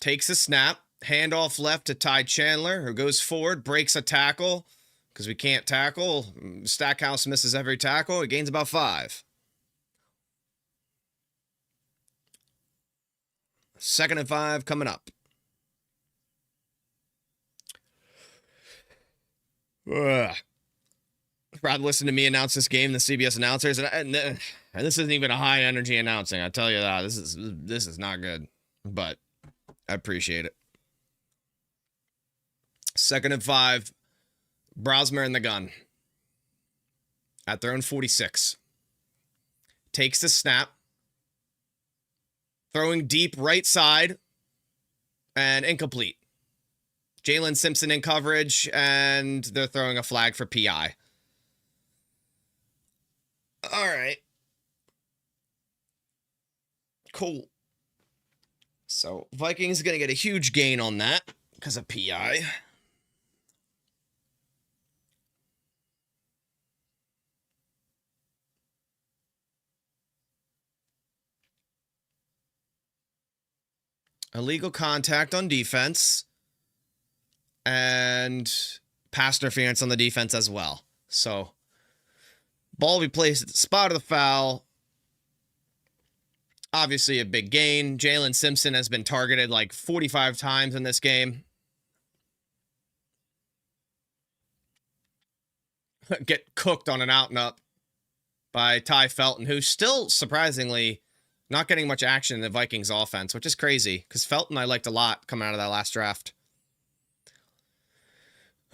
Takes a snap. Handoff left to Ty Chandler, who goes forward, breaks a tackle because we can't tackle. Stackhouse misses every tackle. He gains about 5. Second and 5 coming up. Ugh. Rather listen to me announce this game than CBS announcers, and this isn't even a high energy announcing. I tell you that this is not good, but I appreciate it. Second and 5, Brosmer in the gun at their own 46. Takes the snap, throwing deep right side, and incomplete. Jalen Simpson in coverage, and they're throwing a flag for PI. All right. Cool. So Vikings going to get a huge gain on that because of PI. Illegal contact on defense. And pass interference on the defense as well. So ball will be placed at the spot of the foul. Obviously a big gain. Jalen Simpson has been targeted like 45 times in this game. Get cooked on an out and up by Ty Felton, who's still surprisingly not getting much action in the Vikings offense, which is crazy because Felton I liked a lot coming out of that last draft.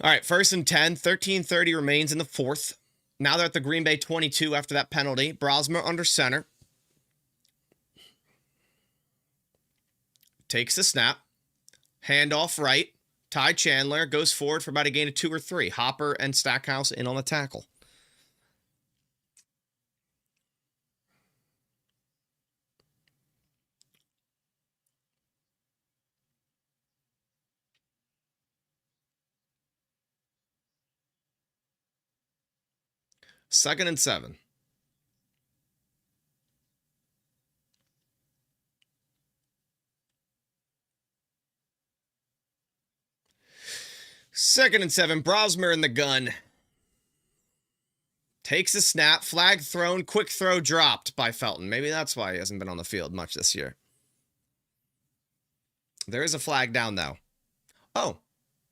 All right, first and 10, 13:30 remains in the fourth. Now they're at the Green Bay 22 after that penalty. Brosmer under center. Takes the snap. Handoff right. Ty Chandler goes forward for about a gain of 2 or 3. Hopper and Stackhouse in on the tackle. Second and 7. Second and 7. Brosmer in the gun. Takes a snap. Flag thrown. Quick throw dropped by Felton. Maybe that's why he hasn't been on the field much this year. There is a flag down, though. Oh,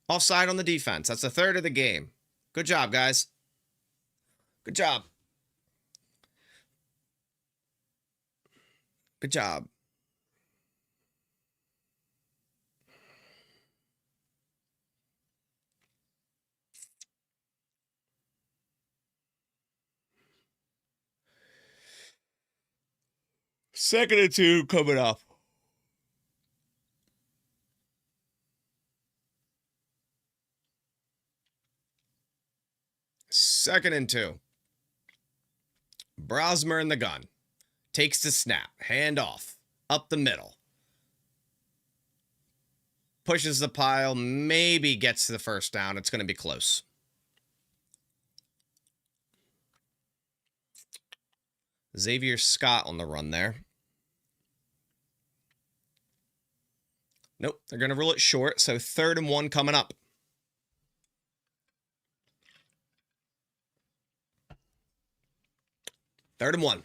offside on the defense. That's the third of the game. Good job, guys. Good job. Good job. Second and 2 coming up. Second and 2. Brosmer in the gun. Takes the snap. Hand off. Up the middle. Pushes the pile. Maybe gets to the first down. It's going to be close. Xavier Scott on the run there. Nope. They're going to rule it short. So 3rd and 1 coming up. Third and 1.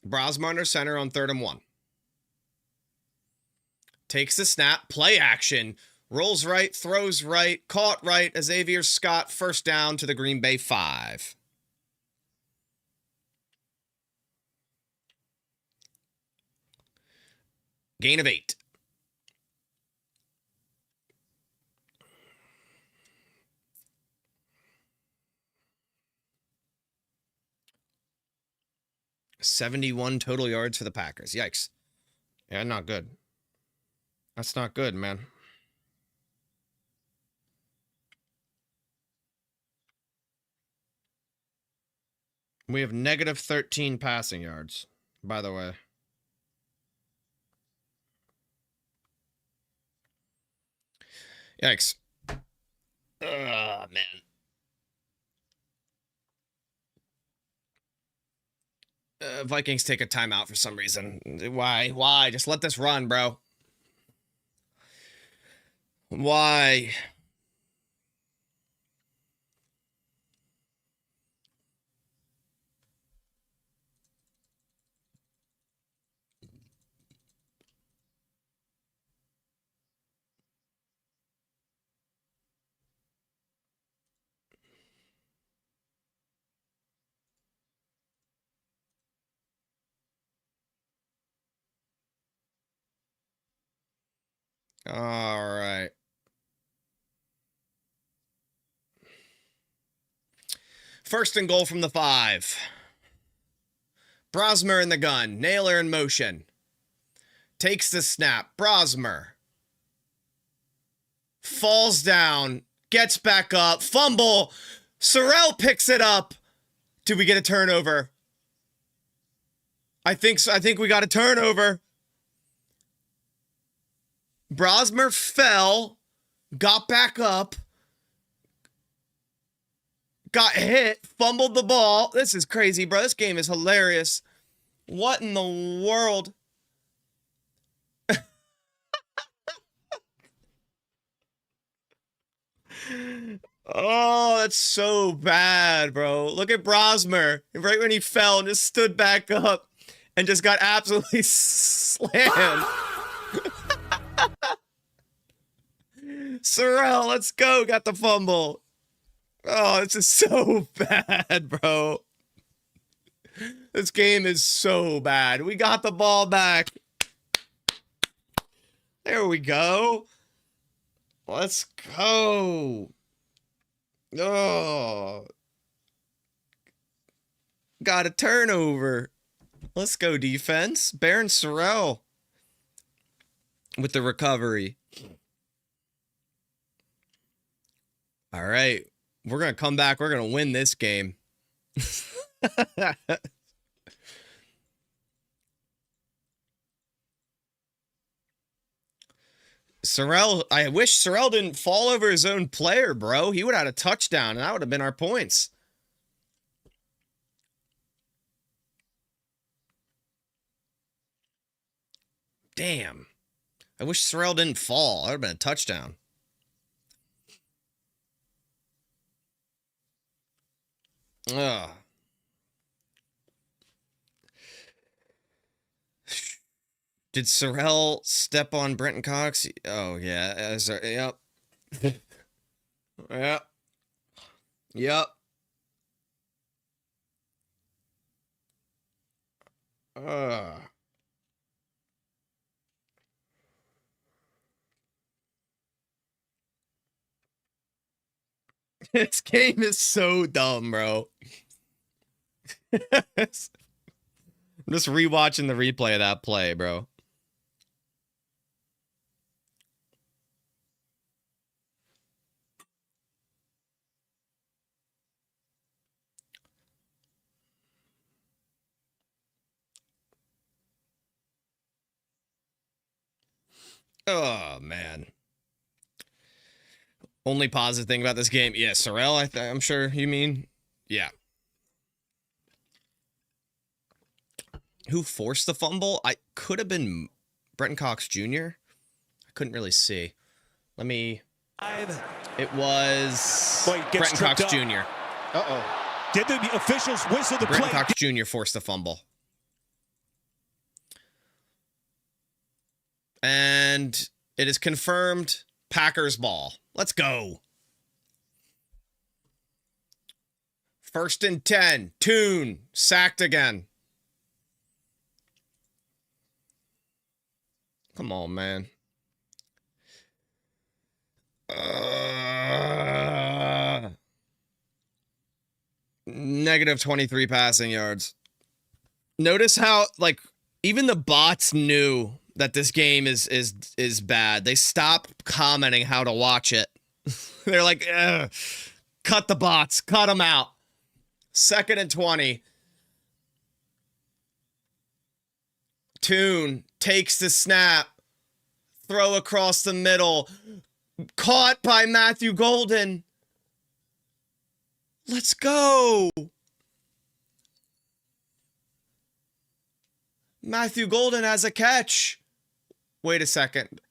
Brosmer under center on 3rd and 1. Takes the snap. Play action. Rolls right. Throws right. Caught right. Xavier Scott first down to the Green Bay 5. Gain of 8. 71 total yards for the Packers. Yikes. Yeah, not good. That's not good, man. We have negative 13 passing yards, by the way. Yikes. Man. Vikings take a timeout for some reason. Why? Why? Just let this run, bro. Why? All right. First and goal from the 5. Brosmer in the gun. Naylor in motion. Takes the snap. Brosmer. Falls down. Gets back up. Fumble. Sorrell picks it up. Do we get a turnover? I think so. I think we got a turnover. Brosmer fell. Got back up. Got hit, fumbled the ball. This is crazy, bro. This game is hilarious. What in the world? Oh, that's so bad, bro. Look at Brosmer. Right when he fell, just stood back up and just got absolutely slammed. Sorrell, let's go. Got the fumble. Oh, this is so bad, bro. This game is so bad. We got the ball back. There we go. Let's go. Oh. Got a turnover. Let's go, defense. Baron Sorrell with the recovery. All right. We're going to come back. We're going to win this game. Sorrell, I wish Sorrell didn't fall over his own player, bro. He would have had a touchdown, and that would have been our points. Damn. I wish Sorrell didn't fall. That would have been a touchdown. Ugh. Did Sorrell step on Brenton Cox? Oh, yeah. Yep. Yep. Yep. This game is so dumb, bro. I'm just rewatching the replay of that play, bro. Oh, man. Only positive thing about this game. Yeah, Sorrell, I'm sure you mean. Yeah. Who forced the fumble? I could have been Brenton Cox Jr. I couldn't really see. Let me. It was Brenton Cox Jr. Uh-oh. Did the officials whistle the play? Brenton Cox Jr. forced the fumble. And it is confirmed Packers ball. Let's go. 1st and 10. Tune. Sacked again. Come on, man. Negative 23 passing yards. Notice how, like, even the bots knew that this game is bad. They stopped commenting how to watch it. They're like, ugh, cut the bots, cut them out. 2nd and 20. Tune takes the snap. Throw across the middle. Caught by Matthew Golden. Let's go. Matthew Golden has a catch. Wait a second.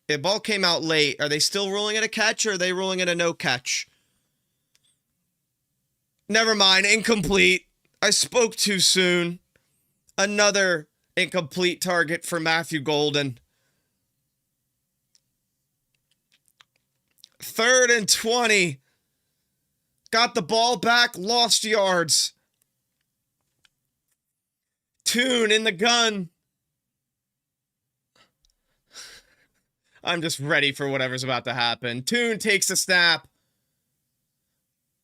The ball came out late. Are they still ruling it a catch or are they ruling it a no catch? Never mind. Incomplete. I spoke too soon. Another incomplete target for Matthew Golden. 3rd and 20. Got the ball back. Lost yards. Tune in the gun. I'm just ready for whatever's about to happen. Tune takes a snap.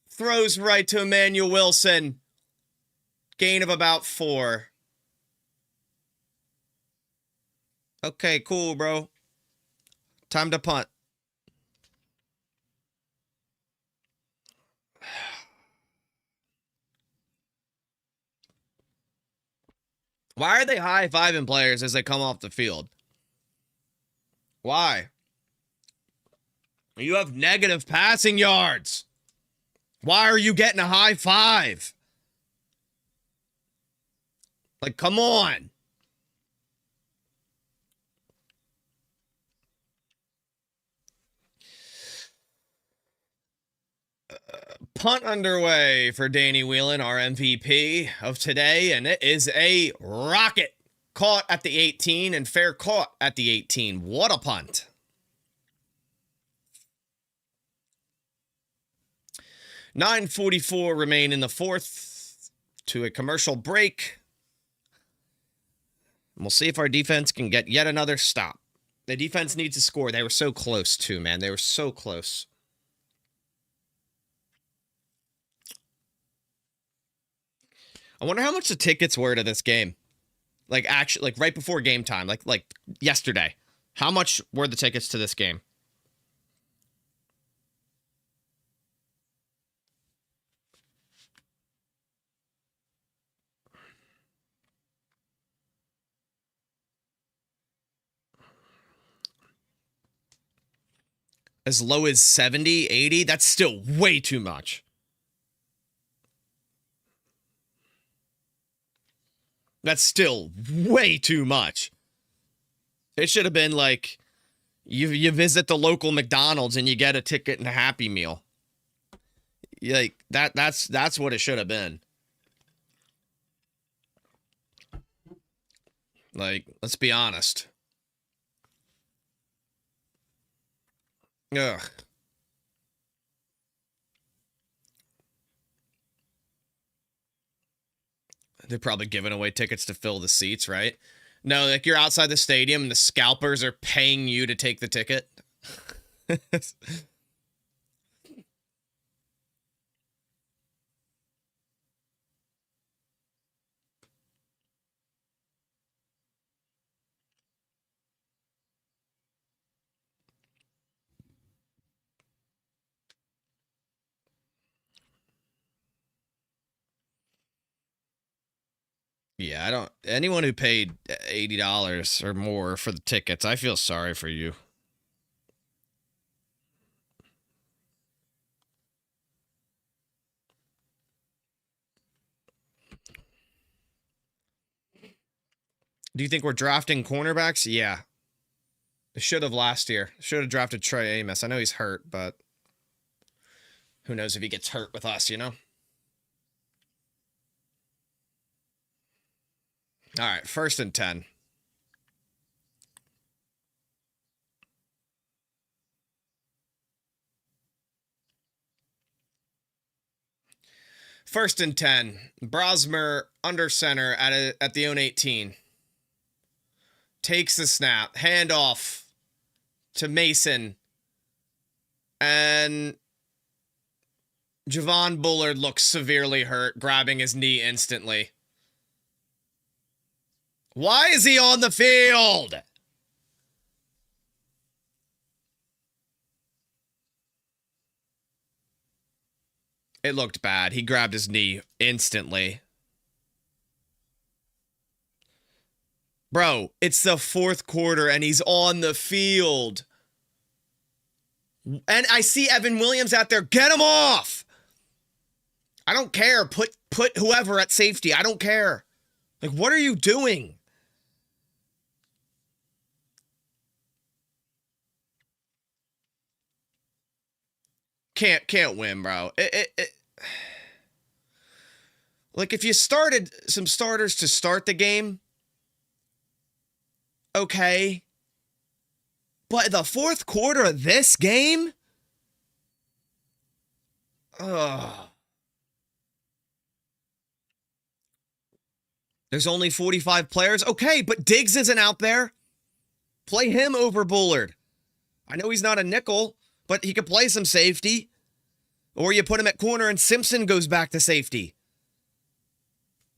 Throws right to Emmanuel Wilson. Gain of about 4. Okay, cool, bro. Time to punt. Why are they high-fiving players as they come off the field? Why? You have negative passing yards. Why are you getting a high five? Like, come on. Punt underway for Danny Whelan, our MVP of today, and it is a rocket. Caught at the 18 and fair caught at the 18. What a punt. .944 remain in the 4th to a commercial break. And we'll see if our defense can get yet another stop. The defense needs to score. They were so close too, man. They were so close. I wonder how much the tickets were to this game. Like, actually, like right before game time, like yesterday. How much were the tickets to this game? As low as 70, 80? That's still way too much. That's still way too much. It should have been like you visit the local McDonald's and you get a ticket and a Happy Meal. Like that's what it should have been. Like, let's be honest. Ugh. They're probably giving away tickets to fill the seats, right? No, like you're outside the stadium and the scalpers are paying you to take the ticket. Yeah, I don't. Anyone who paid $80 or more for the tickets, I feel sorry for you. Do you think we're drafting cornerbacks? Yeah. They should have last year. Should have drafted Trey Amos. I know he's hurt, but who knows if he gets hurt with us, you know? All right, 1st and 10. First and 10. Brosmer under center at the own 18. Takes the snap. Handoff to Mason. And Javon Bullard looks severely hurt, grabbing his knee instantly. Why is he on the field? It looked bad. He grabbed his knee instantly. Bro, it's the fourth quarter and he's on the field. And I see Evan Williams out there. Get him off. I don't care. Put whoever at safety. I don't care. Like, what are you doing? Can't win, bro. Like, if you started some starters to start the game, okay. But the fourth quarter of this game? There's only 45 players? Okay, but Diggs isn't out there. Play him over Bullard. I know he's not a nickel, but he could play some safety. Or you put him at corner and Simpson goes back to safety.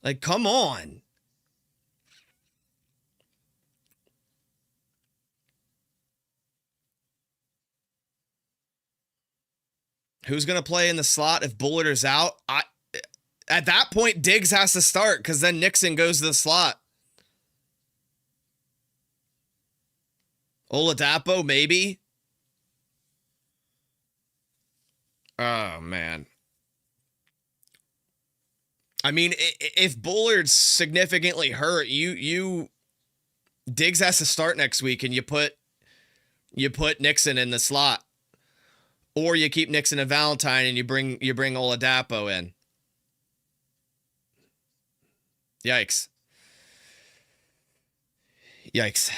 Like, come on. Who's going to play in the slot if Bullard is out? At that point, Diggs has to start because then Nixon goes to the slot. Oladapo, maybe? Oh, man. I mean, if Bullard's significantly hurt, Diggs has to start next week and you put Nixon in the slot. Or you keep Nixon and Valentine and you bring Oladapo in. Yikes. Yikes.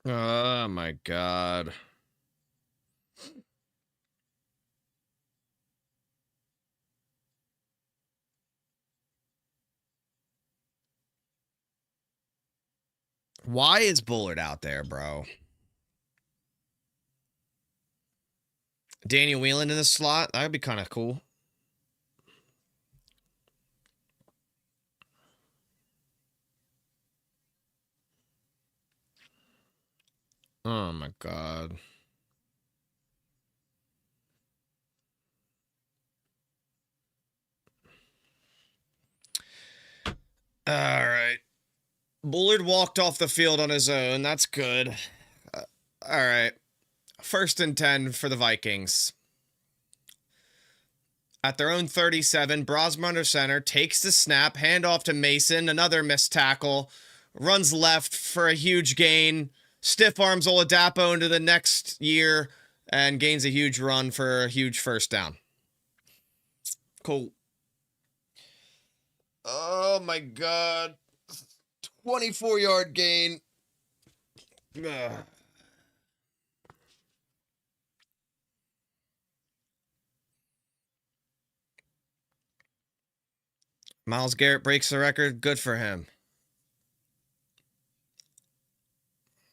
Oh my God. Why is Bullard out there, bro? Daniel Whelan in the slot? That would be kind of cool. Oh my God. All right. Bullard walked off the field on his own. That's good. All right. 1st and 10 for the Vikings. At their own 37, Brosmer under center, takes the snap, handoff to Mason, another missed tackle, runs left for a huge gain, stiff arms Oladapo into the next year, and gains a huge run for a huge first down. Cool. Oh my God. 24-yard gain. Ugh. Myles Garrett breaks the record. Good for him.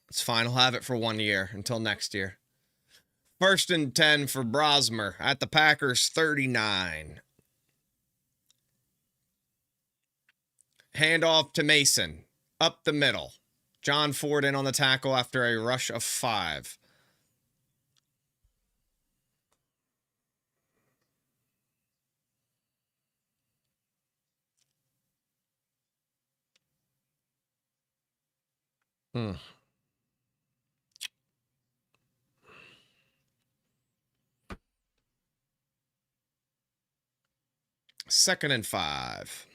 It's fine. He'll have it for 1 year until next year. 1st and 10 for Brosmer at the Packers 39. Handoff to Mason. Up the middle. John Ford in on the tackle after a rush of 5. Hmm. Second and 5.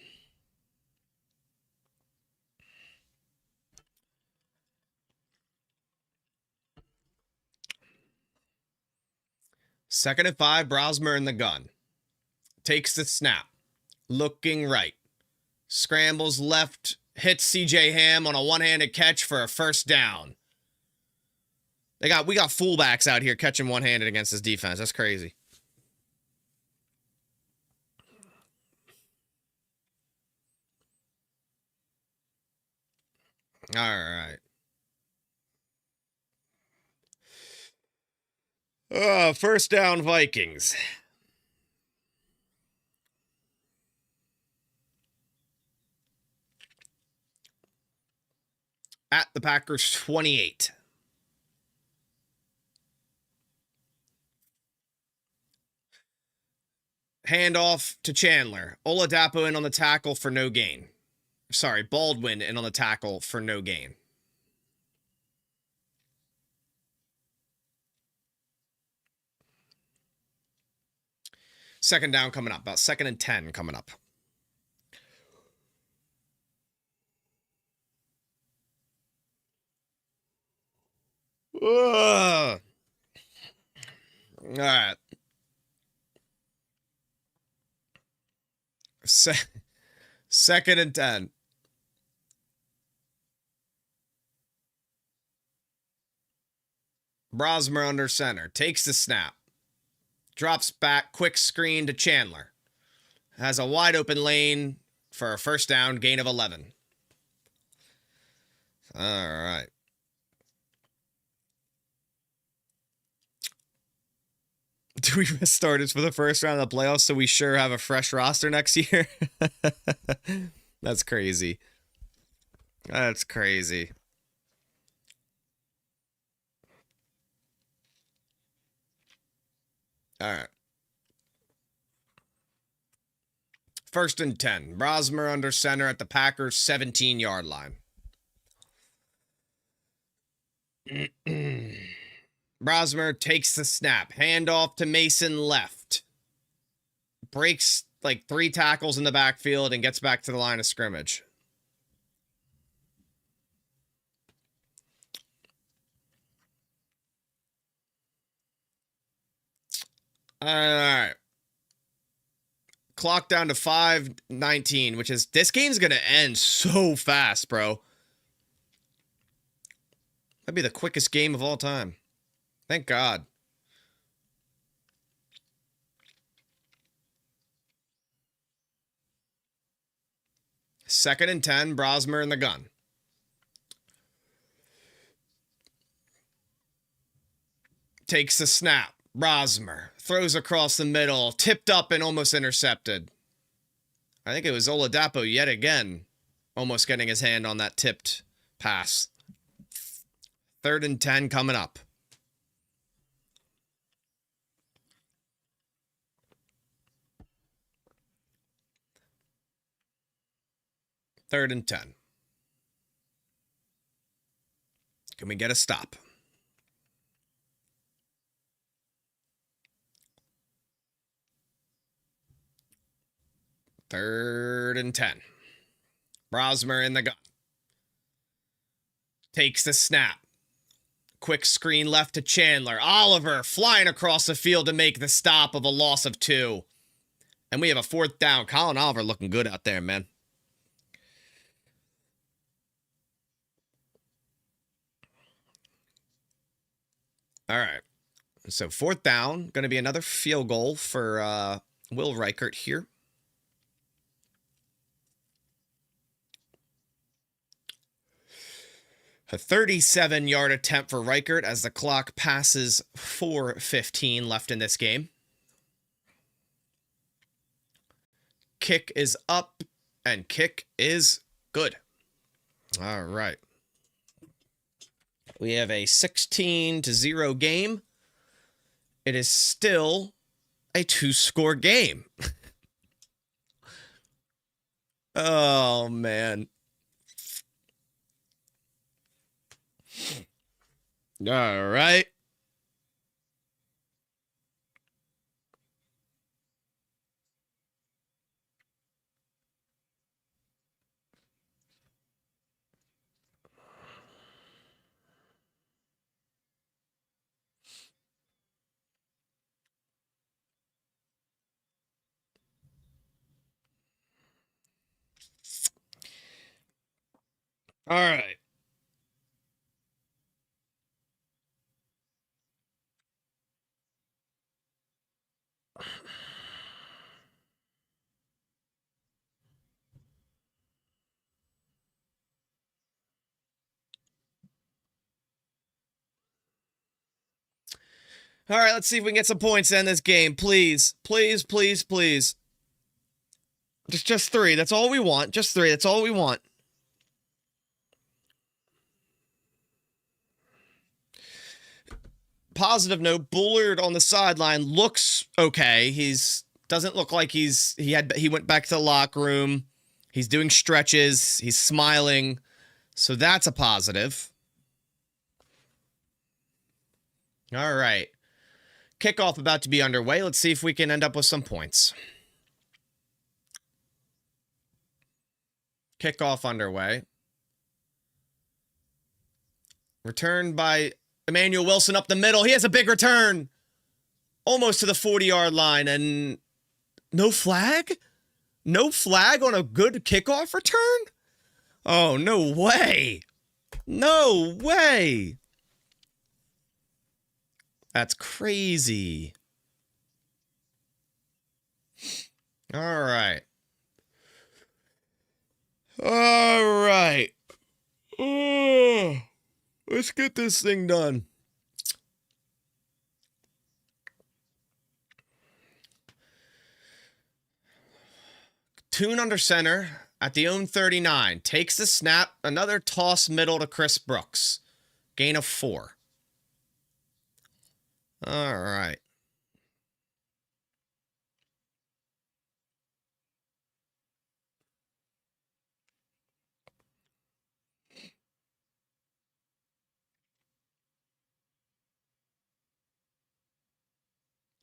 Second and 5, Brosmer in the gun. Takes the snap. Looking right. Scrambles left. Hits CJ Ham on a one-handed catch for a first down. We got fullbacks out here catching one-handed against this defense. That's crazy. All right. First down, Vikings. At the Packers 28. Handoff to Chandler. Oladapo in on the tackle for no gain. Sorry, Baldwin in on the tackle for no gain. Second down coming up. About 2nd and 10 coming up. Ugh. All right. Second and 10. Brosmer under center. Takes the snap. Drops back. Quick screen to Chandler. Has a wide open lane for a first down. Gain of 11. All right. Do we miss starters for the first round of the playoffs so we sure have a fresh roster next year? That's crazy. That's crazy. All right. 1st and 10. Brosmer under center at the Packers 17-yard line. Brosmer takes the snap. Handoff to Mason left. Breaks like 3 tackles in the backfield and gets back to the line of scrimmage. All right. Clock down to 5:19, which is, this game's going to end so fast, bro. That'd be the quickest game of all time. Thank God. Second and 10, Brosmer in the gun. Takes the snap. Brosmer throws across the middle, tipped up and almost intercepted. I think it was Oladapo yet again, almost getting his hand on that tipped pass. 3rd and 10 coming up. Third and 10. Can we get a stop? Third and 10. Brosmer in the gun. Takes the snap. Quick screen left to Chandler. Oliver flying across the field to make the stop of a loss of 2. And we have a 4th down. Colin Oliver looking good out there, man. All right. So 4th down. Going to be another field goal for Will Reichert here. A 37-yard attempt for Reichert as the clock passes 4:15 left in this game. Kick is up and kick is good. All right. We have a 16-0 game. It is still a 2-score game. Oh, man. All right. All right. All right, let's see if we can get some points in this game. Please, please, please, please. Just 3. That's all we want. Just 3. That's all we want. Positive note, Bullard on the sideline looks okay. Doesn't look like he went back to the locker room. He's doing stretches. He's smiling. So that's a positive. All right. Kickoff about to be underway. Let's see if we can end up with some points. Kickoff underway. Returned by Emmanuel Wilson up the middle. He has a big return. Almost to the 40-yard line. And no flag? No flag on a good kickoff return? Oh, no way. No way. That's crazy. All right. All right. Oh, let's get this thing done. Tune under center at the own 39. Takes the snap. Another toss middle to Chris Brooks. Gain of 4. All right.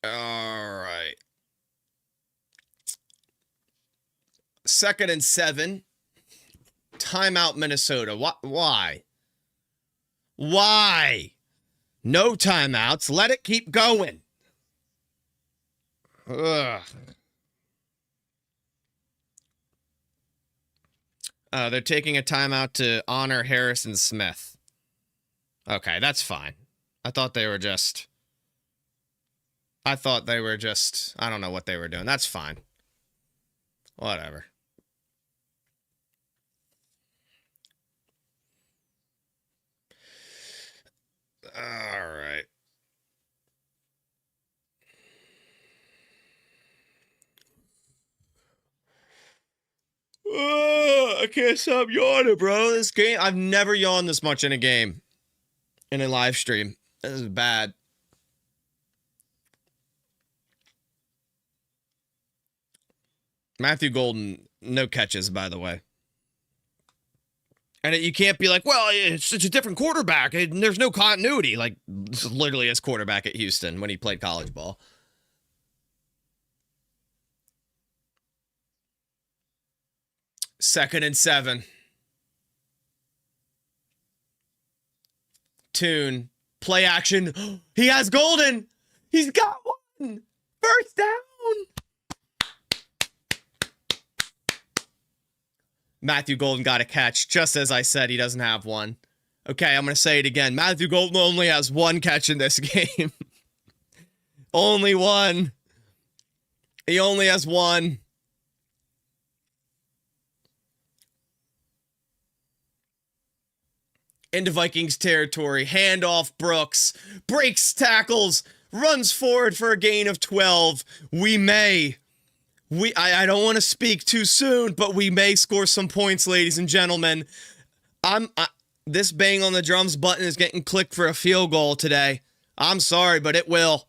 All right. 2nd and 7. Timeout, Minnesota. Why? Why? No timeouts. Let it keep going. Ugh. They're taking a timeout to honor Harrison Smith. Okay, that's fine. I thought they were just... I don't know what they were doing. That's fine. Whatever. All right. I can't stop yawning, bro. This game, I've never yawned this much in a game. In a live stream. This is bad. Matthew Golden, no catches, by the way. And you can't be like, well, it's a different quarterback, and there's no continuity. Like, this is literally his quarterback at Houston when he played college ball. Second and 7. Tune. Play action. He has Golden. He's got one. First down. Matthew Golden got a catch, just as I said he doesn't have one. Okay, I'm going to say it again. Matthew Golden only has one catch in this game. Only one. He only has one. Into Vikings territory. Handoff Brooks. Breaks tackles. Runs forward for a gain of 12. I don't want to speak too soon, but we may score some points, ladies and gentlemen. This bang on the drums button is getting clicked for a field goal today. I'm sorry, but it will.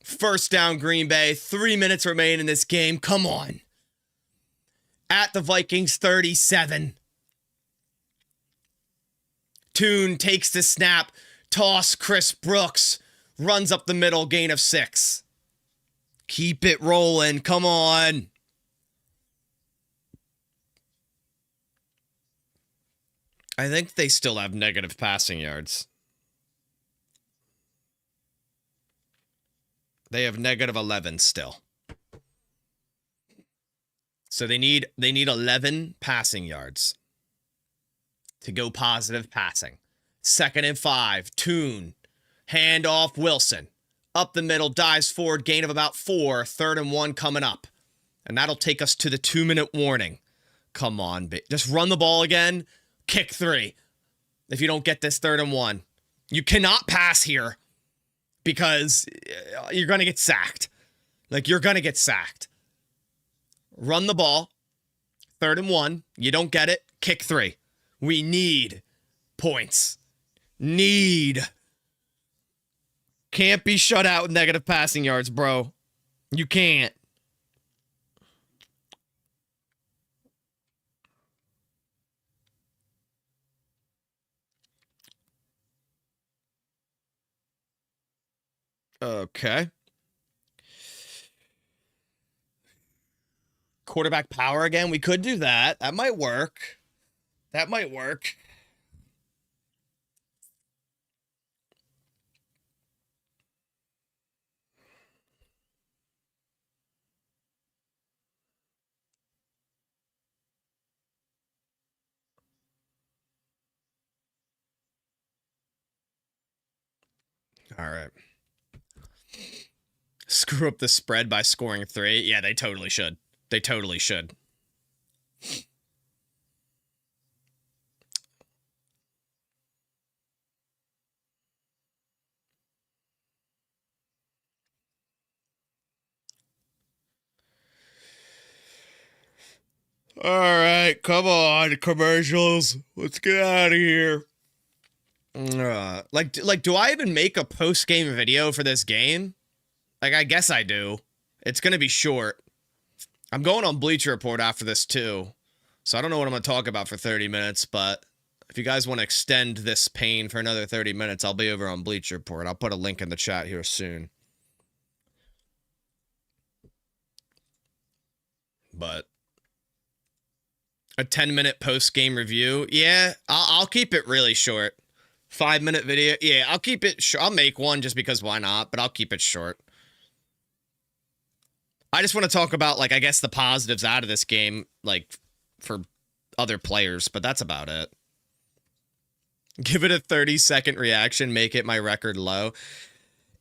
First down, Green Bay. 3 minutes remain in this game. Come on. At the Vikings 37. Tune takes the snap. Toss Chris Brooks. Runs up the middle, gain of 6. Keep it rolling. Come on. I think they still have negative passing yards. They have negative 11 still. So they need 11 passing yards to go positive passing. 2nd and 5. Tune. Handoff Wilson. Up the middle, dives forward, gain of about 4. 3rd and 1 coming up. And that'll take us to the 2-minute warning. Come on, just run the ball again. Kick 3. if you don't get this 3rd and 1. You cannot pass here because you're going to get sacked. Like, you're going to get sacked. Run the ball. 3rd and 1. You don't get it. Kick 3. We need points. Can't be shut out with negative passing yards, bro. You can't. Okay. Quarterback power again. We could do that. That might work. All right. Screw up the spread by scoring 3. Yeah, they totally should. All right, come on, commercials. Let's get out of here. Like, do I even make a post-game video for this game? Like, I guess I do. It's going to be short. I'm going on Bleacher Report after this, too. So I don't know what I'm going to talk about for 30 minutes, but if you guys want to extend this pain for another 30 minutes, I'll be over on Bleacher Report. I'll put a link in the chat here soon. But a 10-minute post-game review. Yeah, I'll keep it really short. 5-minute video. Yeah, I'll keep it short. I'll make one just because why not, but I'll keep it short. I just want to talk about, like, I guess the positives out of this game, like, for other players, but that's about it. Give it a 30-second reaction, make it my record low.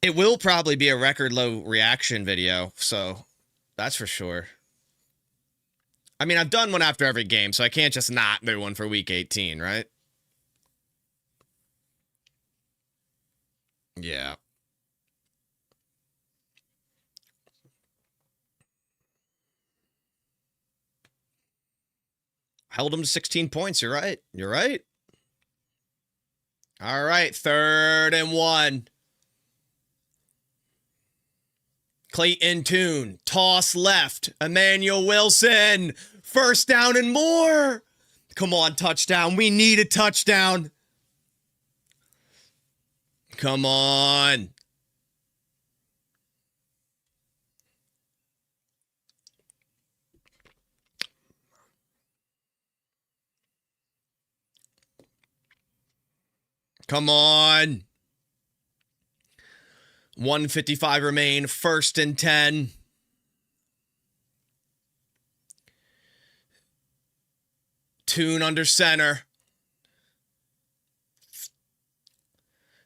It will probably be a record low reaction video, so that's for sure. I mean, I've done one after every game, so I can't just not do one for week 18, right? Yeah. Held him to 16 points. You're right. All right. 3rd and 1. Clayton Tune. Toss left. Emmanuel Wilson. 1st down and more. Come on, touchdown. We need a touchdown. Come on. Come on. 1:55 remain. 1st and 10. Tune under center.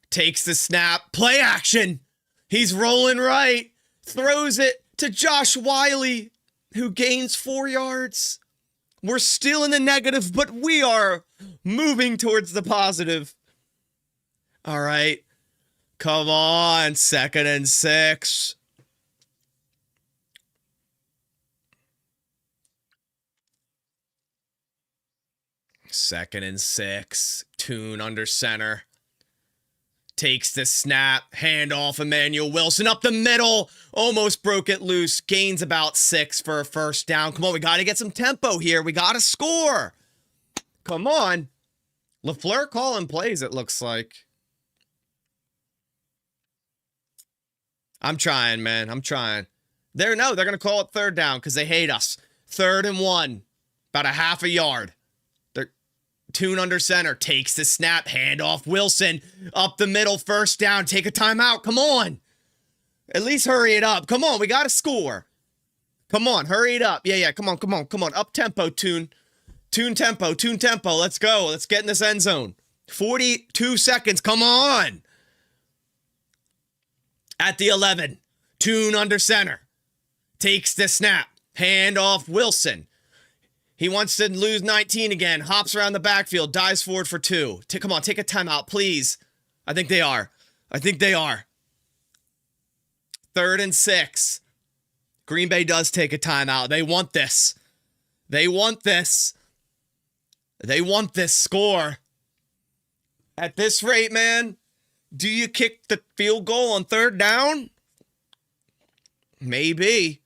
Takes the snap. Play action. He's rolling right. Throws it to Josh Wiley, who gains 4 yards. We're still in the negative, but we are moving towards the positive. All right. Come on. 2nd and 6. Second and 6. Tune under center. Takes the snap. Handoff. Emmanuel Wilson up the middle. Almost broke it loose. Gains about 6 for a 1st down. Come on. We got to get some tempo here. We got to score. Come on. LaFleur calling plays, it looks like. I'm trying, man. I'm trying. They're going to call it 3rd down because they hate us. 3rd and 1. About a half a yard. Tune under center. Takes the snap. Handoff. Wilson. Up the middle. 1st down. Take a timeout. Come on. At least hurry it up. Come on. We got to score. Come on. Hurry it up. Yeah. Come on. Up tempo, Tune. Tune tempo. Let's go. Let's get in this end zone. 42 seconds. Come on. At the 11. Tune under center. Takes the snap. Handoff. Wilson. He wants to lose 19 again. Hops around the backfield. Dives forward for 2. Come on, take a timeout, please. I think they are. 3rd and 6. Green Bay does take a timeout. They want this. They want this score. At this rate, man, do you kick the field goal on 3rd down? Maybe.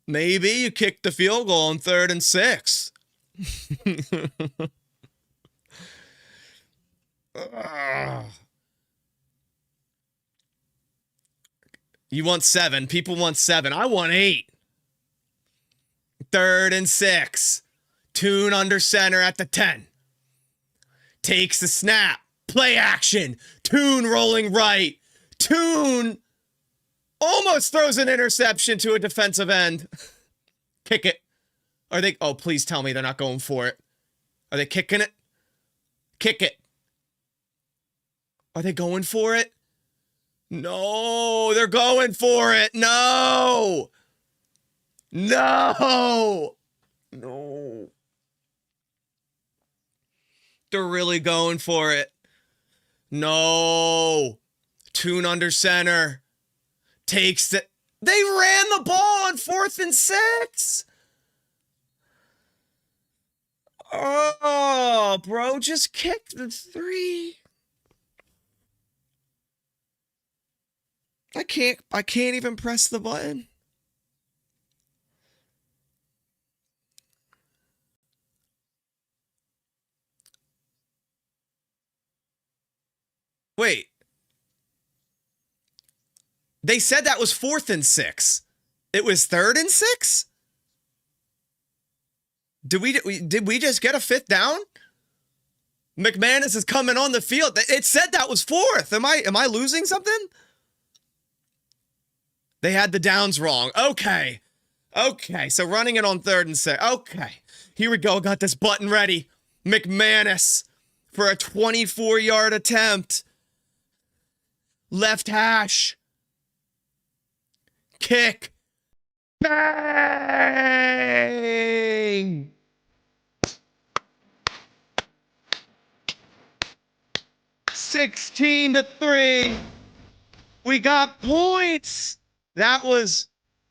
Maybe you kick the field goal on 3rd and 6. You want 7. People want 7. I want 8. 3rd and 6. Tune under center at the 10. Takes the snap. Play action. Tune rolling right. Tune almost throws an interception to a defensive end. Kick it. Are they? Oh, please tell me they're not going for it. Are they kicking it? Kick it. Are they going for it? No, they're going for it. No. No. No. They're really going for it. No. Tune under center. Takes the... They ran the ball on 4th and 6. Oh, bro, just kick the 3. I can't even press the button. Wait. They said that was 4th and 6. It was 3rd and 6? Did we just get a 5th down? McManus is coming on the field. It said that was 4th. Am I losing something? They had the downs wrong. Okay. So running it on 3rd and 6. Okay. Here we go. Got this button ready. McManus for a 24-yard attempt. Left hash. Kick. Bang! (16-3). We got points. That was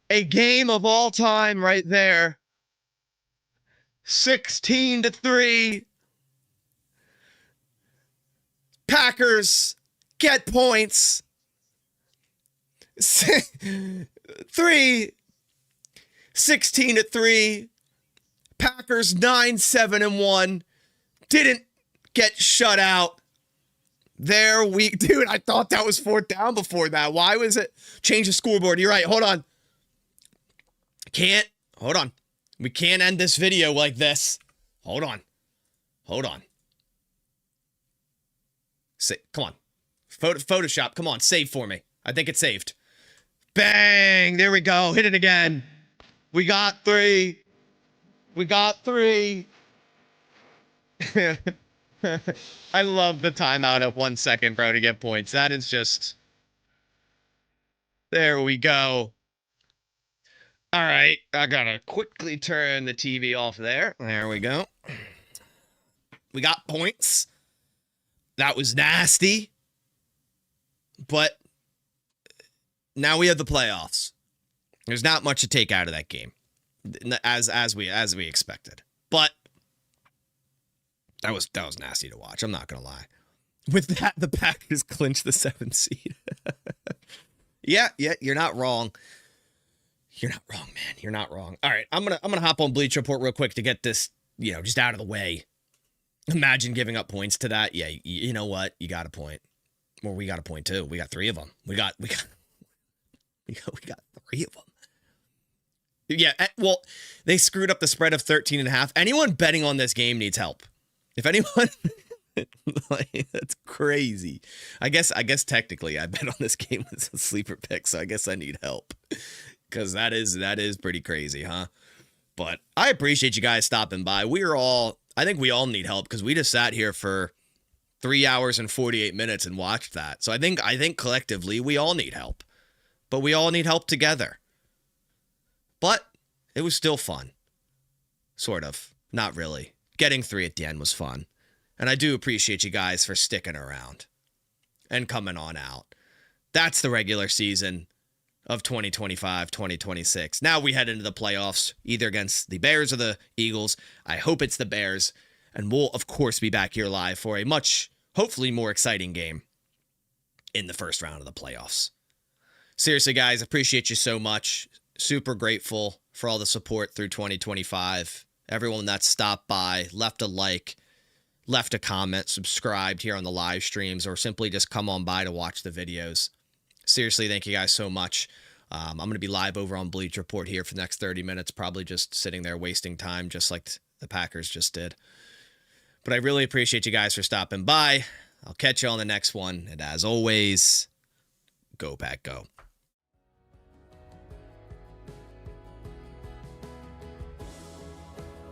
a game of all time right there. 16-3. Packers get points. 16-3. Packers 9-7-1. Didn't get shut out. Dude, I thought that was 4th down before that. Why was it? Change the scoreboard. You're right. Hold on. Hold on. We can't end this video like this. Hold on. Come on. Photoshop. Come on. Save for me. I think it's saved. Bang. There we go. Hit it again. We got 3. I love the timeout of 1 second, bro, to get points. That is just... There we go. All right. I gotta quickly turn the TV off there. There we go. We got points. That was nasty. But now we have the playoffs. There's not much to take out of that game, as we expected. But that was nasty to watch. I'm not gonna lie. With that, the Packers clinch the 7th seed. Yeah, you're not wrong. You're not wrong, man. You're not wrong. All right, I'm gonna hop on Bleach Report real quick to get this, just out of the way. Imagine giving up points to that. Yeah, you know what? You got a point. Well, we got a point too. We got 3 of them. We got 3 of them. Yeah, well, they screwed up the spread of 13.5. Anyone betting on this game needs help. If anyone, that's crazy. I guess technically I bet on this game as a sleeper pick, so I guess I need help because that is pretty crazy, huh? But I appreciate you guys stopping by. I think we all need help because we just sat here for 3 hours and 48 minutes and watched that. So I think collectively we all need help. but we all need help together. But it was still fun. Sort of. Not really. Getting 3 at the end was fun. And I do appreciate you guys for sticking around and coming on out. That's the regular season of 2025-2026. Now we head into the playoffs, either against the Bears or the Eagles. I hope it's the Bears. And we'll, of course, be back here live for a much, hopefully, more exciting game in the first round of the playoffs. Seriously, guys, appreciate you so much. Super grateful for all the support through 2025. Everyone that stopped by, left a like, left a comment, subscribed here on the live streams, or simply just come on by to watch the videos. Seriously, thank you guys so much. I'm going to be live over on Bleach Report here for the next 30 minutes, probably just sitting there wasting time just like the Packers just did. But I really appreciate you guys for stopping by. I'll catch you on the next one. And as always, go Pack Go.